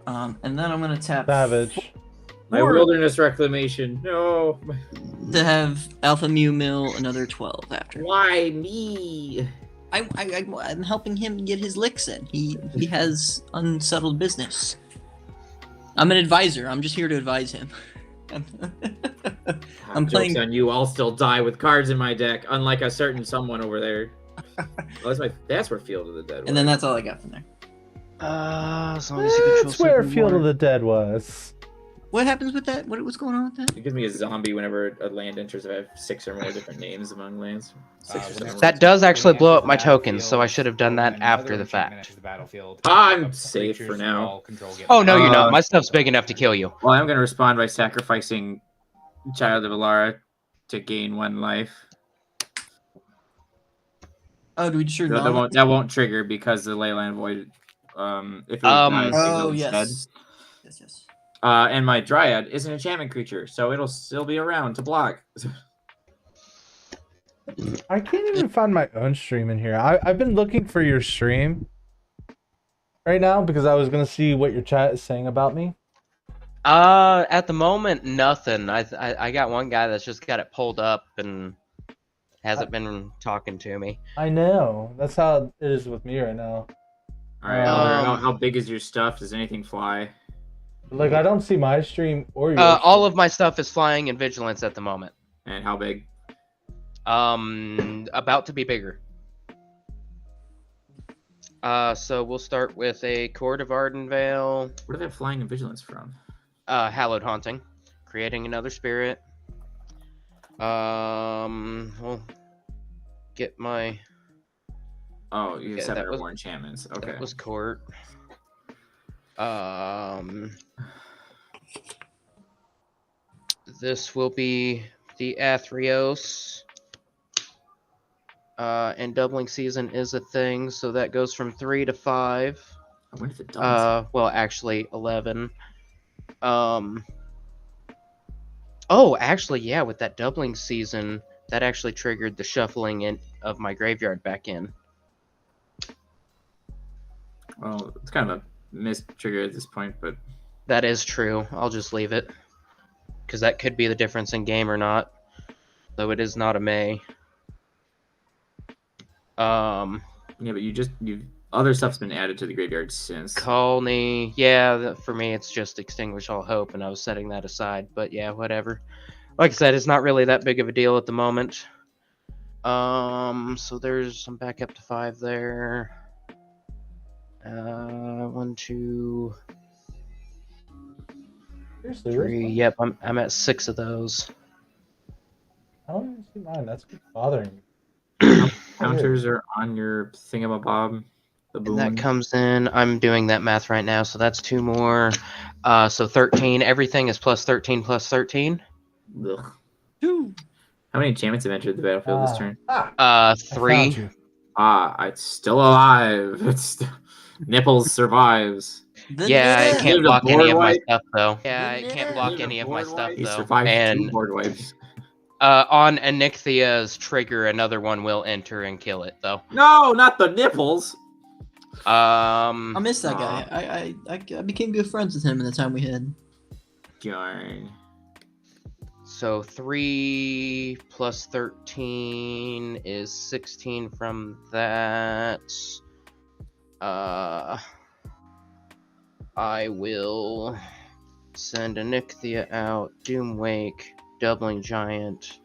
And then I'm gonna tap
Savage.
My Wilderness Reclamation. No.
to have Alpha Mu mill another 12 after.
Why me?
I'm helping him get his licks in. He has unsettled business. I'm an advisor. I'm just here to advise him. I'm playing
on you. I'll still die with cards in my deck, unlike a certain someone over there. That's where Field of the Dead was.
And then that's all I got from there.
As long as you control
That's where
certain
Field
more.
of the Dead was.
What happens with that? What's going on with that?
It gives me a zombie whenever a land enters. I have 6 or more different names among lands. 6 or 7.
That does actually blow up my tokens, so I should have done that after the fact.
I'm safe for now.
Oh, no, you're not. My stuff's big enough to kill you.
Well, I'm going to respond by sacrificing Child of Alara to gain 1 life.
Oh, do we sure
No, that won't trigger because the Leyline Void. If it dies,
oh
it
yes.
Dead.
Yes.
And my Dryad is an enchantment creature, so it'll still be around to block.
I can't even find my own stream in here. I've been looking for your stream right now because I was gonna see what your chat is saying about me.
At the moment, nothing. I got one guy that's just got it pulled up and hasn't been talking to me.
I know. That's how it is with me right now.
All right, how big is your stuff? Does anything fly?
Like, I don't see my stream or your
all of my stuff is flying in vigilance at the moment.
And how big?
About to be bigger. So we'll start with a Court of Ardenvale.
Where did that flying in vigilance from?
Hallowed Haunting. Creating another spirit. We'll get my...
Oh, you have 7 or more enchantments. Okay.
That was Court. This will be the Athreos. And doubling season is a thing, so that goes from 3 to 5.
I wonder if it doubles.
Well, actually 11. Oh, actually, yeah, with that doubling season, That actually triggered the shuffling in of my graveyard back in.
Well, it's kind of a missed trigger at this point, but
That is true. I'll just leave it. Because that could be the difference in game or not. Though it is not a May.
yeah, but you other stuff's been added to the graveyard since.
Colney. Yeah, for me it's just Extinguish All Hope, and I was setting that aside. But yeah, whatever. Like I said, it's not really that big of a deal at the moment. So there's some back up to 5 there. 1, 2,
Seriously,
3. Yep, I'm at 6 of those.
I don't even see mine. That's bothering me.
Counters are on your thingamabob. The boom.
And that comes in. I'm doing that math right now, so that's 2 more. So 13. Everything is plus 13 plus 13.
Ugh.
2.
How many enchantments have entered the battlefield this turn?
3.
It's still alive. Nipples survives.
Yeah, it can't
Need a
block any
board
of my
wipe?
stuff though. Yeah, it can't block
Need a
any of my
board
stuff
wipe? He
though.
survived 2
And
board wipes.
on Onyxia's trigger, another one will enter and kill it though.
No, not the nipples.
I miss that guy. I became good friends with him in the time we had.
Darn.
So 3 plus 13 is 16 from that. I will send Onyxia out, Doomwake, Doubling Giant,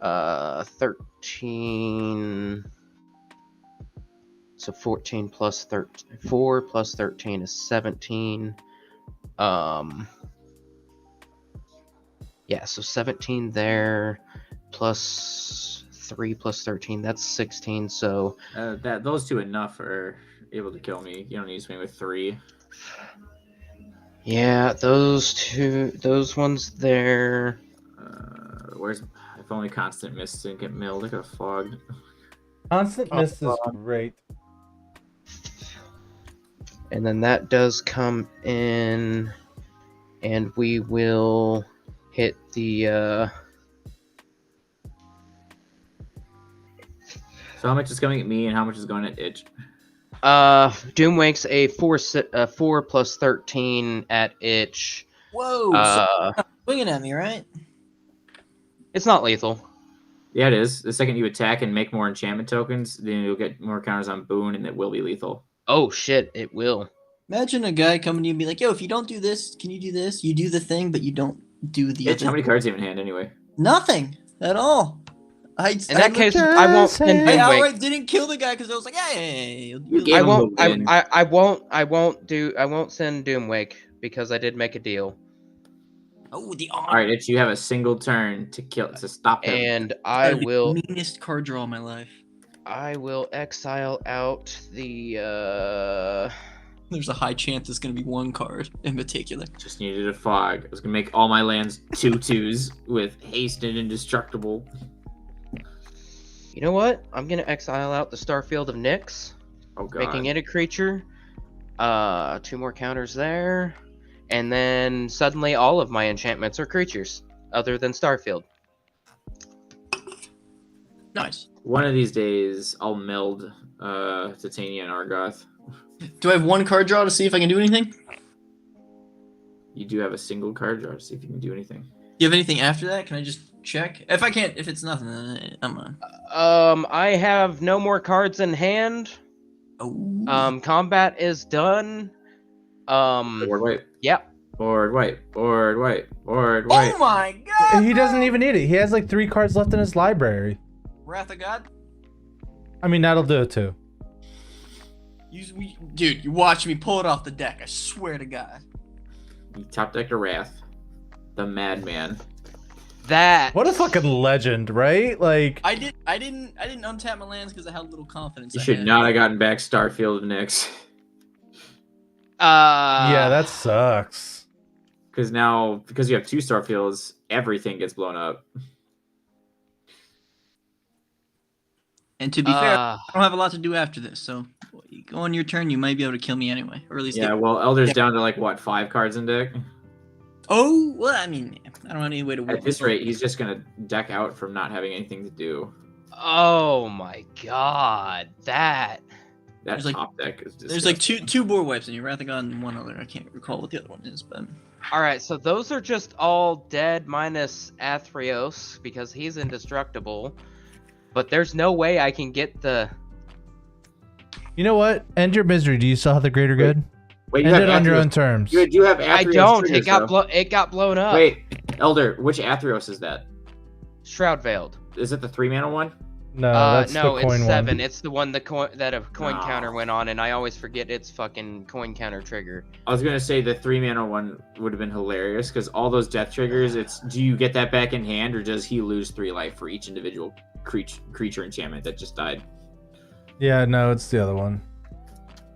13. So 14 plus 13, 4 plus 13 is 17. Yeah, so 17 there, plus 3 plus 13, that's 16, so...
Those 2 enough are able to kill me. You don't need to swing with 3.
Yeah, those ones there...
If only Constant Mist didn't get milled. Look at a fog.
Constant Mist is great.
And then that does come in, and we will hit the...
So how much is coming at me and how much is going at Itch?
Doomwake's a 4 plus 13 at Itch.
Whoa! So swinging at me, right?
It's not lethal.
Yeah, it is. The second you attack and make more enchantment tokens, then you'll get more counters on Boon, and it will be lethal.
Oh shit, it will.
Imagine a guy coming to you and be like, "Yo, if you don't do this, can you do this? You do the thing, but you don't do the
Itch,
other."
how many cards do you have in hand anyway?
Nothing at all.
In that case, I won't send
I
Doomwake.
outright didn't kill the guy because I was like, "Hey,
I won't send Doomwake because I did make a deal.
Oh, the honor.
All right, Itch, you have a single turn to stop him.
And I will
meanest card draw of my life.
I will exile out the
There's a high chance it's gonna be 1 card in particular.
Just needed a fog. I was gonna make all my lands 2/2s with haste and indestructible.
You know what? I'm gonna exile out the Starfield of Nyx,
Oh god.
making it a creature. 2 more counters there. And then suddenly all of my enchantments are creatures, other than Starfield.
Nice.
One of these days, I'll meld Titania and Argoth.
Do I have 1 card draw to see if I can do anything?
You do have a single card draw to see if you can do anything.
Do you have anything after that? Can I just check? If I can't, if it's nothing, then I'm on.
I have no more cards in hand.
Oh.
Combat is done.
Board wipe.
Yep.
Board wipe. Board wipe. Board wipe.
Oh my god!
He doesn't even need it. He has like 3 cards left in his library.
Wrath of God?
I mean, that'll do it too.
Dude, you watch me pull it off the deck. I swear to God.
You top decked a Wrath. The Madman.
That.
What a fucking legend, right? Like
I didn't untap my lands because I had little confidence.
You
I
should
had.
not have gotten back Starfield of Nyx.
yeah, that sucks.
Because you have 2 Starfields, everything gets blown up.
And to be fair, I don't have a lot to do after this, so you go on your turn, you might be able to kill me anyway, or at least.
Yeah, well, Elder's down to like what, 5 cards in deck?
Oh, well, I mean, I don't have any way to.
At this rate, he's just gonna deck out from not having anything to do.
Oh my god, that
There's like-
top deck is disgusting.
There's like two board wipes in here. Rathagon and one other. I can't recall what the other one is, but
Alright, so those are just all dead minus Athreos, because he's indestructible. But there's no way I can get the...
You know what? End your misery. Do you still have the greater good?
Wait,
End it on your own terms.
You do have Athreos
I don't.
triggers,
It got blown up.
Wait, Elder, which Athreos is that?
Shroud Veiled.
Is it the 3-mana one?
No, that's
no,
the coin
it's 7.
one.
It's the one that a coin
No.
counter went on, and I always forget its fucking coin counter trigger.
I was gonna say the 3-mana one would have been hilarious because all those death triggers. It's do you get that back in hand or does he lose 3 life for each individual creature enchantment that just died?
Yeah, no, it's the other one.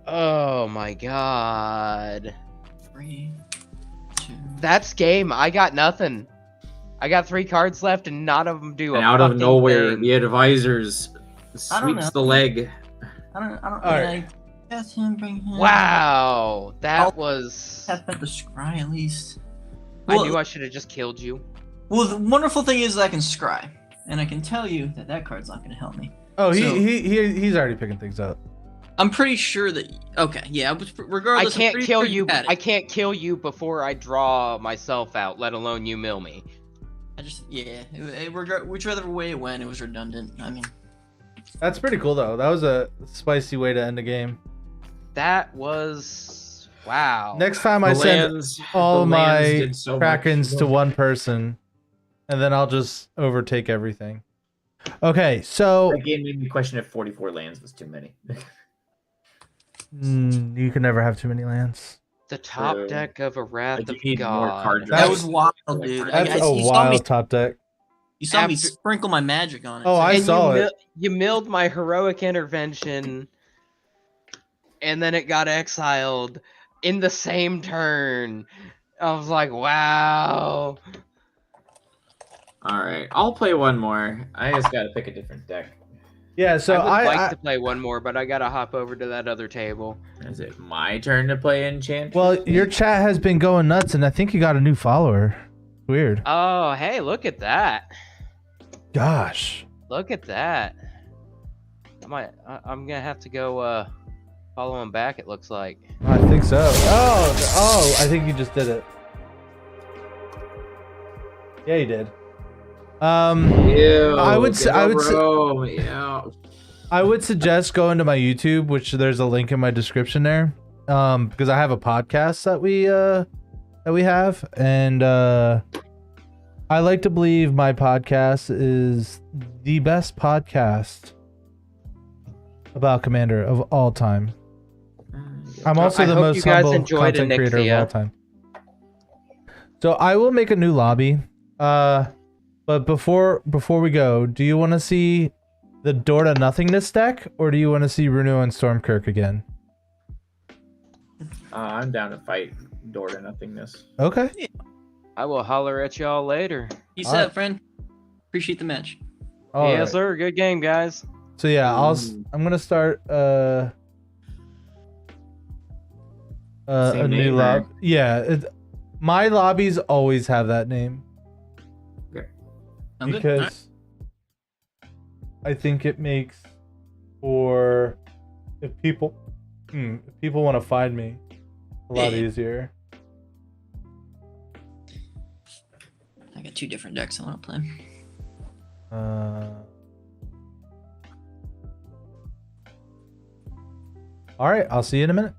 Oh my god.
3, 2.
That's game. I got nothing. I got 3 cards left, and none of them do a
And out of
fucking
nowhere,
thing.
the advisors
I don't
sweeps
know.
the leg.
I don't.
All right.
Like, cast him, bring him.
Wow, that
I'll-
was...
Cast back the scry at least.
I
Well,
knew I should have just killed you.
well, the wonderful thing is I can scry, and I can tell you that that card's not going to help me.
Oh,
So-
he's already picking things up.
I'm pretty sure that. Okay, yeah. Regardless,
I can't
I'm pretty
kill
sure
you.
had it.
I can't kill you before I draw myself out, let alone you mill me.
I just, yeah. Whichever way it went, it was redundant. I mean,
That's pretty cool though. That was a spicy way to end the game.
That was wow.
Next time I
The
send
lands-
all
the
my
lands did so much.
Krakens to one person, and then I'll just overtake everything. Okay, so
That game made me question if 44 lands was too many.
you can never have too many lands.
The top
True.
deck of a Wrath
Like, you
of
need more
God.
card
that
That's-
was wild, dude.
That's
I-
a
you saw me.
wild top deck.
You saw me
After-
sprinkle my magic on it.
Oh, I
And
saw
you
it.
You milled my heroic intervention, and then it got exiled in the same turn. I was like, wow.
All right, I'll play one more. I just gotta pick a different deck.
Yeah, so
I would like
I
to play one more, but I gotta hop over to that other table.
Is it my turn to play enchant?
well, your chat has been going nuts, and I think you got a new follower. Weird.
Oh, hey, look at that.
Gosh.
Look at that. I'm gonna have to go follow him back, it looks like.
I think so. Oh, I think you just did it. Yeah, you did.
Ew,
I would say- I would say-
yeah.
I would suggest going to my YouTube, which there's a link in my description there, because I have a podcast that we have, and I like to believe my podcast is the best podcast about Commander of all time. I'm also
I
the
hope
most
you guys
humble
enjoyed
content creator of
Onyxia.
all time. So I will make a new lobby. But before we go, do you want to see the Door to Nothingness deck, or do you want to see Runo and Stormkirk again?
I'm down to fight Door to Nothingness.
Okay.
I will holler at y'all later.
Peace
Alright.
out, friend. Appreciate the match.
All
yes,
right.
sir. Good game, guys.
So yeah, I'm gonna start a
Same
new
name,
lob.
right?
Yeah, my lobbies always have that name
I'm good.
because
Alright.
I think it makes for if people want to find me a lot
Yeah.
easier.
I got 2 different decks I want to play.
All right, I'll see you in a minute.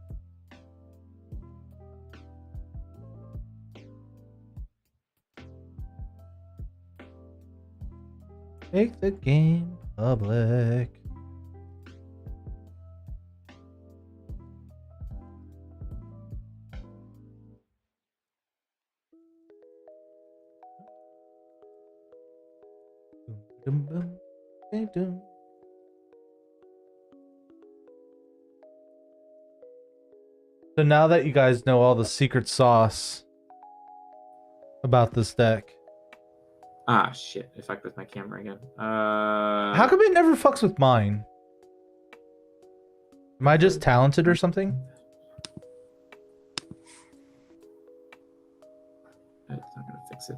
Make the game public. Dum, dum, dum, dum. So now that you guys know all the secret sauce about this deck,
Ah, shit. I fucked with my camera again.
how come it never fucks with mine? Am I just talented or something?
Exit.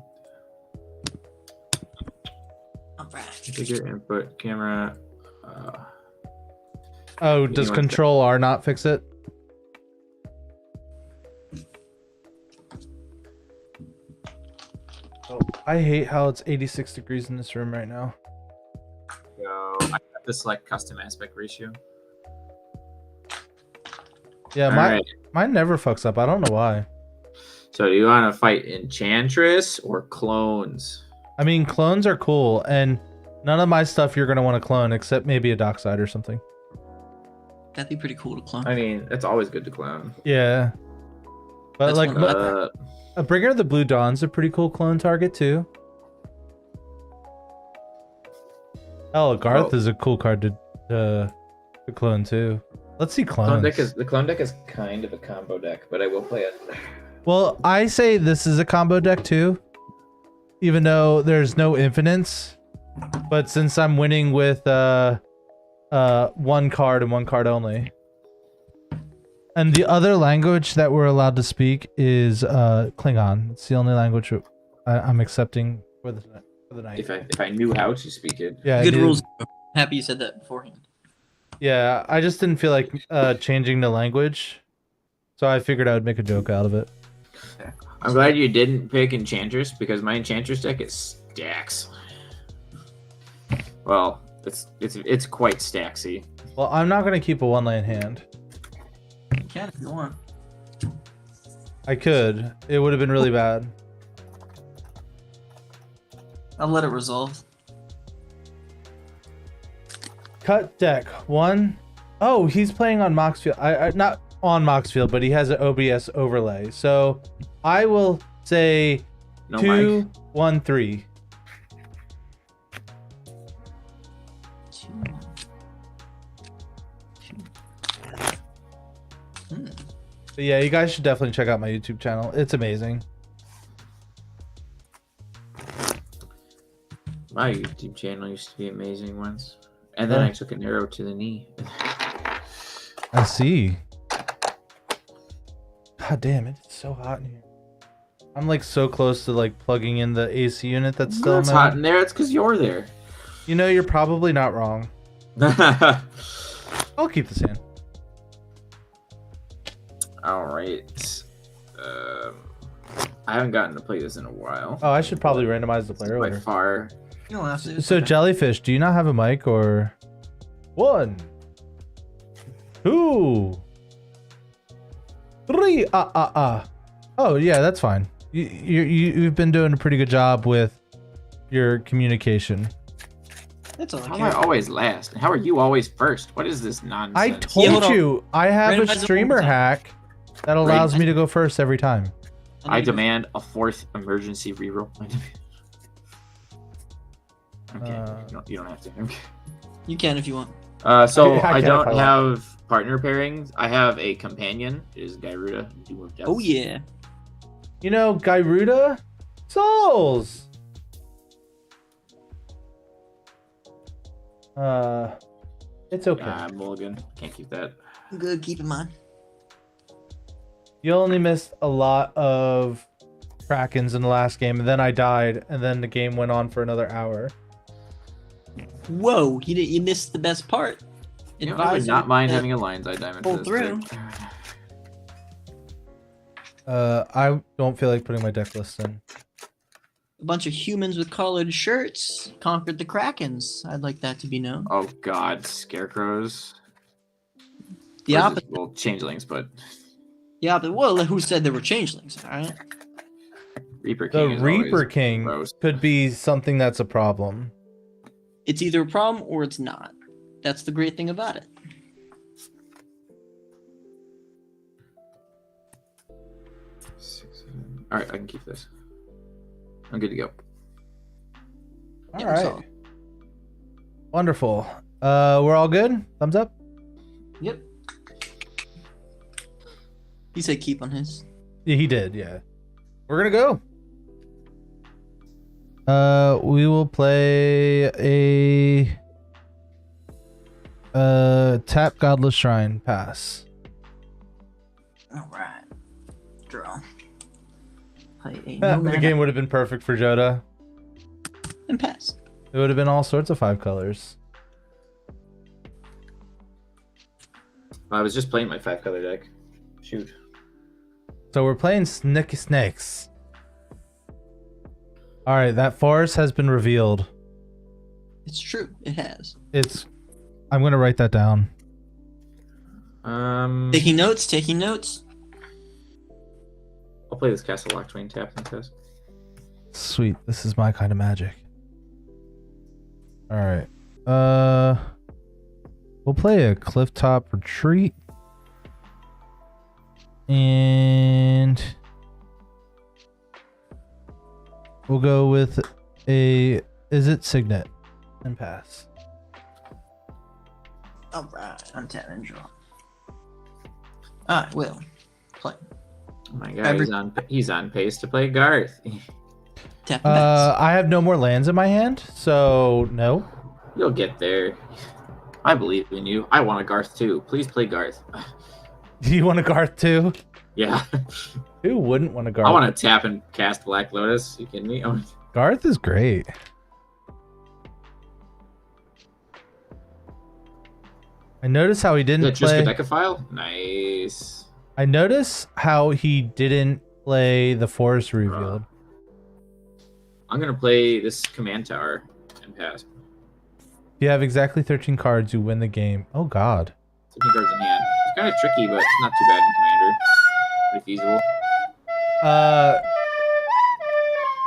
Alright.
Configure input camera.
Oh, does Control R not fix it? Oh, I hate how it's 86 degrees in this room right now.
So I have to select custom aspect ratio.
Yeah, mine never fucks up. I don't know why.
So do you want to fight Enchantress or clones?
I mean, clones are cool, and none of my stuff you're gonna want to clone, except maybe a Dockside or something.
That'd be pretty cool to clone.
I mean, it's always good to clone.
Yeah, but
That's
like a Bringer of the Blue Dawn's a pretty cool clone target too. Oh, Garth is a cool card to clone too. Let's see clones.
The clone deck is kind of a combo deck, but I will play it.
Well, I say this is a combo deck too, even though there's no infinites. But since I'm winning with one card and one card only, and the other language that we're allowed to speak is Klingon. It's the only language I'm accepting for the night.
If I knew how to speak it.
Yeah,
Good rules. Happy you said that beforehand.
Yeah, I just didn't feel like changing the language, so I figured I would make a joke out of it.
I'm glad you didn't pick Enchantress because my Enchantress deck is stacks. Well, it's quite stacksy.
Well, I'm not gonna keep a one-land hand.
You can if you want.
I could. It would have been really bad.
I'll let it resolve.
Cut deck one. Oh, he's playing on Moxfield. I not on Moxfield, but he has an OBS overlay. So I will say
No
2,
mic.
1, 3. But yeah, you guys should definitely check out my YouTube channel. It's amazing.
My YouTube channel used to be amazing once. And then I took an arrow to the knee.
I see. God damn it, it's so hot in here. I'm like so close to like plugging in the AC unit that's still
It's hot in there. It's because you're there.
You know, you're probably not wrong. I'll keep this hand.
All right. I haven't gotten to play this in a while.
Oh, I should probably randomize the player
By
order.
far.
You don't have to.
So Jellyfish, do you not have a mic or 1, 2, 3? Oh yeah, that's fine. You've been doing a pretty good job with your communication.
That's all I
How am I
care.
always last? And how are you always first? What is this nonsense?
I told you I have
Randomize
a
it one
streamer
more time.
hack that allows me to go first every time.
I demand a 4th emergency reroll. Okay, you don't have to. Okay.
You can if you want.
So
I
I
can
don't
if I
have partner pairings. I have a companion. It is Gyruda, Doom of Death.
Oh yeah.
You know, Gyruda Souls. It's okay.
Mulligan. Can't keep that.
Good. Keep in mind.
You only missed a lot of Krakens in the last game, and then I died, and then the game went on for another hour.
Whoa! You missed the best part.
You know, I would not mind having a Lion's Eye Diamond.
Pull
for this
through.
deck.
I don't feel like putting my deck list in.
A bunch of humans with collared shirts conquered the Krakens. I'd like that to be known.
Oh God, Scarecrows.
The
Or is it-
opposite.
Well, changelings, but
Yeah, but well, who said there were changelings? All right.
Reaper
The
King. is
Reaper
always
King
gross.
could be something that's a problem.
It's either a problem or it's not. That's the great thing about it.
All right, I can keep this. I'm good to go.
All
Yeah,
right.
so-
Wonderful. We're all good? Thumbs up?
Yep. He said keep on his.
Yeah, he did, yeah. We're gonna go. We will play a tap Godless Shrine pass.
All right. Draw. Play a no
The
mana
game would have been perfect for Joda.
and pass.
It would have been all sorts of 5 colors.
I was just playing my 5-color deck. Shoot.
So we're playing Snicky Snakes. Alright, that forest has been revealed.
It's true. It has.
I'm gonna write that down.
Taking notes. Taking notes.
I'll play this Castle Lock Twain tap and test.
Sweet, this is my kind of magic. Alright. We'll play a Clifftop Retreat. And we'll go with a Izzet Signet and pass.
Alright, untap and draw. Alright, Will. Play.
Oh my god, he's on pace to play Garth.
Tap and pass.
I have no more lands in my hand, so no.
You'll get there. I believe in you. I want a Garth too. Please play Garth.
Do you want a Garth too?
Yeah.
Who wouldn't want a Garth?
I want to tap and cast Black Lotus. You kidding me?
Garth is great. I noticed how he didn't play.
Just file? Nice.
I noticed how he didn't play the Forest Revealed.
I'm gonna play this Command Tower and pass.
You have exactly 13 cards, you win the game. Oh god.
13 cards in hand. It's kind of tricky, but it's not too bad in Commander. Pretty feasible.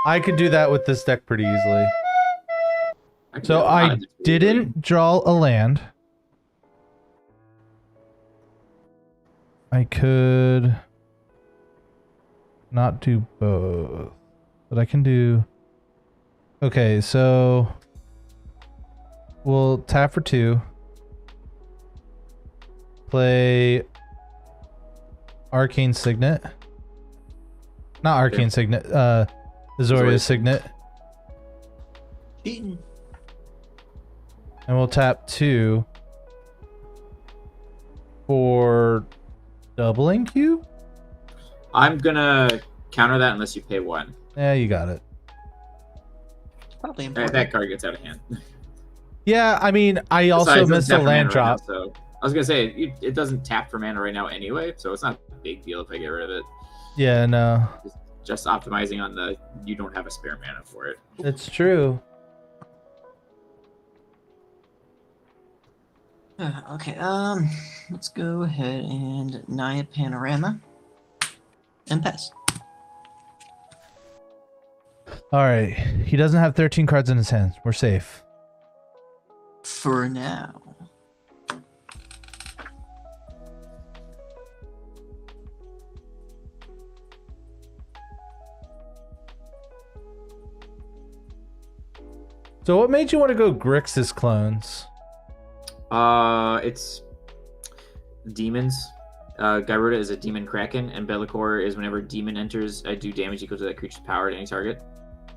I could do that with this deck pretty easily. So I didn't draw a land. I could not do both, but I can do. Okay, so we'll tap for 2. Play Arcane Signet. Not Arcane Signet, Azorius Signet.
Cheating.
And we'll tap 2 for doubling Q?
I'm gonna counter that unless you pay 1.
Yeah, you got it.
Probably important.
That card gets out of hand.
Yeah, I mean, I also missed a land drop.
Right now, so I was gonna say it doesn't tap for mana right now anyway, so it's not a big deal if I get rid of it.
Yeah, no.
Just optimizing on the you don't have a spare mana for it.
It's true.
Okay, let's go ahead and Naya Panorama and pass.
Alright, he doesn't have 13 cards in his hand. We're safe.
For now.
So what made you want to go Grixis clones?
It's demons. Gyruda is a demon kraken, and Bellicor is whenever demon enters, I do damage equal to that creature's power to any target.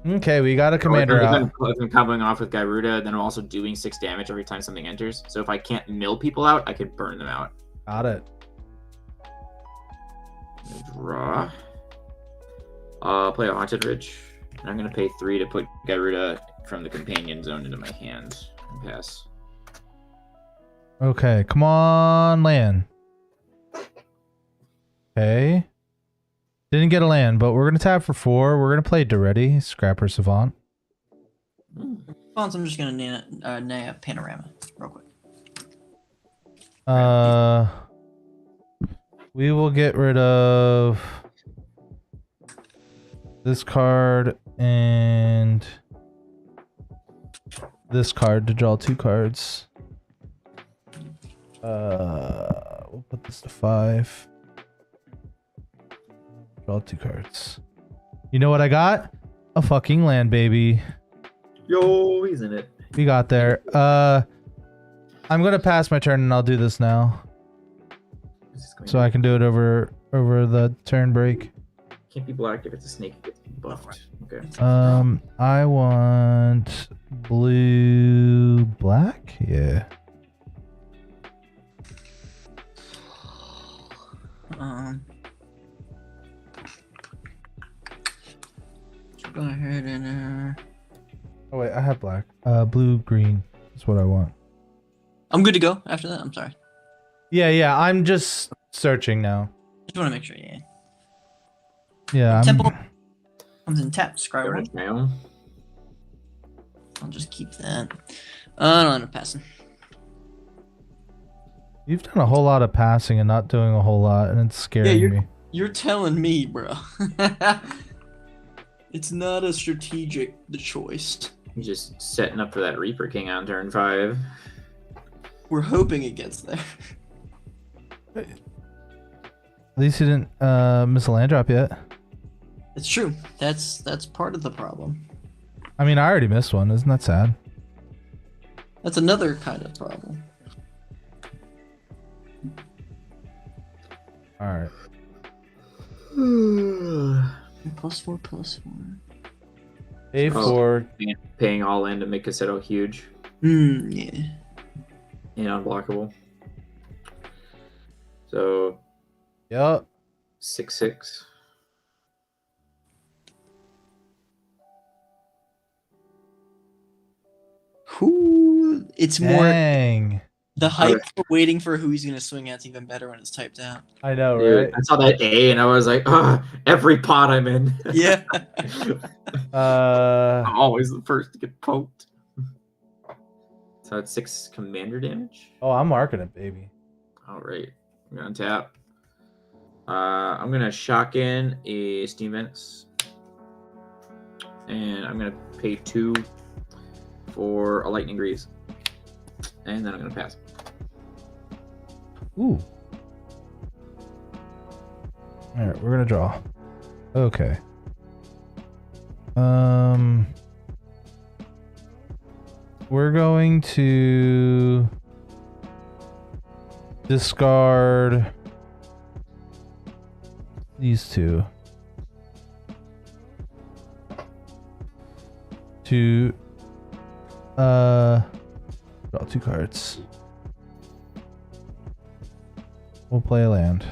Okay, we got a commander out.
If I'm comboing off with Gyruda, then I'm also doing 6 damage every time something enters. So if I can't mill people out, I could burn them out.
Got it.
Draw. Play a Haunted Ridge. And I'm gonna pay 3 to put Gyruda from the companion zone into my hand and pass.
Okay, come on, land. Okay. Didn't get a land, but we're gonna tap for 4. We're gonna play Duretti, Scrapper Savant.
I'm just gonna Naya Panorama real quick.
We will get rid of this card and this card to draw 2 cards. We'll put this to 5. Draw 2 cards. You know what I got? A fucking land, baby.
Yo, he's in it.
We got there. I'm gonna pass my turn and I'll do this now. So I can do it over the turn break.
Can't be blocked if it's a snake. It gets buffed. Okay.
I want blue, black. Yeah.
go ahead and
Oh wait, I have black. Blue, green is what I want.
I'm good to go after that. I'm sorry.
Yeah, I'm just searching now.
Just want to make sure. Yeah.
Yeah,
Temple comes in tap. Scry one.
Mail.
I'll just keep that. I don't end up passing.
You've done a whole lot of passing and not doing a whole lot, and it's scaring me.
You're telling me, bro. It's not a strategic choice.
Just setting up for that Reaper King on turn 5.
We're hoping it gets there.
At least you didn't miss a land drop yet.
It's true. That's part of the problem.
I mean, I already missed one. Isn't that sad?
That's another kind of problem.
All right.
+4/+4.
A4.
Paying all in to make Cassetto huge
Yeah.
and unblockable. So.
Yup.
6/6.
Who? It's more
Dang.
the hype for waiting for who he's gonna swing at's even better when it's typed out.
I know,
Dude,
right?
I saw that A and I was like, every pot I'm in.
Yeah.
I'm always the first to get poked. So it's 6 commander damage.
Oh, I'm marking it, baby.
All right, I'm gonna tap. I'm gonna shock in a Steam Vents, and I'm gonna pay 2 for a Lightning Grease, and then I'm gonna pass.
Ooh. All right, we're gonna draw. Okay. We're going to discard these two to draw 2 cards. We'll play a land.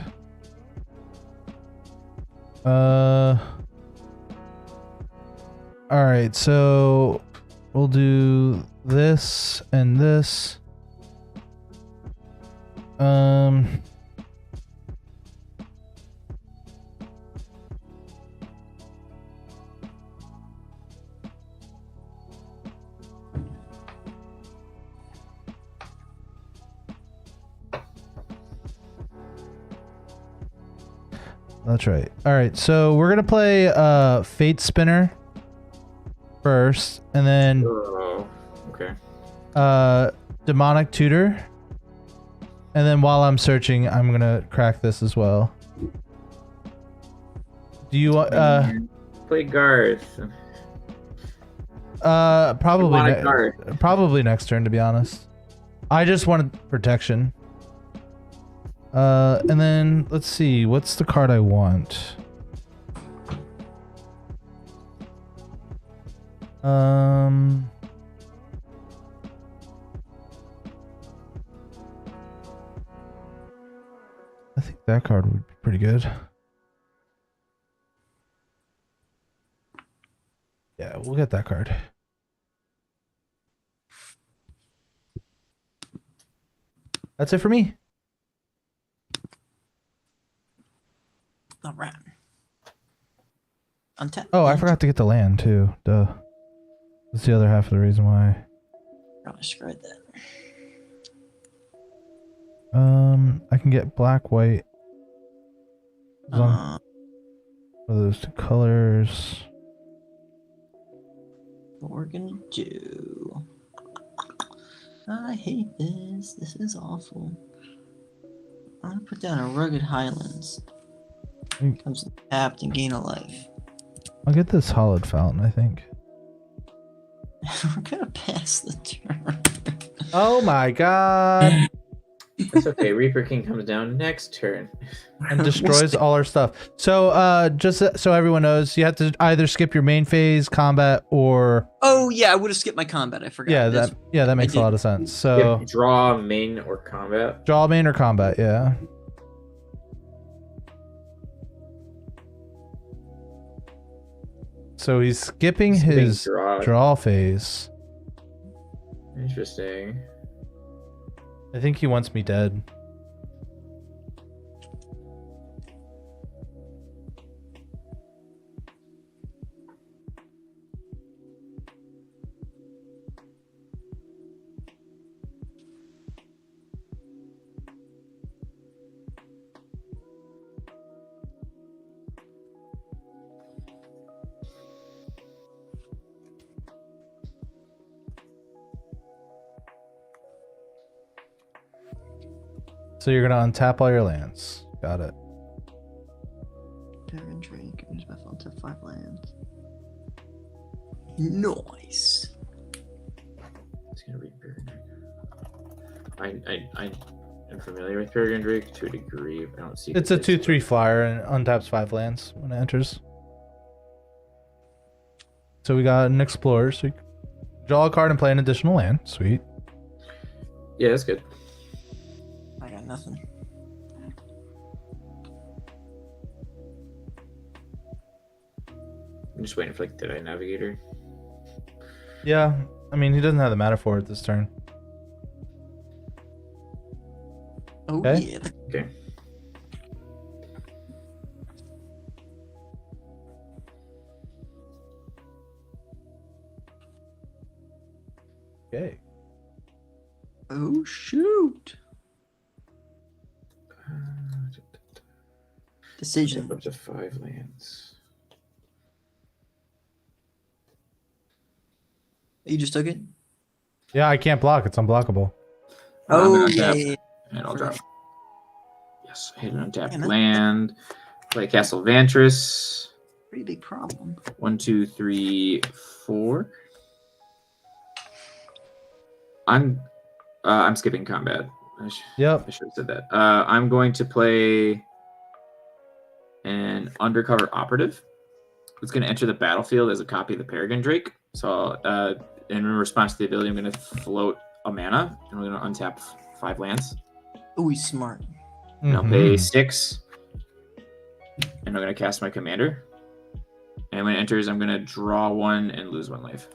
All right, so we'll do this and this. That's right. All right, so we're gonna play Fate Spinner first, and then
Okay.
Demonic Tutor, and then while I'm searching, I'm gonna crack this as well. Do you want
Play Garth?
Probably next turn, to be honest. I just wanted protection. And then let's see, what's the card I want? I think that card would be pretty good. Yeah, we'll get that card. That's it for me.
All right. Untap.
Oh, I forgot to get the land too. Duh. That's the other half of the reason why.
Probably screwed that.
I can get black, white. What are those 2 colors?
What we're gonna do? I hate this. This is awful. I'm gonna put down a Rugged Highlands. Comes tapped and gain a life.
I'll get this Hollowed Fountain, I think.
We're gonna pass the turn.
Oh my god.
That's okay. Reaper King comes down next turn.
And destroys all our stuff. So, just so everyone knows, you have to either skip your main phase, combat, or...
Oh, yeah, I would have skipped my combat. I forgot.
Yeah, that makes a lot of sense. So,
Draw, main, or combat.
draw, main, or combat, yeah. So he's skipping
Skipping
his draw phase.
Interesting.
I think he wants me dead. So you're gonna untap all your lands. Got it.
Darren Drake, use my phone to 5 lands. Nice.
It's gonna read Peregrine Drake. I am familiar with Peregrine Drake to a degree. I don't see.
It's a 2/3 flyer and untaps 5 lands when it enters. So we got an explorer. So you draw a card and play an additional land. Sweet.
Yeah, that's good.
I got nothing.
I'm just waiting for like the Navigator.
Yeah, I mean he doesn't have the mana for it this turn.
Oh
Okay.
yeah.
Okay.
Okay.
Oh shoot. Decision.
Up to 5 lands.
You just took it?
Yeah, I can't block. It's unblockable.
Oh
I'm gonna
yeah,
untap,
yeah.
and I'll drop. Yes, hit an untapped
Damn it.
land. Play Castle Vantris.
Pretty big problem.
1, 2, 3, 4. I'm skipping combat.
Yep.
I should have said that. I'm going to play an undercover operative. It's going to enter the battlefield as a copy of the Peregrine Drake. So, in response to the ability, I'm going to float a mana, and we're going to untap 5 lands.
Oh, he's smart.
And I'll pay 6, and I'm going to cast my commander. And when it enters, I'm going to draw 1 and lose 1 life.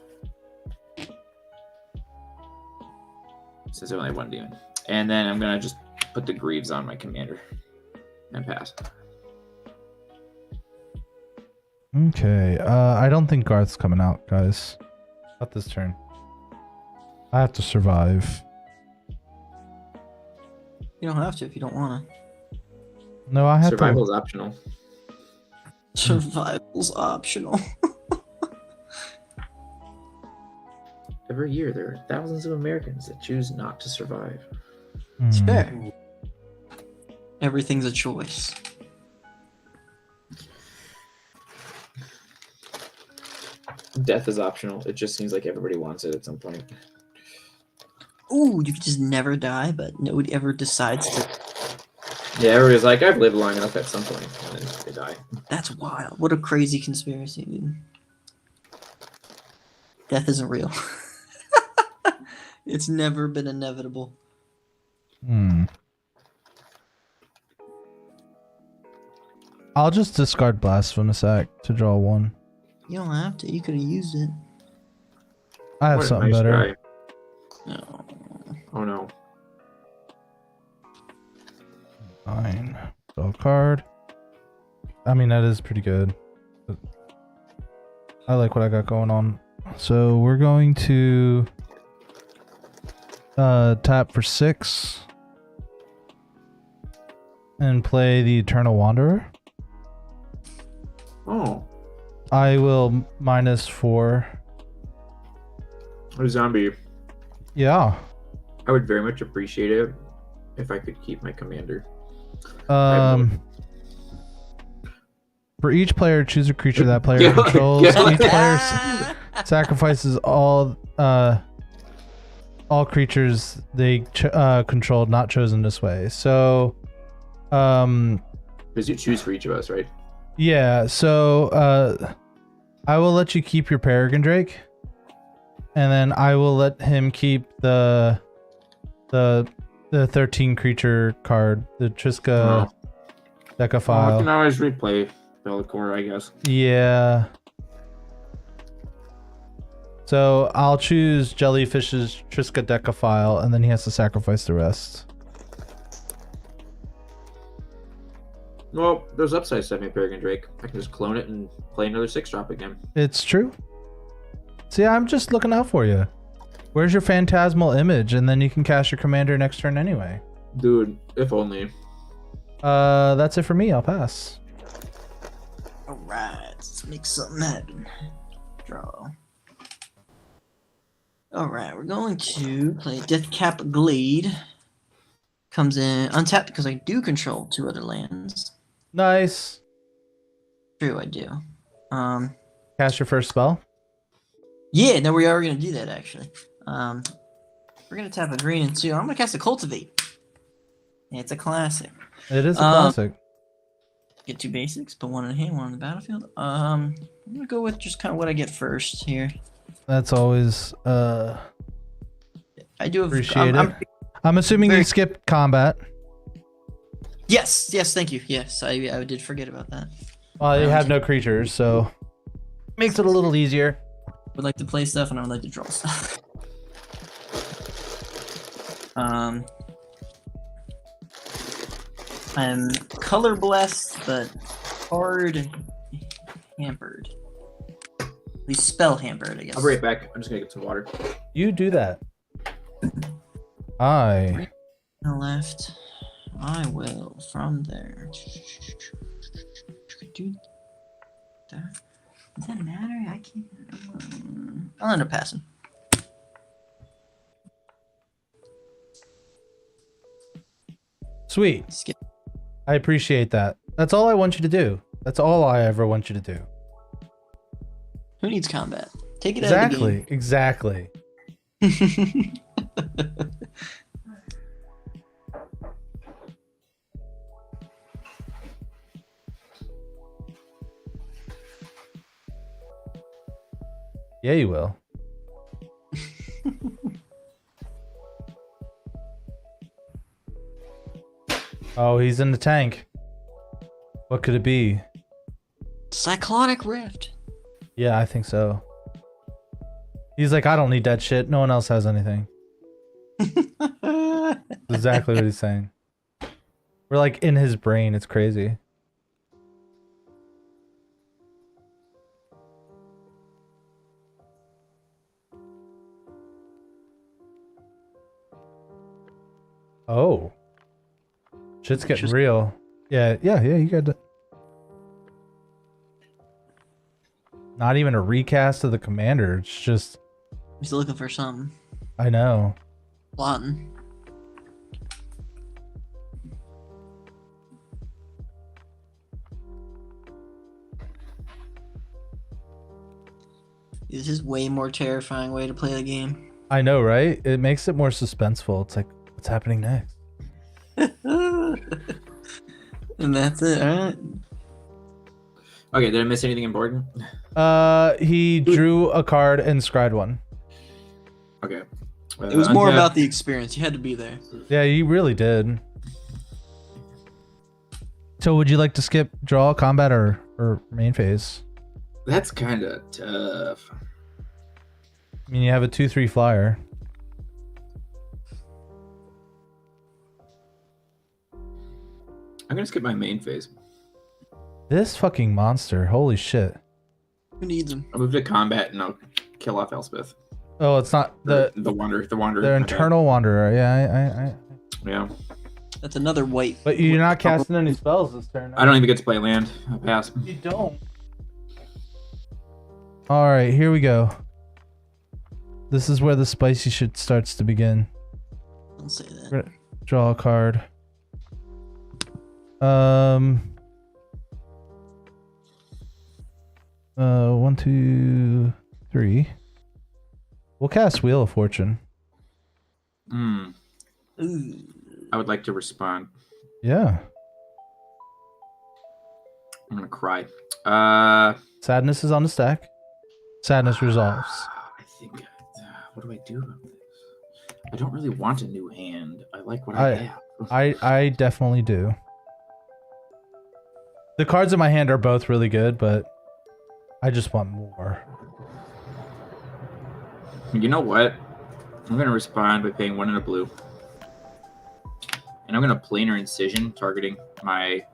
Since I only have 1 demon. And then I'm going to just put the Greaves on my commander and pass.
Okay. I don't think Garth's coming out, guys. Not this turn. I have to survive.
You don't have to if you don't want
No, I have
Survival is
to.
optional.
to. Survival's optional.
Every year, there are thousands of Americans that choose not to survive.
It's
Hmm.
fair. Everything's a choice.
Death is optional. It just seems like everybody wants it at some point.
Ooh, you could just never die, but nobody ever decides to.
Yeah, everybody's like, I've lived long enough at some point, and then they die.
That's wild. What a crazy conspiracy, dude. Death isn't real. It's never been inevitable.
Hmm. I'll just discard Blasphemous Act to draw 1.
You don't have to. You could have used it.
I have
What a
something
nice
better.
guy.
No.
Oh no.
9. Draw a card. I mean, that is pretty good. But I like what I got going on. So we're going to tap for 6 and play the Eternal Wanderer.
Oh,
I will -4.
a zombie.
Yeah.
I would very much appreciate it if I could keep my commander.
For each player, choose a creature that player
Yeah,
controls.
yeah.
Each player sacrifices all creatures they controlled, not chosen this way. So,
Because you choose for each of us, right?
yeah. So, I will let you keep your Peregrine Drake, and then I will let him keep the 13 creature card, the Triska
I
Decaphile.
can always replay Bellicor, I guess.
Yeah. So I'll choose Jellyfish's Triskaidekaphile, and then he has to sacrifice the rest.
Well, there's upside to me, Peregrine Drake. I can just clone it and play another 6-drop again.
It's true. See, I'm just looking out for you. Where's your phantasmal image? And then you can cast your commander next turn anyway.
Dude, if only.
That's it for me. I'll pass.
Alright, let's make something happen. Draw. Alright, we're going to play Deathcap Glade. Comes in untapped because I do control 2 other lands.
Nice.
True, I do.
Cast your first spell.
Yeah, no, we are gonna do that actually. We're gonna tap a green and 2. I'm gonna cast a Cultivate. It's a classic.
It is a classic.
Get 2 basics, put 1 in hand, 1 on the battlefield. I'm gonna go with just kind of what I get first here.
That's always
I do have,
appreciate it. I'm assuming you skipped combat.
Yes, thank you. Yes, I did forget about that.
Well, you have no creatures, so makes it a little easier.
Would like to play stuff, and I would like to draw stuff. I'm color blessed, but card hampered. At least spell hampered, I guess.
I'll be right back. I'm just gonna get some water.
You do that. I
Left. I will from there. Do that. Does that matter? I can't. I'll end up passing.
Sweet.
Skip.
I appreciate that. That's all I want you to do. That's all I ever want you to do.
Who needs combat? Take it out of the game.
Exactly. Yeah, you will. Oh, he's in the tank. What could it be?
Cyclonic Rift.
Yeah, I think so. He's like, I don't need that shit. No one else has anything. Exactly what he's saying. We're like in his brain. It's crazy. Oh. Shit's getting real. Yeah, you got not even a recast of the commander. It's just...
I'm still looking for something.
I know.
Plotting. This is way more terrifying way to play the game.
I know, right? It makes it more suspenseful. It's like, what's happening next?
And that's it, alright.
Okay, did I miss anything important?
He drew a card and scryed one.
Okay.
It was more about the experience. You had to be there.
Yeah, you really did. So would you like to skip draw, combat, or main phase?
That's kind of tough.
I mean, you have a 2/3 flyer.
I'm gonna skip my main phase.
This fucking monster. Holy shit.
Who needs them?
I'll move to combat and I'll kill off Elspeth.
Oh, it's not the
wanderer.
The internal wanderer. Yeah,
Yeah.
That's another white.
But you're not casting any spells this turn.
I don't even get to play land. I'll pass.
You don't. All right, here we go. This is where the spicy shit starts to begin.
Don't say that.
Draw a card. 1, 2, 3. We'll cast Wheel of Fortune.
I would like to respond.
Yeah.
I'm gonna cry.
Sadness is on the stack. Sadness resolves.
I think. What do I do about this? I don't really want a new hand. I like what I have.
I definitely do. The cards in my hand are both really good, but I just want more.
You know what? I'm gonna respond by paying 1 in a blue. And I'm gonna planar incision targeting my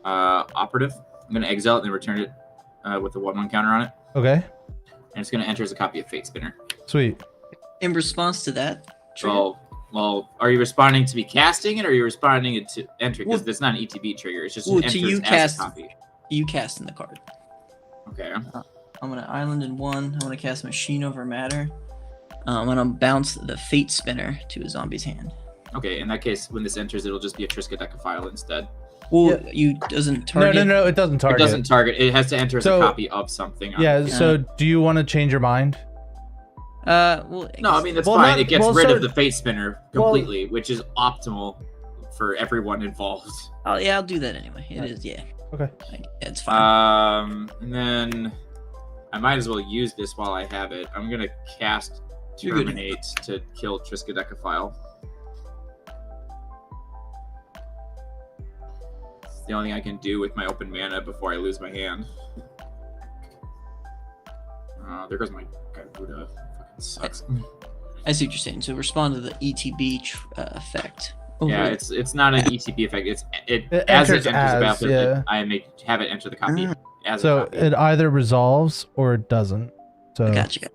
operative. I'm gonna exile it and then return it with a 1/1 counter on it.
Okay.
And it's gonna enter as a copy of Fate Spinner.
Sweet.
In response to that, trigger?
Well, are you responding to me casting it, or are you responding to enter? Because it's not an ETB trigger. It's just
to
enters
you
as a copy.
You casting the card.
Okay.
I'm gonna island in 1. I'm gonna cast Machine Over Matter. I'm gonna bounce the Fate Spinner to a zombie's hand.
Okay, in that case, when this enters, it'll just be a Triskaidekaphile instead.
Well, you doesn't target.
No, it doesn't target.
It doesn't target. It has to enter as a copy of something.
Yeah. So, do you want to change your mind?
Well,
no, I mean that's fine. It gets rid of the Fate Spinner completely, which is optimal for everyone involved.
Oh yeah, I'll do that anyway. It is, yeah.
Okay.
It's fine.
And then I might as well use this while I have it. I'm gonna cast Terminate to kill Triskaidekaphile. It's the only thing I can do with my open mana before I lose my hand. There goes my Buddha. Fucking sucks.
I see what you're saying. So respond to the ETB effect.
Yeah, it's not an ETB effect. It as it enters the battlefield, I have it enter the copy as
so
a copy.
It either resolves or it doesn't. So
Gotcha.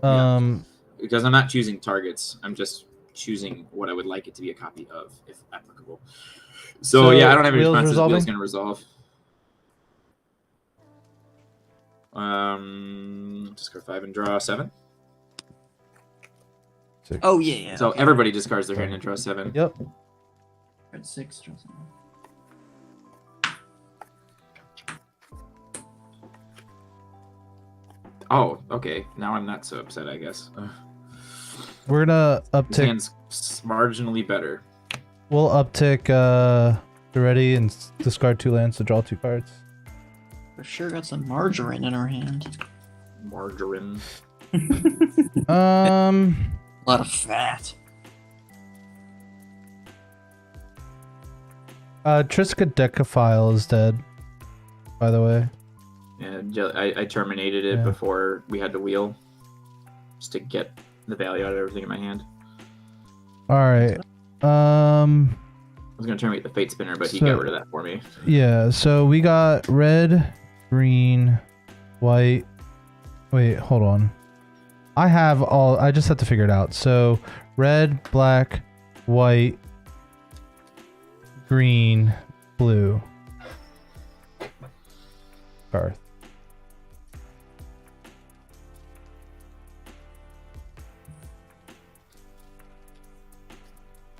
Because I'm not choosing targets, I'm just choosing what I would like it to be a copy of, if applicable. So yeah, I don't have any responses. Wheel's gonna resolve. Discard 5 and draw 7.
6.
Oh yeah.
So everybody discards their hand and draws 7.
Yep.
6, draw 7.
Oh, okay. Now I'm not so upset, I guess.
We're gonna uptick.
Hand's marginally better.
We'll uptick the ready and discard 2 lands to draw 2 cards.
For sure got some margarine in our hand.
Margarine.
A lot of fat.
Triskaidekaphile is dead, by the way.
Yeah, I terminated it before we had to wheel, just to get the value out of everything in my hand.
All right.
I was gonna terminate the Fate Spinner, but he got rid of that for me.
Yeah. So we got red, green, white. Wait, hold on. I just have to figure it out. So red, black, white, green, blue. Garth.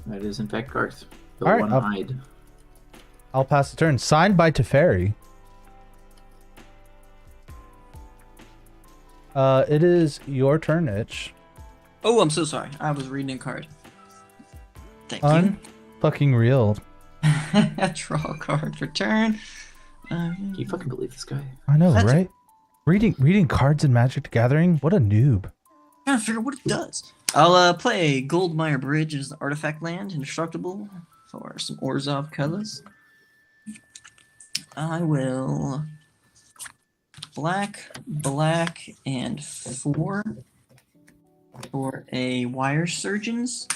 That is in fact Garth. The
All right,
one-eyed.
I'll pass the turn. Signed by Teferi. It is your turn, Itch.
Oh, I'm so sorry. I was reading a card. Thank you.
Fucking real.
Draw a card for turn.
Can you fucking believe this guy?
I know, right? Reading cards in Magic the Gathering? What a noob.
I'm trying to figure out what it does. I'll play Goldmire Bridge as the artifact land, indestructible, for some Orzhov colors. I will black, and 4 for a Wire Surgeons.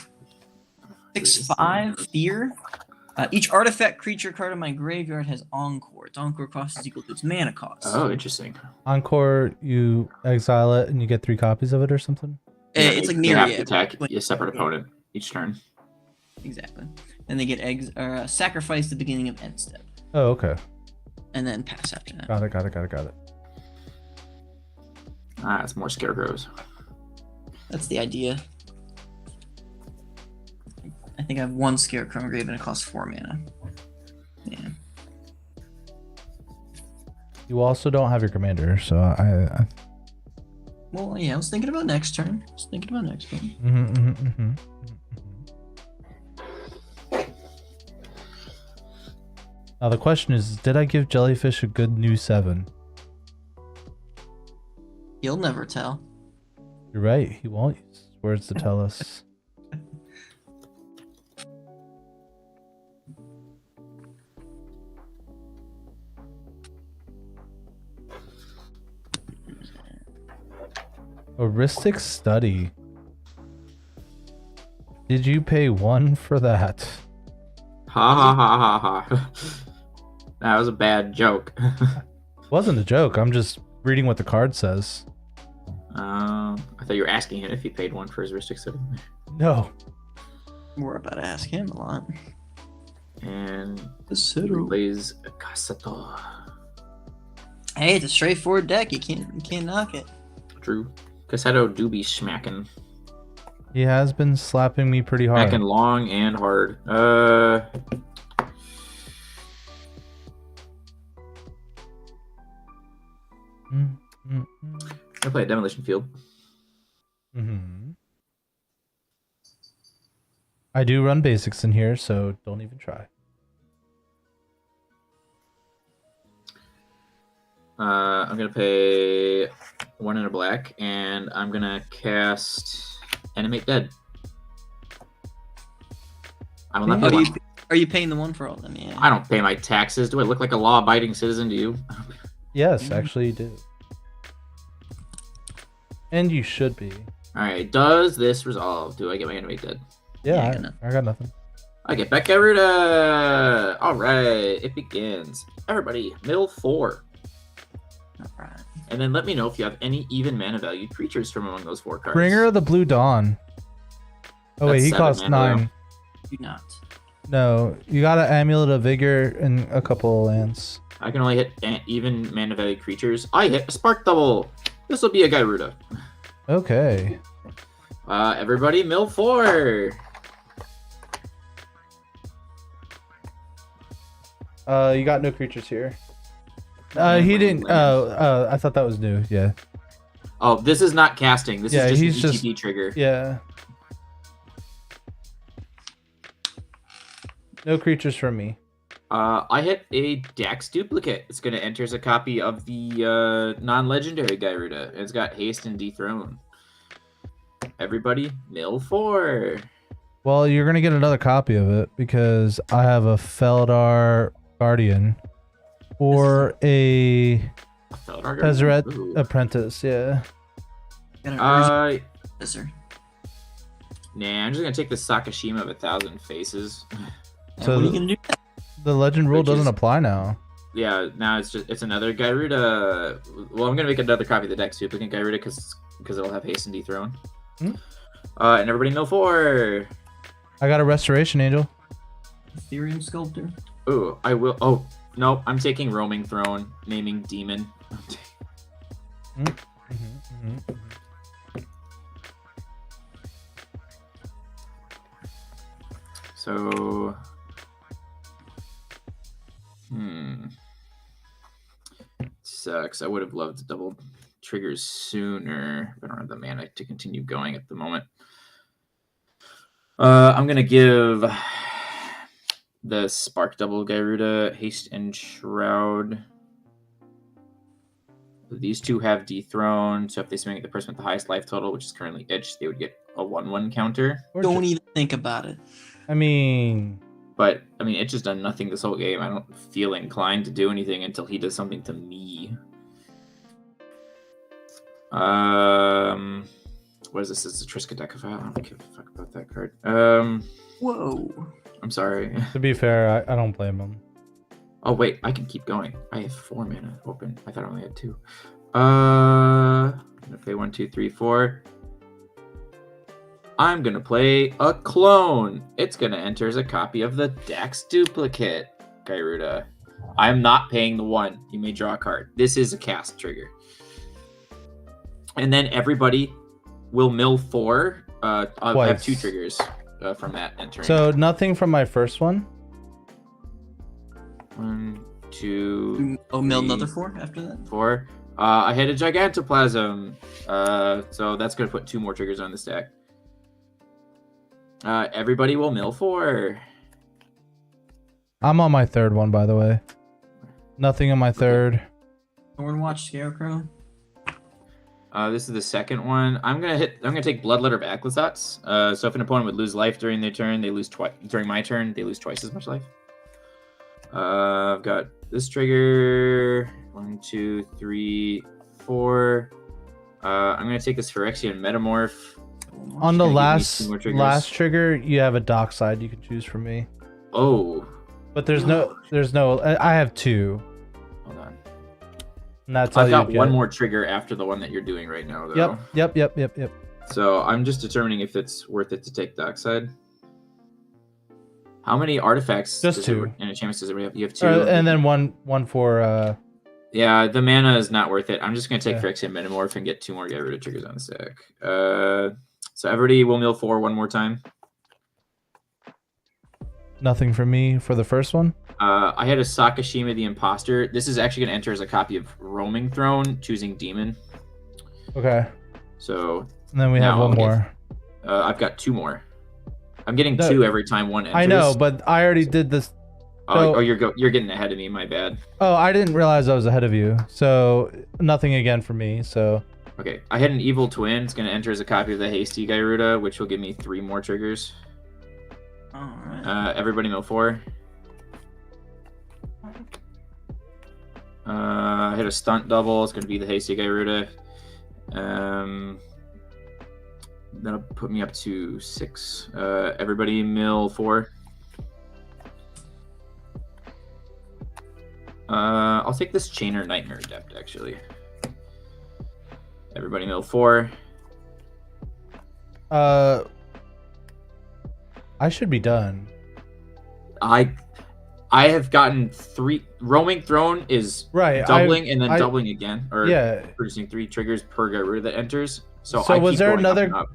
6/5 Fear. Each artifact creature card in my graveyard has Encore. Its Encore cost is equal to its mana cost.
Oh, interesting.
Encore, you exile it and you get 3 copies of it or something?
It's like
you
near
have to attack a separate opponent each turn.
Exactly. And they get sacrifice the beginning of end step.
Oh, okay.
And then pass after that.
Got it.
Ah, it's more scarecrows.
That's the idea. I think I have 1 Scarecrow engraved and it costs 4 mana. Yeah.
You also don't have your commander, so I
Well, yeah, I was thinking about next turn.
Now the question is, did I give Jellyfish a good new 7?
He'll never tell.
You're right, he won't use words to tell us. Heuristic study. Did you pay 1 for that?
Ha ha ha ha ha. That was a bad joke.
Wasn't a joke. I'm just reading what the card says.
I thought you were asking him if he paid 1 for his heuristic study.
No.
We're about to ask him a lot.
And
The
he plays a Casator.
Hey, it's a straightforward deck. You can't knock it.
True. Casato do be smacking.
He has been slapping me pretty hard.
Smacking long and hard. I play a Demolition Field.
I do run basics in here, so don't even try.
I'm gonna pay 1 and a black, and I'm gonna cast Animate Dead. I will not pay 1.
Are you paying the 1 for all of them? Yeah.
I don't pay my taxes. Do I look like a law-abiding citizen to you?
Yes, actually you do. And you should be.
Alright, does this resolve? Do I get my Animate Dead?
Yeah, I got nothing.
I get back Garuda! Alright, it begins. Everybody, middle 4.
Alright.
And then let me know if you have any even mana valued creatures from among those 4 cards.
Bringer of the Blue Dawn. Oh wait,
That's
he
7
costs
mana,
9.
Do not.
No, you got an Amulet of Vigor and a couple of lands.
I can only hit even mana valued creatures. I hit a Spark Double! This will be a Garuda.
Okay.
Everybody, mill 4!
You got no creatures here. He didn't. I thought that was new. Yeah.
Oh, this is not casting. This is
he's
just an ETB trigger.
Yeah. No creatures from me.
I hit a Dax duplicate. It's going to enter as a copy of the non-legendary Garuda. It's got haste and dethrone. Everybody, mill 4.
Well, you're gonna get another copy of it because I have a Feldar Guardian or a Tezzeret Apprentice. Yeah.
Nah,
I'm just gonna take the Sakashima of 1,000 Faces.
So
what are you gonna do?
The legend rule doesn't apply now.
Yeah, now it's another Garuda. Well, I'm gonna make another copy of the Dex duplicate Garuda because it'll have haste and dethrone. And everybody mill 4.
I got a Restoration Angel.
Ethereum Sculptor.
Ooh, I will. Oh no, I'm taking Roaming Throne, naming Demon. So, sucks. I would have loved to double triggers sooner, but I don't have the mana to continue going at the moment. I'm gonna give the Spark Double Garuda Haste and Shroud. These two have Dethrone, so if they swing at the person with the highest life total, which is currently Itch, they would get a 1/1 counter.
Don't even think about it.
I mean,
Itch has done nothing this whole game. I don't feel inclined to do anything until he does something to me. What is this? It's a Triska deck of I don't give a fuck about that card.
Whoa.
I'm sorry.
to be fair, I don't blame him.
Oh wait, I can keep going. I have 4 mana open. I thought I only had 2. I'm gonna play 1, 2, 3, 4. I'm gonna play a clone. It's gonna enter as a copy of the Dax duplicate Garuda. I'm not paying the 1. You may draw a card. This is a cast trigger. And then everybody will mill 4. I have 2 triggers from that entering.
So nothing from my first one?
1, 2.
Oh, mill another 4 after that?
4. I had a Gigantoplasm. So that's going to put 2 more triggers on the stack. Everybody will mill 4.
I'm on my 3rd one, by the way. Nothing on my 3rd.
Thornwatch Scarecrow.
This is the 2nd one. I'm gonna take Bloodletter of Aclazotz. So if an opponent would lose life during their turn, they lose twice. During my turn, they lose twice as much life. I've got this trigger. 1, 2, 3, 4. I'm gonna take this Phyrexian Metamorph.
On the
Just gonna give me 2 more
last
triggers.
trigger, you have a dock side you can choose from me.
Oh,
But there's no. I have 2.
hold on.
And that's all
I've got
you
one
get.
more trigger after the one that you're doing right now, though.
Yep.
So I'm just determining if it's worth it to take Dockside. How many artifacts?
Just 2.
And enchantments does everybody have? You have 2.
And then one for.
Yeah, the mana is not worth it. I'm just gonna take
Yeah.
Phyrexian Metamorph and get 2 more get rid of triggers on the stack. So everybody will mill 4 one more time.
Nothing for me for the first one.
I had a Sakashima the Imposter. This is actually gonna enter as a copy of Roaming Throne, choosing Demon.
Okay.
So
And then we have
Now
one
I'll
more.
I've got 2 more. I'm getting
No.
2 every time one enters.
I know, but I already did this.
Oh,
so-
you're getting ahead of me. My bad.
Oh, I didn't realize I was ahead of you. So nothing again for me. So
Okay, I had an Evil Twin. It's gonna enter as a copy of the Hasty Gyruda, which will give me 3 more triggers.
Alright.
Everybody mill 4. I hit a stunt double. It's gonna be the Hasty Gyruda. That'll put me up to 6. Everybody mill 4. I'll take this Chainer Nightmare Adept, actually. Everybody mill 4.
I should be done.
I have gotten 3. Roaming Throne is
Right.
doubling and then doubling again, or
Yeah.
producing 3 triggers per Gyruda that enters. So
So
I
was
keep
there
going up
another-
and up.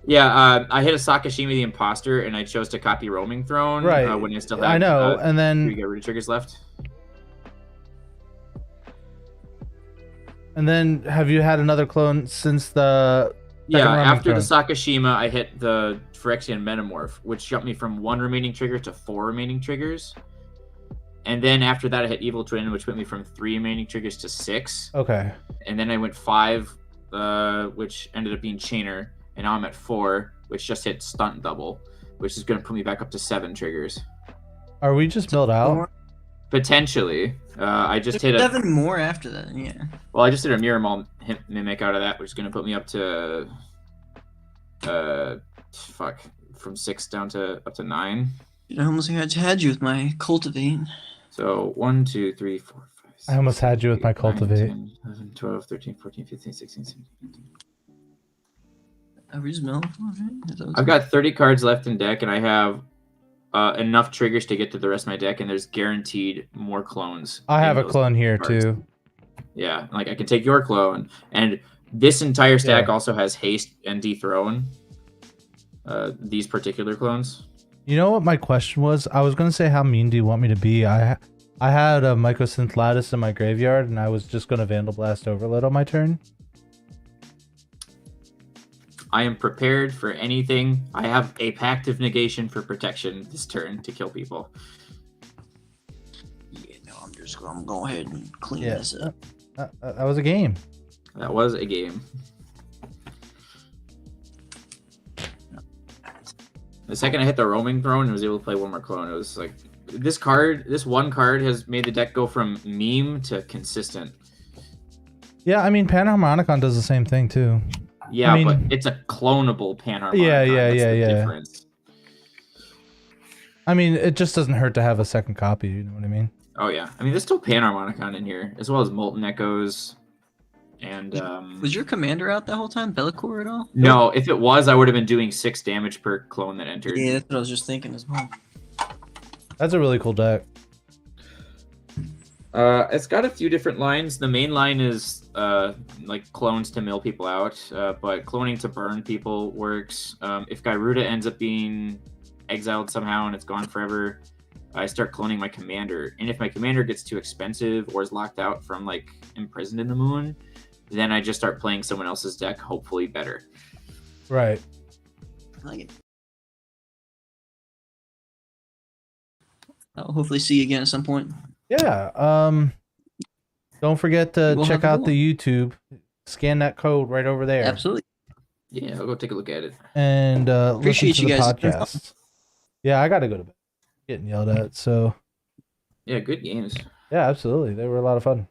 Yeah, I hit a Sakashima the Imposter, and I chose to copy Roaming Throne.
Right.
When I still have
I know, and
3
then
Gyruda triggers left.
have you had another clone since the?
Yeah,
Roaming
after the
Throne?
Sakashima, I hit the Phyrexian Metamorph, which jumped me from 1 remaining trigger to 4 remaining triggers. And then after that, I hit Evil Twin, which put me from 3 remaining triggers to 6.
Okay.
And then I went 5, which ended up being Chainer. And now I'm at 4, which just hit Stunt Double, which is going to put me back up to 7 triggers.
Are we just milled out?
Potentially. I just hit a...
7 more after that, yeah.
Well, I just did a Mirror Maul Mimic out of that, which is going to put me up to... from 6 down to up to 9.
I almost had you with my Cultivate.
So 1, 2, 3, 4, 5, 6,
I almost had you with my
9,
Cultivate.
10, 11, 12, 13, 14, 15, 16, 17, 18.
Oh, we just mill?
I've got 30 cards left in deck, and I have enough triggers to get to the rest of my deck, and there's guaranteed more clones.
I have
in
a
those
clone here
cards.
too.
Yeah, like I can take your clone, and this entire stack
Yeah.
also has haste and dethrone. These particular clones.
You know what my question was? I was gonna say, how mean do you want me to be? I had a Mycosynth Lattice in my graveyard, and I was just gonna Vandal Blast Overload on my turn.
I am prepared for anything. I have a Pact of Negation for protection this turn to kill people.
Yeah, no, I'm going to go ahead and clean
Yeah.
this up.
That was a game.
That was a game. The second I hit the Roaming Throne, I was able to play one more clone. It was like this one card has made the deck go from meme to consistent.
Yeah, I mean, Panharmonicon does the same thing too.
Yeah,
I mean-
but it's a clonable Panharmonicon.
Yeah,
That's the
yeah.
difference.
I mean, it just doesn't hurt to have a second copy. You know what I mean?
Oh yeah, I mean there's still Panharmonicon in here, as well as Molten Echoes, and
Was your commander out that whole time? Bellicor at all?
no, if it was, I would have been doing 6 damage per clone that entered.
Yeah, that's what I was just thinking as well.
That's a really cool deck.
It's got a few different lines. The main line is like clones to mill people out, but cloning to burn people works. If Gyruda ends up being exiled somehow and it's gone forever, I start cloning my commander. And if my commander gets too expensive or is locked out from like Imprisoned in the Moon, then I just start playing someone else's deck, hopefully better.
Right.
I like it. I'll hopefully see you again at some point.
Yeah. Don't forget to
We'll
check
have a
out
good
the YouTube. Scan that code right over there.
Absolutely.
Yeah, I'll go take a look at it.
And
Appreciate
listen to
you
the
guys. It's been fun.
podcast. Yeah, I gotta go to bed. Getting yelled at. So
Yeah, good games.
yeah, absolutely. They were a lot of fun.